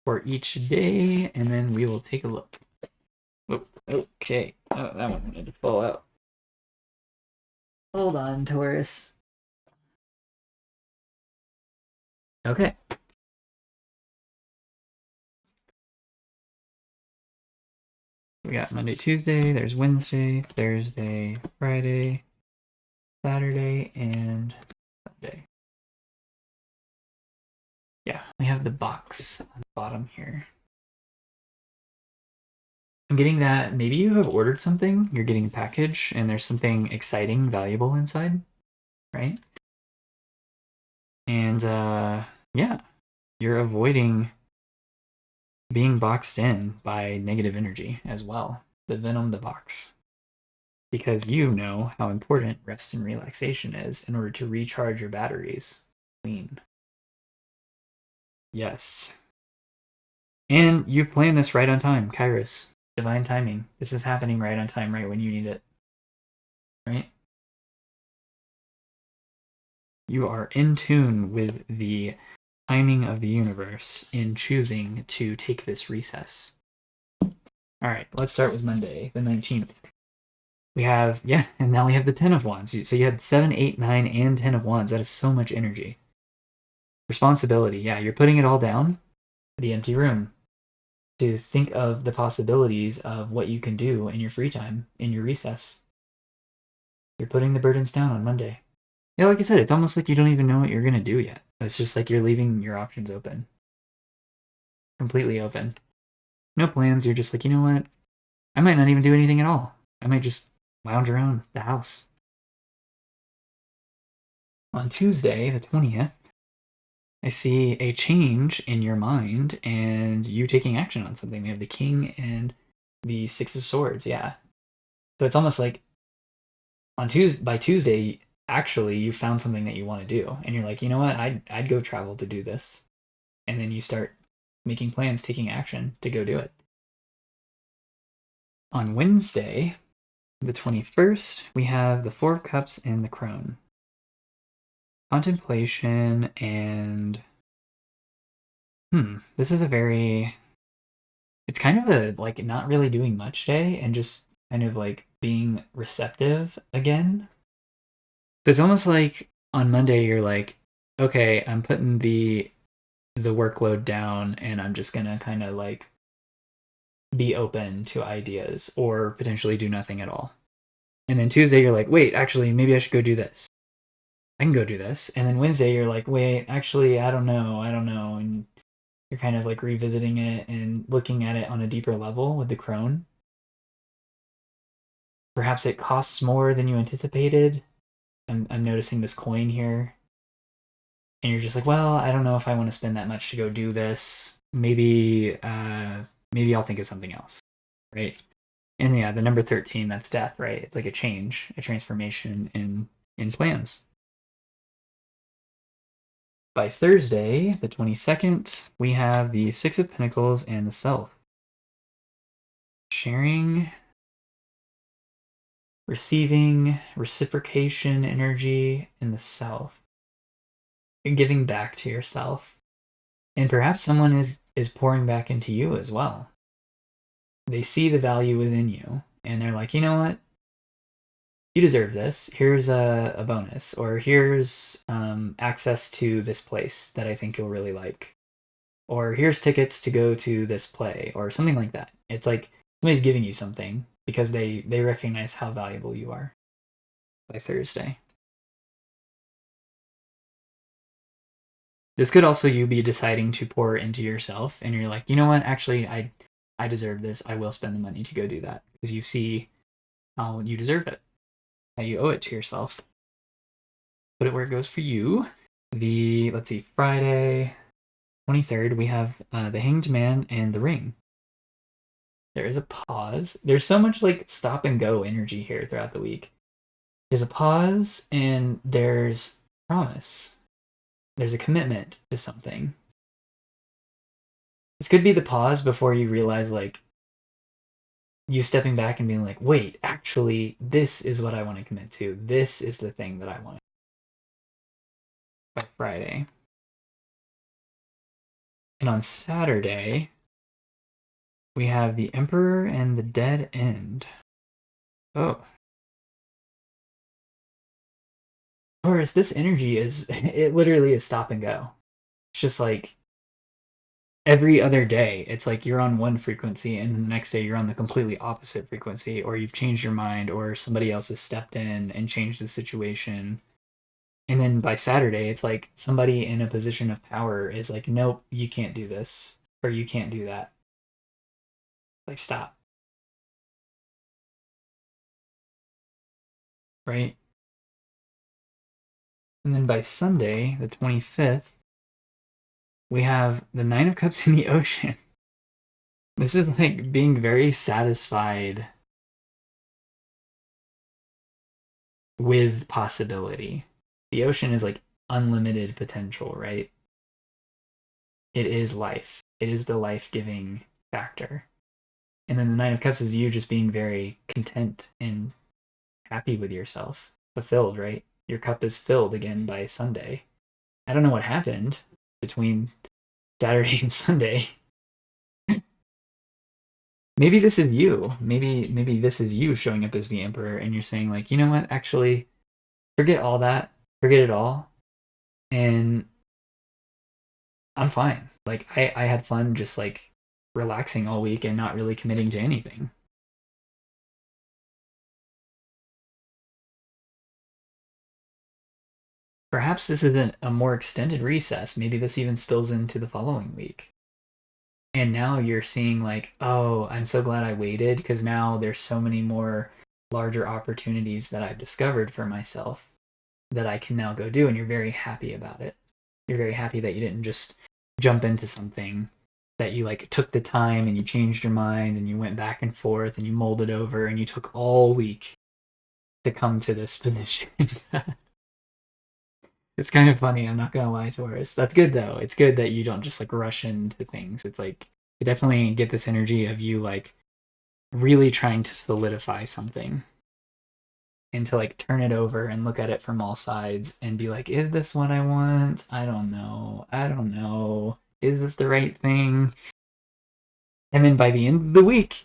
for each day, and then we will take a look. Oh, okay. Oh, that one wanted to fall out. Hold on, Taurus. Okay. We got Monday, Tuesday, there's Wednesday, Thursday, Friday, Saturday, and Sunday. Yeah, we have the box on the bottom here. I'm getting that maybe you have ordered something, you're getting a package, and there's something exciting, valuable inside, right? And yeah, you're avoiding being boxed in by negative energy as well. The venom, the box. Because you know how important rest and relaxation is in order to recharge your batteries clean. Yes. And you've planned this right on time, Kairos. Divine timing. This is happening right on time, right when you need it. Right? You are in tune with the timing of the universe in choosing to take this recess. All right, let's start with Monday, the 19th. We have, yeah, and now we have the 10 of Wands. So you had 7, 8, 9, and 10 of Wands. That is so much energy. Responsibility, yeah, you're putting it all down, the empty room, to think of the possibilities of what you can do in your free time, in your recess. You're putting the burdens down on Monday. Yeah, like I said, it's almost like you don't even know what you're going to do yet. It's just like you're leaving your options open. Completely open. No plans. You're just like, you know what? I might not even do anything at all. I might just lounge around the house. On Tuesday, the 20th, I see a change in your mind and you taking action on something. We have the King and the Six of Swords, yeah. So it's almost like by Tuesday, actually, you found something that you want to do, and you're like, you know what, I'd go travel to do this, and then you start making plans, taking action to go do it. On Wednesday, the 21st, we have the Four of Cups and the Crone. Contemplation and this is it's kind of a like not really doing much day and just kind of like being receptive again. So it's almost like on Monday you're like, okay, I'm putting the workload down and I'm just gonna kind of like be open to ideas or potentially do nothing at all. And then Tuesday you're like, wait, actually maybe I should go do this. I can go do this. And then Wednesday you're like, wait, actually I don't know. And you're kind of like revisiting it and looking at it on a deeper level with the Crone. Perhaps it costs more than you anticipated. I'm noticing this coin here. And you're just like, well, I don't know if I want to spend that much to go do this. Maybe I'll think of something else, right? And yeah, the number 13, that's death, right? It's like a change, a transformation in plans. By Thursday, the 22nd, we have the Six of Pentacles and the Self. Sharing, receiving, reciprocation energy in the Self. And giving back to yourself. And perhaps someone is pouring back into you as well. They see the value within you, and they're like, you know what? You deserve this. Here's a bonus, or here's access to this place that I think you'll really like, or here's tickets to go to this play, or something like that. It's like somebody's giving you something because they recognize how valuable you are by Thursday. This could also you be deciding to pour into yourself, and you're like, you know what, actually, I deserve this. I will spend the money to go do that because you see how you deserve it, how you owe it to yourself. Put it where it goes for you. Let's see, Friday 23rd, we have the Hanged Man and the Ring. There is a pause. There's so much like stop and go energy here throughout the week. There's a pause and there's promise. There's a commitment to something. This could be the pause before you realize, like, you stepping back and being like, wait, actually, this is what I want to commit to. This is the thing that I want by Friday. And on Saturday, we have the Emperor and the Dead End. Oh. Taurus, this energy it literally is stop and go. It's just like every other day, it's like you're on one frequency and then the next day you're on the completely opposite frequency, or you've changed your mind, or somebody else has stepped in and changed the situation. And then by Saturday, it's like somebody in a position of power is like, nope, you can't do this, or you can't do that. Like, stop. Right? And then by Sunday, the 25th, we have the Nine of Cups in the Ocean. This is like being very satisfied with possibility. The ocean is like unlimited potential, right? It is life. It is the life-giving factor. And then the Nine of Cups is you just being very content and happy with yourself, fulfilled, right? Your cup is filled again by Sunday. I don't know what happened between Saturday and Sunday. Maybe this is you. Maybe this is you showing up as the Emperor, and you're saying like, you know what? Actually, forget all that. Forget it all. And I'm fine. Like I had fun just like relaxing all week and not really committing to anything. Perhaps this isn't a more extended recess. Maybe this even spills into the following week. And now you're seeing like, oh, I'm so glad I waited because now there's so many more larger opportunities that I've discovered for myself that I can now go do. And you're very happy about it. You're very happy that you didn't just jump into something, that you like took the time and you changed your mind and you went back and forth and you molded over and you took all week to come to this position. It's kind of funny, I'm not gonna lie, Taurus. That's good though. It's good that you don't just like rush into things. It's like you definitely get this energy of you like really trying to solidify something and to like turn it over and look at it from all sides and be like, is this what I want? I don't know. I don't know. Is this the right thing? And then by the end of the week,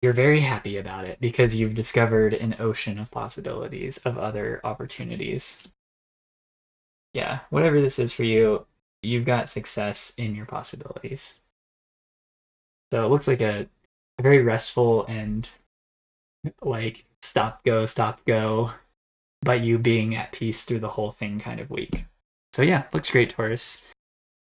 you're very happy about it because you've discovered an ocean of possibilities, of other opportunities. Yeah, whatever this is for you, you've got success in your possibilities. So it looks like a very restful and like stop go, but you being at peace through the whole thing kind of week. So yeah, looks great, Taurus.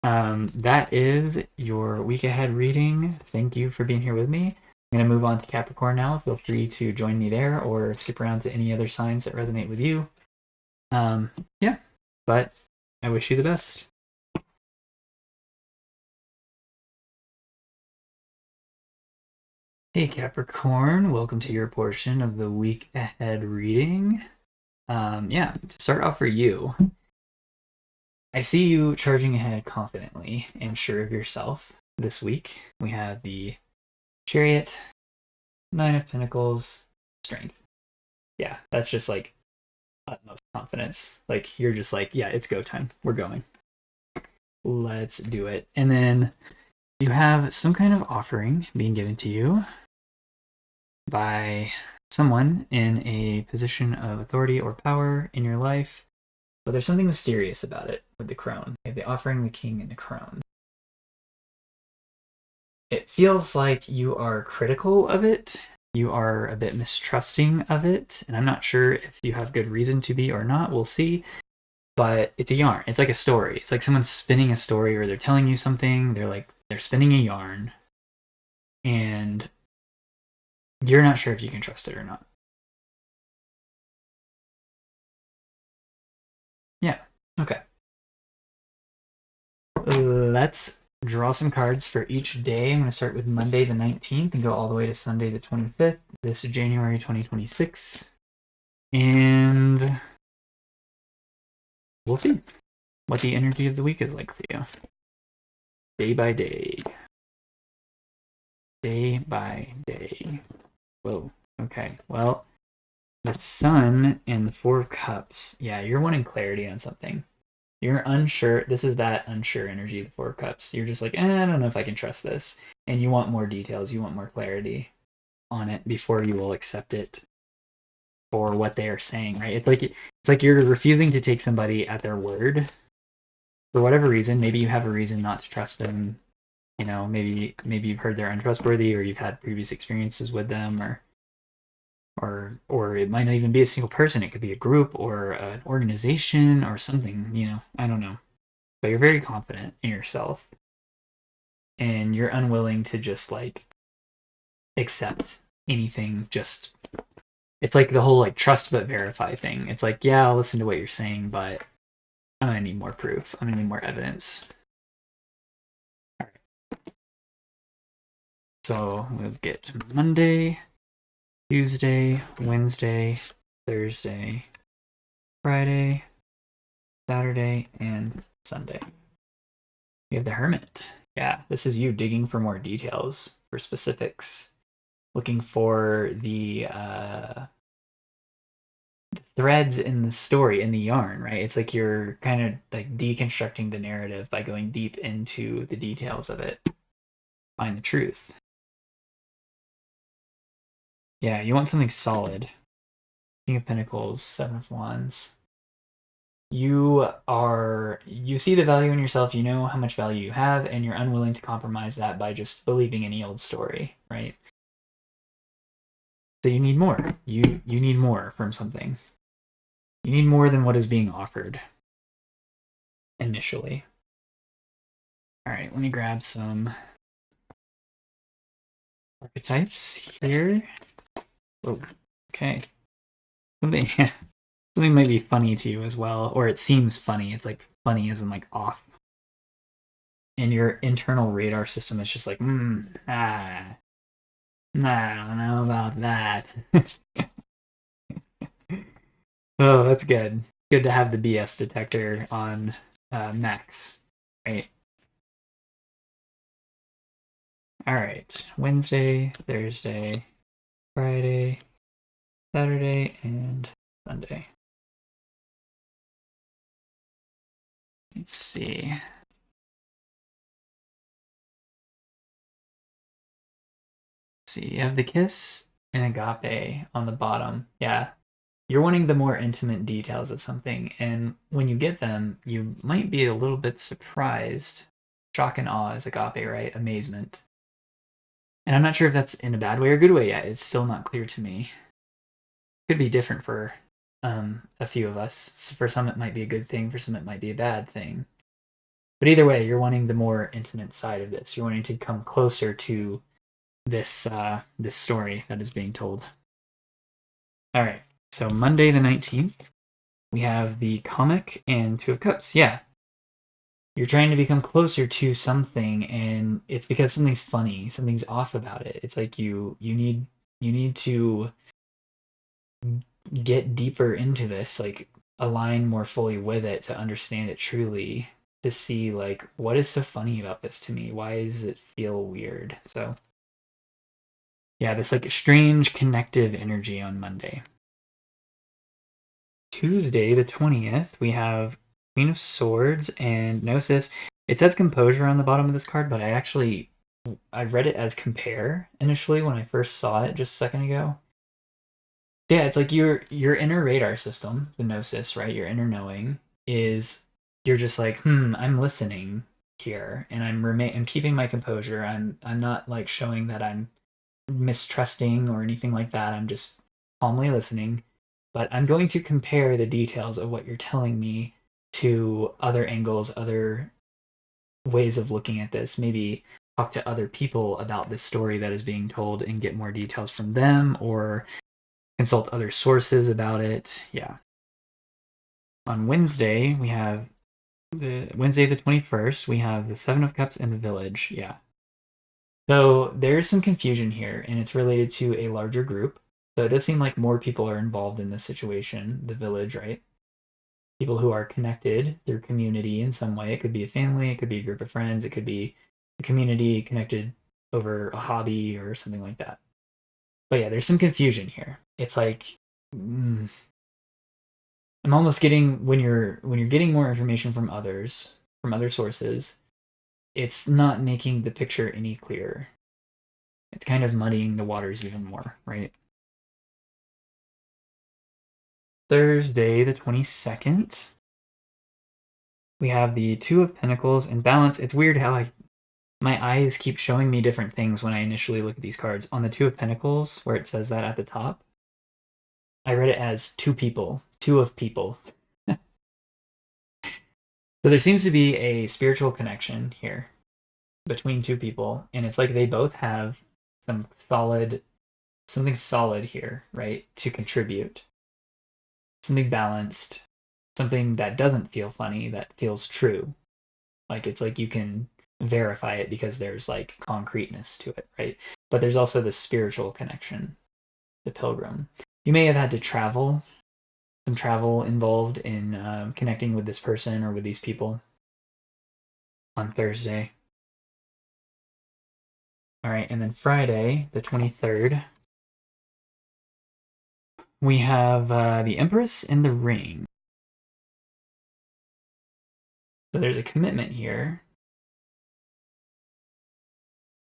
That is your week ahead reading. Thank you for being here with me. I'm going to move on to Capricorn now. Feel free to join me there or skip around to any other signs that resonate with you. Yeah, but I wish you the best. Hey Capricorn, welcome to your portion of the week ahead reading. Yeah, to start off for you, I see you charging ahead confidently and sure of yourself this week. We have the Chariot, Nine of Pentacles, Strength. Yeah, that's just like utmost confidence. Like you're just like, yeah, it's go time. We're going. Let's do it. And then you have some kind of offering being given to you by someone in a position of authority or power in your life, but there's something mysterious about it with the crone. You have the offering, the king, and the crone. it feels like you are critical of it. You are a bit mistrusting of it, and I'm not sure if you have good reason to be or not. We'll see. But it's a yarn. It's like a story. It's like someone's spinning a story, or they're telling you something. They're spinning a yarn, and you're not sure if you can trust it or not. Yeah. Okay. Let's draw some cards for each day. I'm going to start with Monday the 19th and go all the way to Sunday the 25th. This is January 2026. And we'll see what the energy of the week is like for you. Day by day. Day by day. Whoa. Okay. Well, the Sun and the Four of Cups. Yeah, you're wanting clarity on something. You're unsure. This is that unsure energy, the Four of Cups. You're just like, I don't know if I can trust this. And you want more details. You want more clarity on it before you will accept it for what they are saying, right? It's like you're refusing to take somebody at their word for whatever reason. Maybe you have a reason not to trust them. You know, maybe you've heard they're untrustworthy, or you've had previous experiences with them, or it might not even be a single person. It could be a group or an organization or something, you know. I don't know. But you're very confident in yourself, and you're unwilling to just like accept anything. Just, it's like the whole like trust but verify thing. It's like, yeah, I'll listen to what you're saying, but I'm gonna need more proof. I'm gonna need more evidence. All right. So we'll get Monday, Tuesday, Wednesday, Thursday, Friday, Saturday, and Sunday. You have the Hermit. Yeah, this is you digging for more details, for specifics, looking for the threads in the story, in the yarn, right? It's like you're kind of like deconstructing the narrative by going deep into the details of it. Find the truth. Yeah, you want something solid. King of Pentacles, Seven of Wands. You see the value in yourself, you know how much value you have, and you're unwilling to compromise that by just believing any old story, right? So you need more. You need more from something. You need more than what is being offered initially. All right, let me grab some archetypes here. Oh, okay. Something might be funny to you as well, or it seems funny. It's like funny as in like off. And your internal radar system is just like, I don't know about that. Oh, that's good. Good to have the BS detector on max, right? All right, Wednesday, Thursday, Friday, Saturday, and Sunday. Let's see. You have the kiss and agape on the bottom. Yeah. You're wanting the more intimate details of something, and when you get them, you might be a little bit surprised. Shock and awe is agape, right? Amazement. And I'm not sure if that's in a bad way or good way yet. It's still not clear to me. Could be different for a few of us. So for some, it might be a good thing. For some, it might be a bad thing. But either way, you're wanting the more intimate side of this. You're wanting to come closer to this story that is being told. All right. So Monday the 19th, we have the comic and Two of Cups. Yeah. You're trying to become closer to something, and it's because something's funny, something's off about it. It's like you need to get deeper into this, like align more fully with it to understand it truly, to see like what is so funny about this to me? Why does it feel weird? So yeah, this like strange connective energy on Monday. Tuesday, the 20th, we have Queen of Swords and Gnosis. It says composure on the bottom of this card, but I read it as compare initially when I first saw it just a second ago. Yeah, it's like your inner radar system, the Gnosis, right? Your inner knowing is, you're just like, I'm listening. here, and I'm keeping my composure. I'm not like showing that I'm mistrusting or anything like that. I'm just calmly listening, but I'm going to compare the details of what you're telling me to other angles, other ways of looking at this. Maybe talk to other people about this story that is being told and get more details from them, or consult other sources about it. Yeah. On Wednesday, we have Wednesday the 21st, we have the Seven of Cups and the Village. Yeah. So there's some confusion here, and it's related to a larger group. So it does seem like more people are involved in this situation, the village, right? People who are connected through community in some way. It could be a family, it could be a group of friends, it could be a community connected over a hobby or something like that. But yeah, there's some confusion here. It's like I'm almost getting when you're getting more information from others, from other sources, it's not making the picture any clearer. It's kind of muddying the waters even more, right? Thursday, the 22nd, we have the Two of Pentacles and Balance. It's weird how my eyes keep showing me different things when I initially look at these cards. On the Two of Pentacles, where it says that at the top, I read it as two people, two of people. So there seems to be a spiritual connection here between two people, and it's like they both have something solid here, right, to contribute. Something balanced, something that doesn't feel funny, that feels true. Like it's like you can verify it because there's like concreteness to it, right? But there's also the spiritual connection, the pilgrim. You may have had to travel, some travel involved in connecting with this person or with these people on Thursday. All right, and then Friday, the 23rd, we have the Empress and the Ring. So there's a commitment here.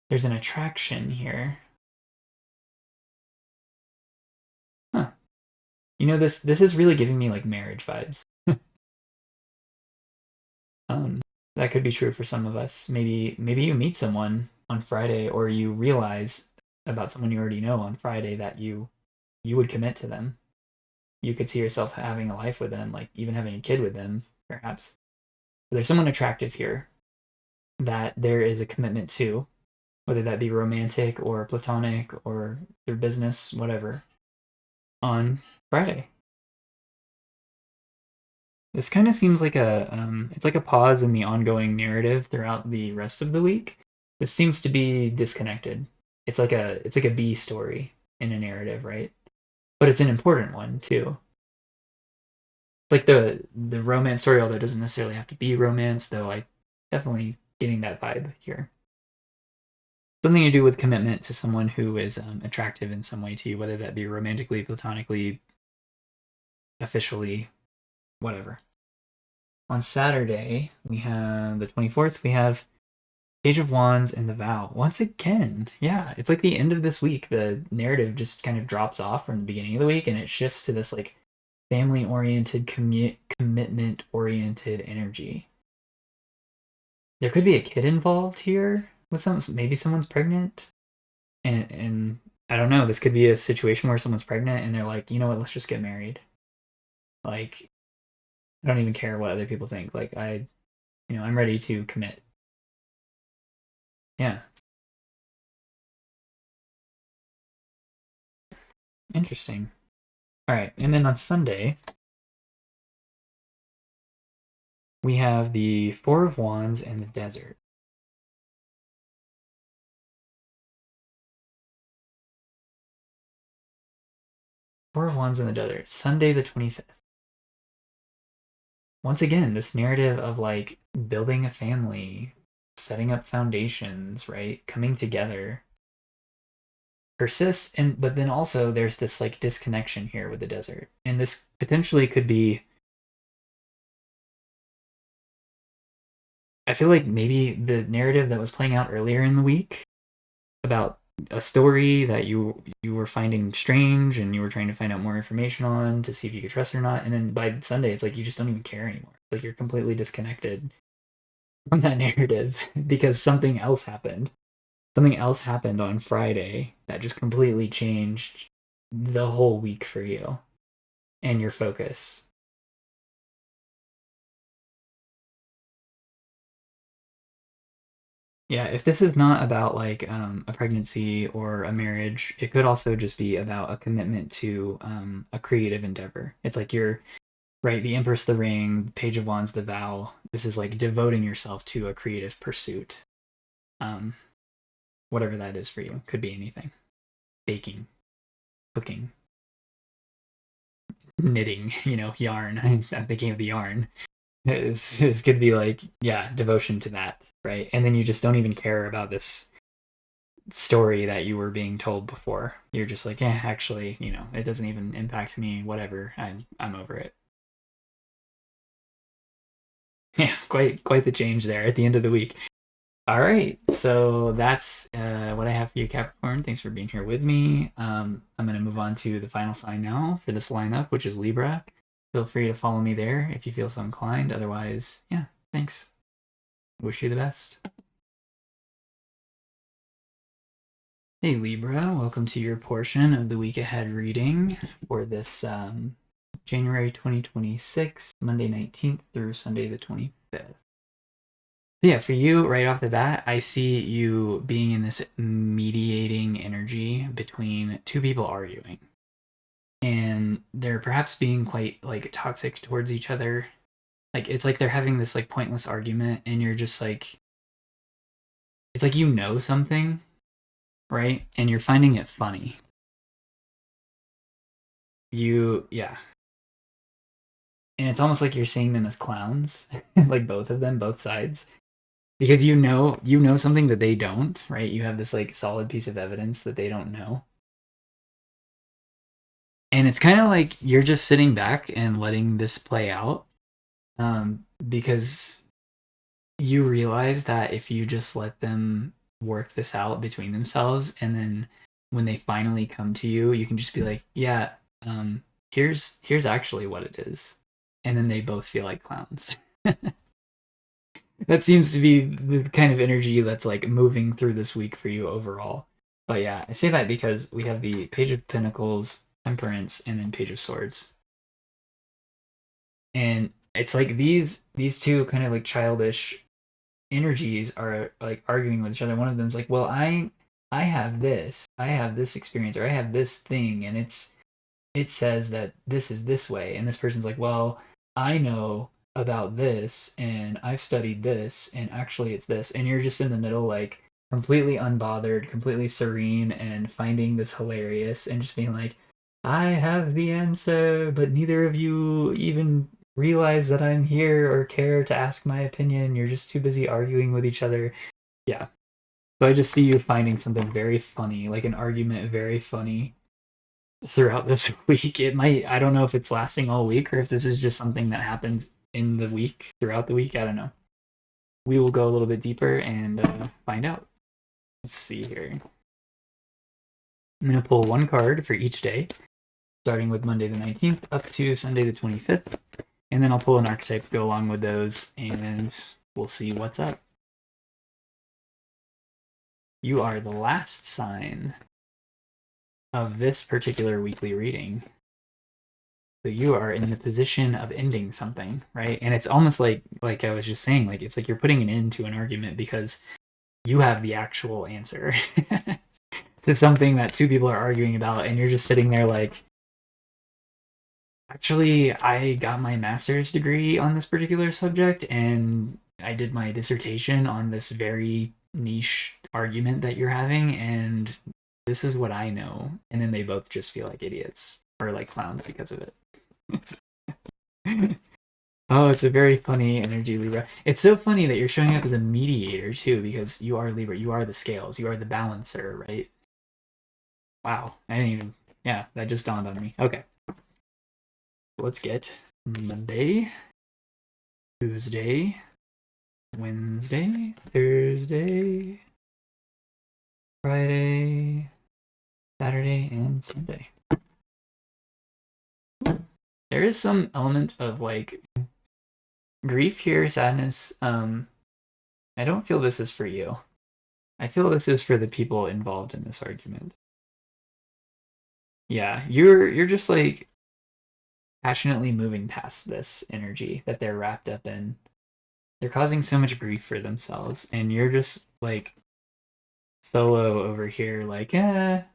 There's an attraction here. Huh. You know, this is really giving me like marriage vibes. That could be true for some of us. Maybe you meet someone on Friday, or you realize about someone you already know on Friday that you would commit to them. You could see yourself having a life with them, like even having a kid with them, perhaps. But there's someone attractive here that there is a commitment to, whether that be romantic or platonic or through business, whatever, on Friday. This kind of seems like it's like a pause in the ongoing narrative throughout the rest of the week. This seems to be disconnected. It's like a B story in a narrative, right? But it's an important one too. It's like the romance story, although it doesn't necessarily have to be romance, though I definitely getting that vibe here. Something to do with commitment to someone who is attractive in some way to you, whether that be romantically, platonically, officially, whatever. On Saturday, we have the 24th, we have Page of Wands and the Vow. Once again, yeah, it's like the end of this week. The narrative just kind of drops off from the beginning of the week, and it shifts to this like family-oriented, commitment-oriented energy. There could be a kid involved here with maybe someone's pregnant, and I don't know. This could be a situation where someone's pregnant and they're like, you know what, let's just get married. Like, I don't even care what other people think. Like, I'm ready to commit. Yeah. Interesting. All right, and then on Sunday, we have the Four of Wands and the Desert. Four of Wands and the Desert. Sunday the 25th. Once again, this narrative of like building a family, setting up foundations, right? Coming together persists, but then also there's this like disconnection here with the desert. And this potentially could be, I feel like maybe the narrative that was playing out earlier in the week about a story that you were finding strange and you were trying to find out more information on to see if you could trust it or not, and then by Sunday it's like you just don't even care anymore. It's like you're completely disconnected from that narrative because something else happened. Something else happened on Friday that just completely changed the whole week for you and your focus. Yeah, if this is not about like a pregnancy or a marriage, it could also just be about a commitment to a creative endeavor. It's like you're right, the Empress, the Ring, Page of Wands, the Vow. This is like devoting yourself to a creative pursuit. Um, whatever that is for you. Could be anything. Baking, cooking, knitting, yarn. I'm thinking of the yarn. Is could be like, yeah, devotion to that, right? And then you just don't even care about this story that you were being told before. You're just like, yeah, actually, it doesn't even impact me, whatever. I'm over it. Yeah, quite the change there at the end of the week. All right, so that's what I have for you, Capricorn. Thanks for being here with me. I'm going to move on to the final sign now for this lineup, which is Libra. Feel free to follow me there if you feel so inclined. Otherwise, yeah, thanks. Wish you the best. Hey, Libra, welcome to your portion of the week ahead reading for this January 2026, Monday 19th through Sunday the 25th. Yeah, for you, right off the bat, I see you being in this mediating energy between two people arguing. And they're perhaps being quite like toxic towards each other. Like it's like they're having this like pointless argument and you're just like it's like something, right? And you're finding it funny. Yeah. And it's almost like you're seeing them as clowns, like both of them, both sides. Because you know something that they don't, right? You have this like solid piece of evidence that they don't know. And it's kind of like you're just sitting back and letting this play out, because you realize that if you just let them work this out between themselves, and then when they finally come to you, you can just be like, yeah, here's actually what it is, and then they both feel like clowns. That seems to be the kind of energy that's like moving through this week for you overall. But yeah, I say that because we have the Page of Pentacles, Temperance, and then Page of Swords. And it's like these two kind of like childish energies are like arguing with each other. One of them's like, well, I have this experience, or I have this thing, and it says that this is this way. And this person's like, well, I know about this and I've studied this and actually it's this. And you're just in the middle, like completely unbothered, completely serene, and finding this hilarious and just being like, I have the answer, but neither of you even realize that I'm here or care to ask my opinion. You're just too busy arguing with each other. Yeah. So I just see you finding something very funny, like an argument very funny throughout this week. It might, I don't know if it's lasting all week or if this is just something that happens in the week, throughout the week. I don't know. We will go a little bit deeper and find out. Let's see here. I'm going to pull one card for each day, starting with Monday the 19th up to Sunday the 25th. And then I'll pull an archetype to go along with those, and we'll see what's up. You are the last sign of this particular weekly reading. So you are in the position of ending something, right? And it's almost like I was just saying, like it's like you're putting an end to an argument because you have the actual answer to something that two people are arguing about, and you're just sitting there like, actually, I got my master's degree on this particular subject, and I did my dissertation on this very niche argument that you're having, and this is what I know. And then they both just feel like idiots or like clowns because of it. Oh, it's a very funny energy, Libra. It's so funny that you're showing up as a mediator too, because you are Libra. You are the scales. You are the balancer, right? Wow. I didn't even. Yeah, that just dawned on me. Okay. Let's get Monday, Tuesday, Wednesday, Thursday, Friday, Saturday, and Sunday. There is some element of like grief here, sadness, I don't feel this is for you. I feel this is for the people involved in this argument. Yeah, you're just like passionately moving past this energy that they're wrapped up in. They're causing so much grief for themselves, and you're just like solo over here, like, I'm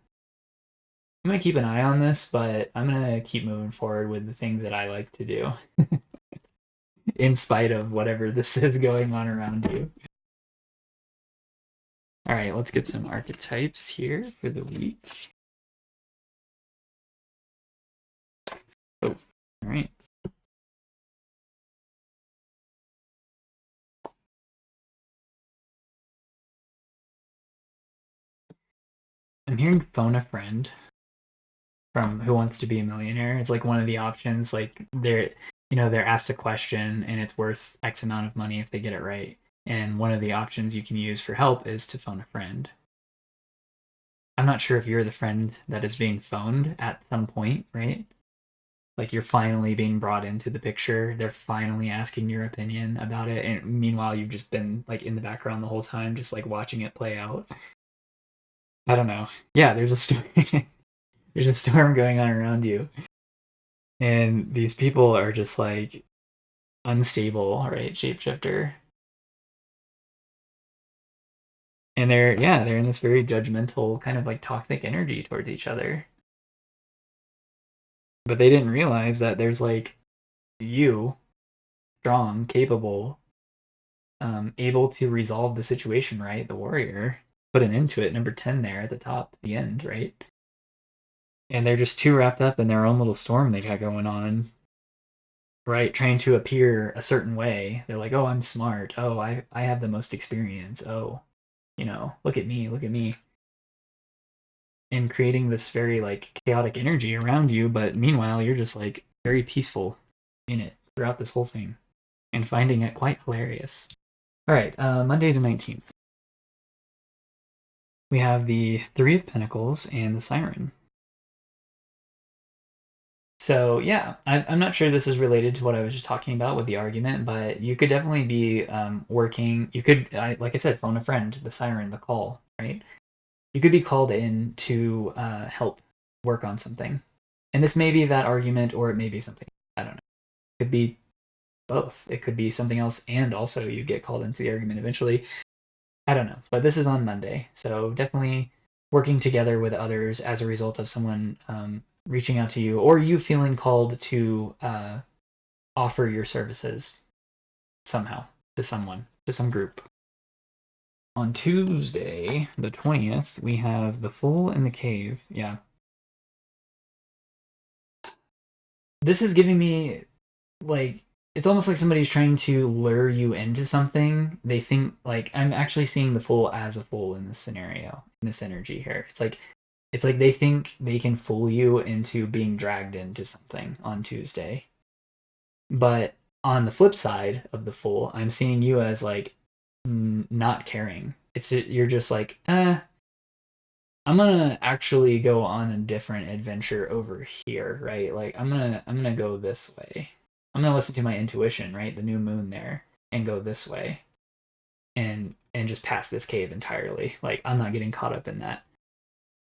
gonna keep an eye on this, but I'm gonna keep moving forward with the things that I like to do, in spite of whatever this is going on around you. All right, let's get some archetypes here for the week. Oh, all right. I'm hearing phone a friend from Who Wants to Be a Millionaire. It's like one of the options. Like they're asked a question and it's worth X amount of money if they get it right. And one of the options you can use for help is to phone a friend. I'm not sure if you're the friend that is being phoned at some point, right? Like you're finally being brought into the picture. They're finally asking your opinion about it. And meanwhile, you've just been like in the background the whole time, just like watching it play out. I don't know. Yeah, there's a story. There's a storm going on around you. And these people are just like unstable, right? Shapeshifter. And they're in this very judgmental, kind of like toxic energy towards each other. But they didn't realize that there's like you, strong, capable, able to resolve the situation, right? The warrior, put an end to it, number 10 there at the top, the end, right? And they're just too wrapped up in their own little storm they got going on, right? Trying to appear a certain way. They're like, oh, I'm smart. Oh, I have the most experience. Oh, look at me, look at me. And creating this very like chaotic energy around you, but meanwhile, you're just like very peaceful in it throughout this whole thing and finding it quite hilarious. All right, Monday the 19th. We have the Three of Pentacles and the Siren. So yeah, I'm not sure this is related to what I was just talking about with the argument, but you could definitely be working. You could, like I said, phone a friend, the siren, the call, right? You could be called in to help work on something, and this may be that argument, or it may be something, I don't know. It could be both. It could be something else, and also you get called into the argument eventually. I don't know, but this is on Monday, so definitely working together with others as a result of someone reaching out to you or you feeling called to offer your services somehow to someone, to some group. On Tuesday, the 20th, we have the Fool in the Cave. Yeah. This is giving me, like, it's almost like somebody's trying to lure you into something. They think, like, I'm actually seeing the Fool as a fool in this scenario, in this energy here. It's like they think they can fool you into being dragged into something on Tuesday. But on the flip side of the Fool, I'm seeing you as like not caring. You're just like, I'm gonna actually go on a different adventure over here, right? Like I'm gonna go this way. I'm gonna listen to my intuition, right? The new moon there, and go this way, and just pass this cave entirely. Like I'm not getting caught up in that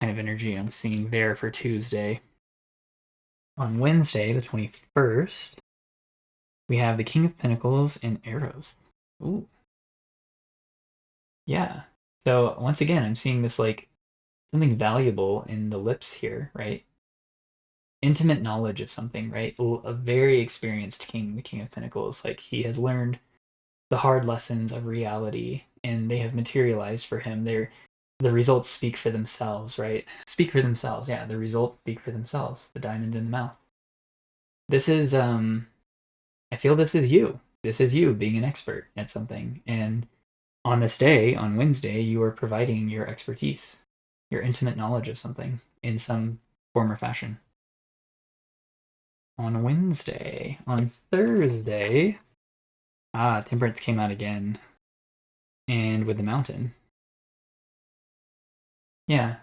kind of energy I'm seeing there for Tuesday. On Wednesday, the 21st, we have the King of Pentacles and Arrows. Ooh. Yeah. So once again, I'm seeing this like something valuable in the lips here, right? Intimate knowledge of something, right? A very experienced king, the King of Pentacles. Like he has learned the hard lessons of reality and they have materialized for him. The results speak for themselves, right? Speak for themselves. Yeah, the results speak for themselves. The diamond in the mouth. This is I feel this is you. This is you being an expert at something. And on this day, on Wednesday, you are providing your expertise, your intimate knowledge of something in some form or fashion. On Wednesday. On Thursday, Temperance came out again. And with the Mountain. Yeah.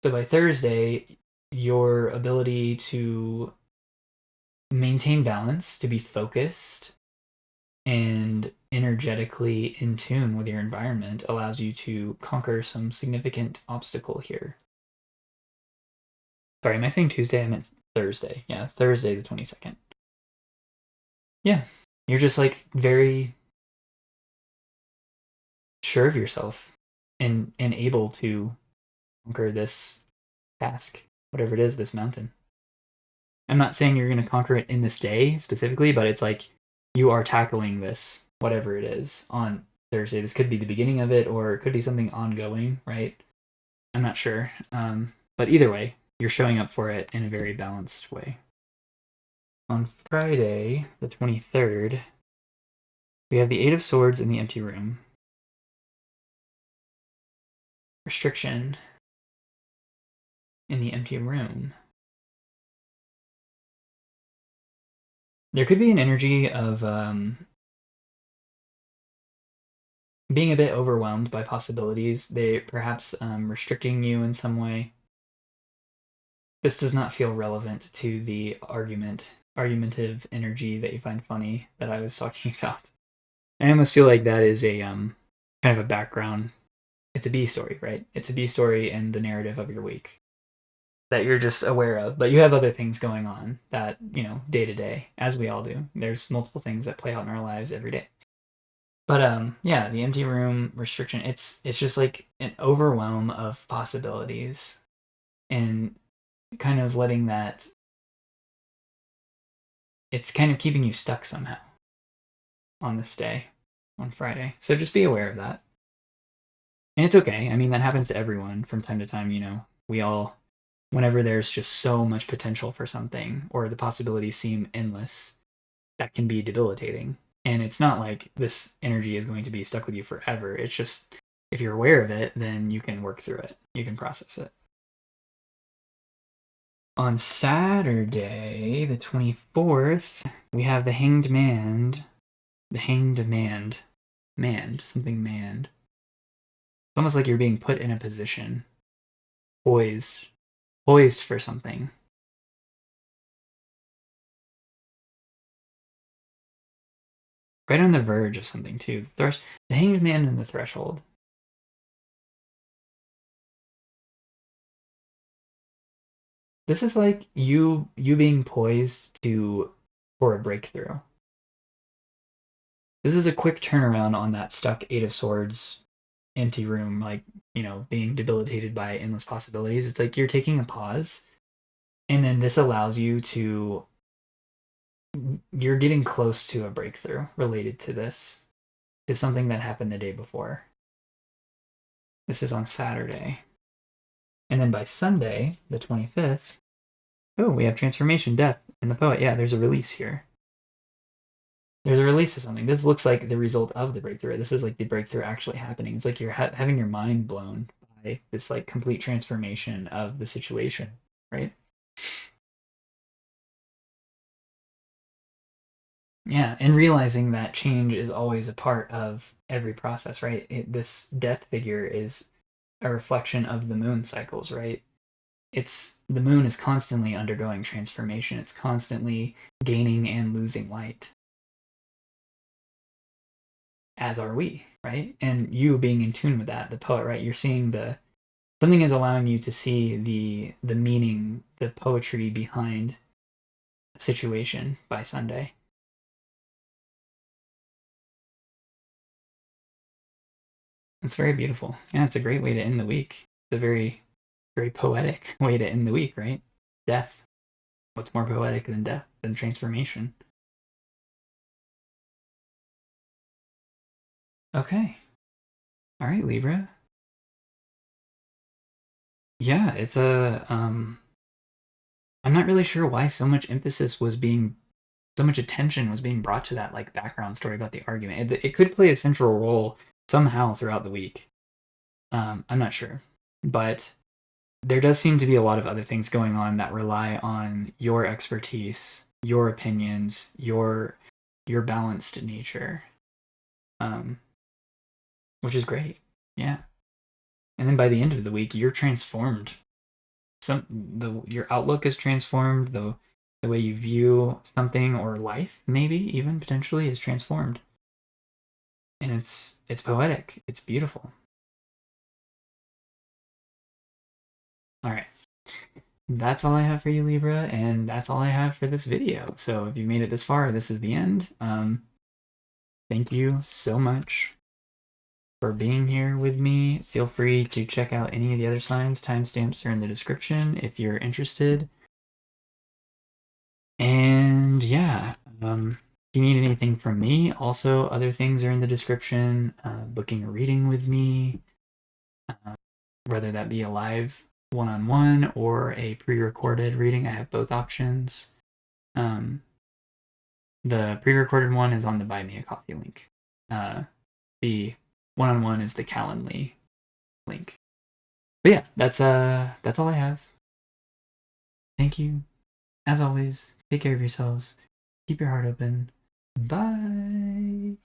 So by Thursday, your ability to maintain balance, to be focused, and energetically in tune with your environment allows you to conquer some significant obstacle here. Sorry, am I saying Tuesday? I meant Thursday. Yeah, Thursday the 22nd. Yeah, you're just like very sure of yourself and able to conquer this task, whatever it is, this mountain. I'm not saying you're going to conquer it in this day specifically, but it's like you are tackling this, whatever it is, on Thursday. This could be the beginning of it, or it could be something ongoing, right? I'm not sure. But either way, you're showing up for it in a very balanced way. On Friday, the 23rd, we have the Eight of Swords in the empty room. Restriction in the empty room. There could be an energy of being a bit overwhelmed by possibilities. They perhaps restricting you in some way. This does not feel relevant to the argumentative energy that you find funny that I was talking about. I almost feel like that is a kind of a background. It's a B story, right? It's a B story in the narrative of your week that you're just aware of, but you have other things going on that, day to day, as we all do. There's multiple things that play out in our lives every day. But yeah, the empty room restriction, it's just like an overwhelm of possibilities and kind of letting that, it's kind of keeping you stuck somehow on this day, on Friday. So just be aware of that. And it's okay. I mean, that happens to everyone from time to time, we all, whenever there's just so much potential for something or the possibilities seem endless, that can be debilitating. And it's not like this energy is going to be stuck with you forever. It's just, if you're aware of it, then you can work through it. You can process it. On Saturday, the 24th, we have the Hanged Man. The Hanged Man. Something manned. It's almost like you're being put in a position. Poised for something. Right on the verge of something, too. The Hanged Man and the Threshold. This is like you being poised for a breakthrough. This is a quick turnaround on that stuck Eight of Swords empty room, like, being debilitated by endless possibilities. It's like you're taking a pause, and then this allows you to, you're getting close to a breakthrough related to this, to something that happened the day before. This is on Saturday. And then by Sunday, the 25th, we have transformation, death, and the poet. Yeah, there's a release here. There's a release of something. This looks like the result of the breakthrough. This is like the breakthrough actually happening. It's like you're having your mind blown by this like complete transformation of the situation, right? Yeah, and realizing that change is always a part of every process, right? This death figure is a reflection of the moon cycles, right? It's the moon is constantly undergoing transformation. It's constantly gaining and losing light, as are we, right? And you being in tune with that, the poet, right? You're seeing something is allowing you to see the meaning, the poetry behind a situation by Sunday. It's very beautiful. Yeah, it's a great way to end the week. It's a very, very poetic way to end the week, right? Death. What's more poetic than death, than transformation? Okay. All right, Libra. Yeah, it's I'm not really sure why so much so much attention was being brought to that like background story about the argument. It could play a central role somehow throughout the week. I'm not sure, but there does seem to be a lot of other things going on that rely on your expertise, your opinions, your balanced nature, which is great. Yeah, and then by the end of the week, you're transformed. Your outlook is transformed. The way you view something or life, maybe even potentially, is transformed. and it's poetic. It's beautiful. All right. That's all I have for you, Libra, and that's all I have for this video. So if you made it this far, this is the end. Thank you so much for being here with me. Feel free to check out any of the other signs. Timestamps are in the description if you're interested. And yeah, if you need anything from me, also other things are in the description. Booking a reading with me, whether that be a live one-on-one or a pre-recorded reading. I have both options. The pre-recorded one is on the Buy Me a Coffee link. The one-on-one is the Calendly link. But yeah, that's all I have. Thank you. As always, take care of yourselves. Keep your heart open. Bye.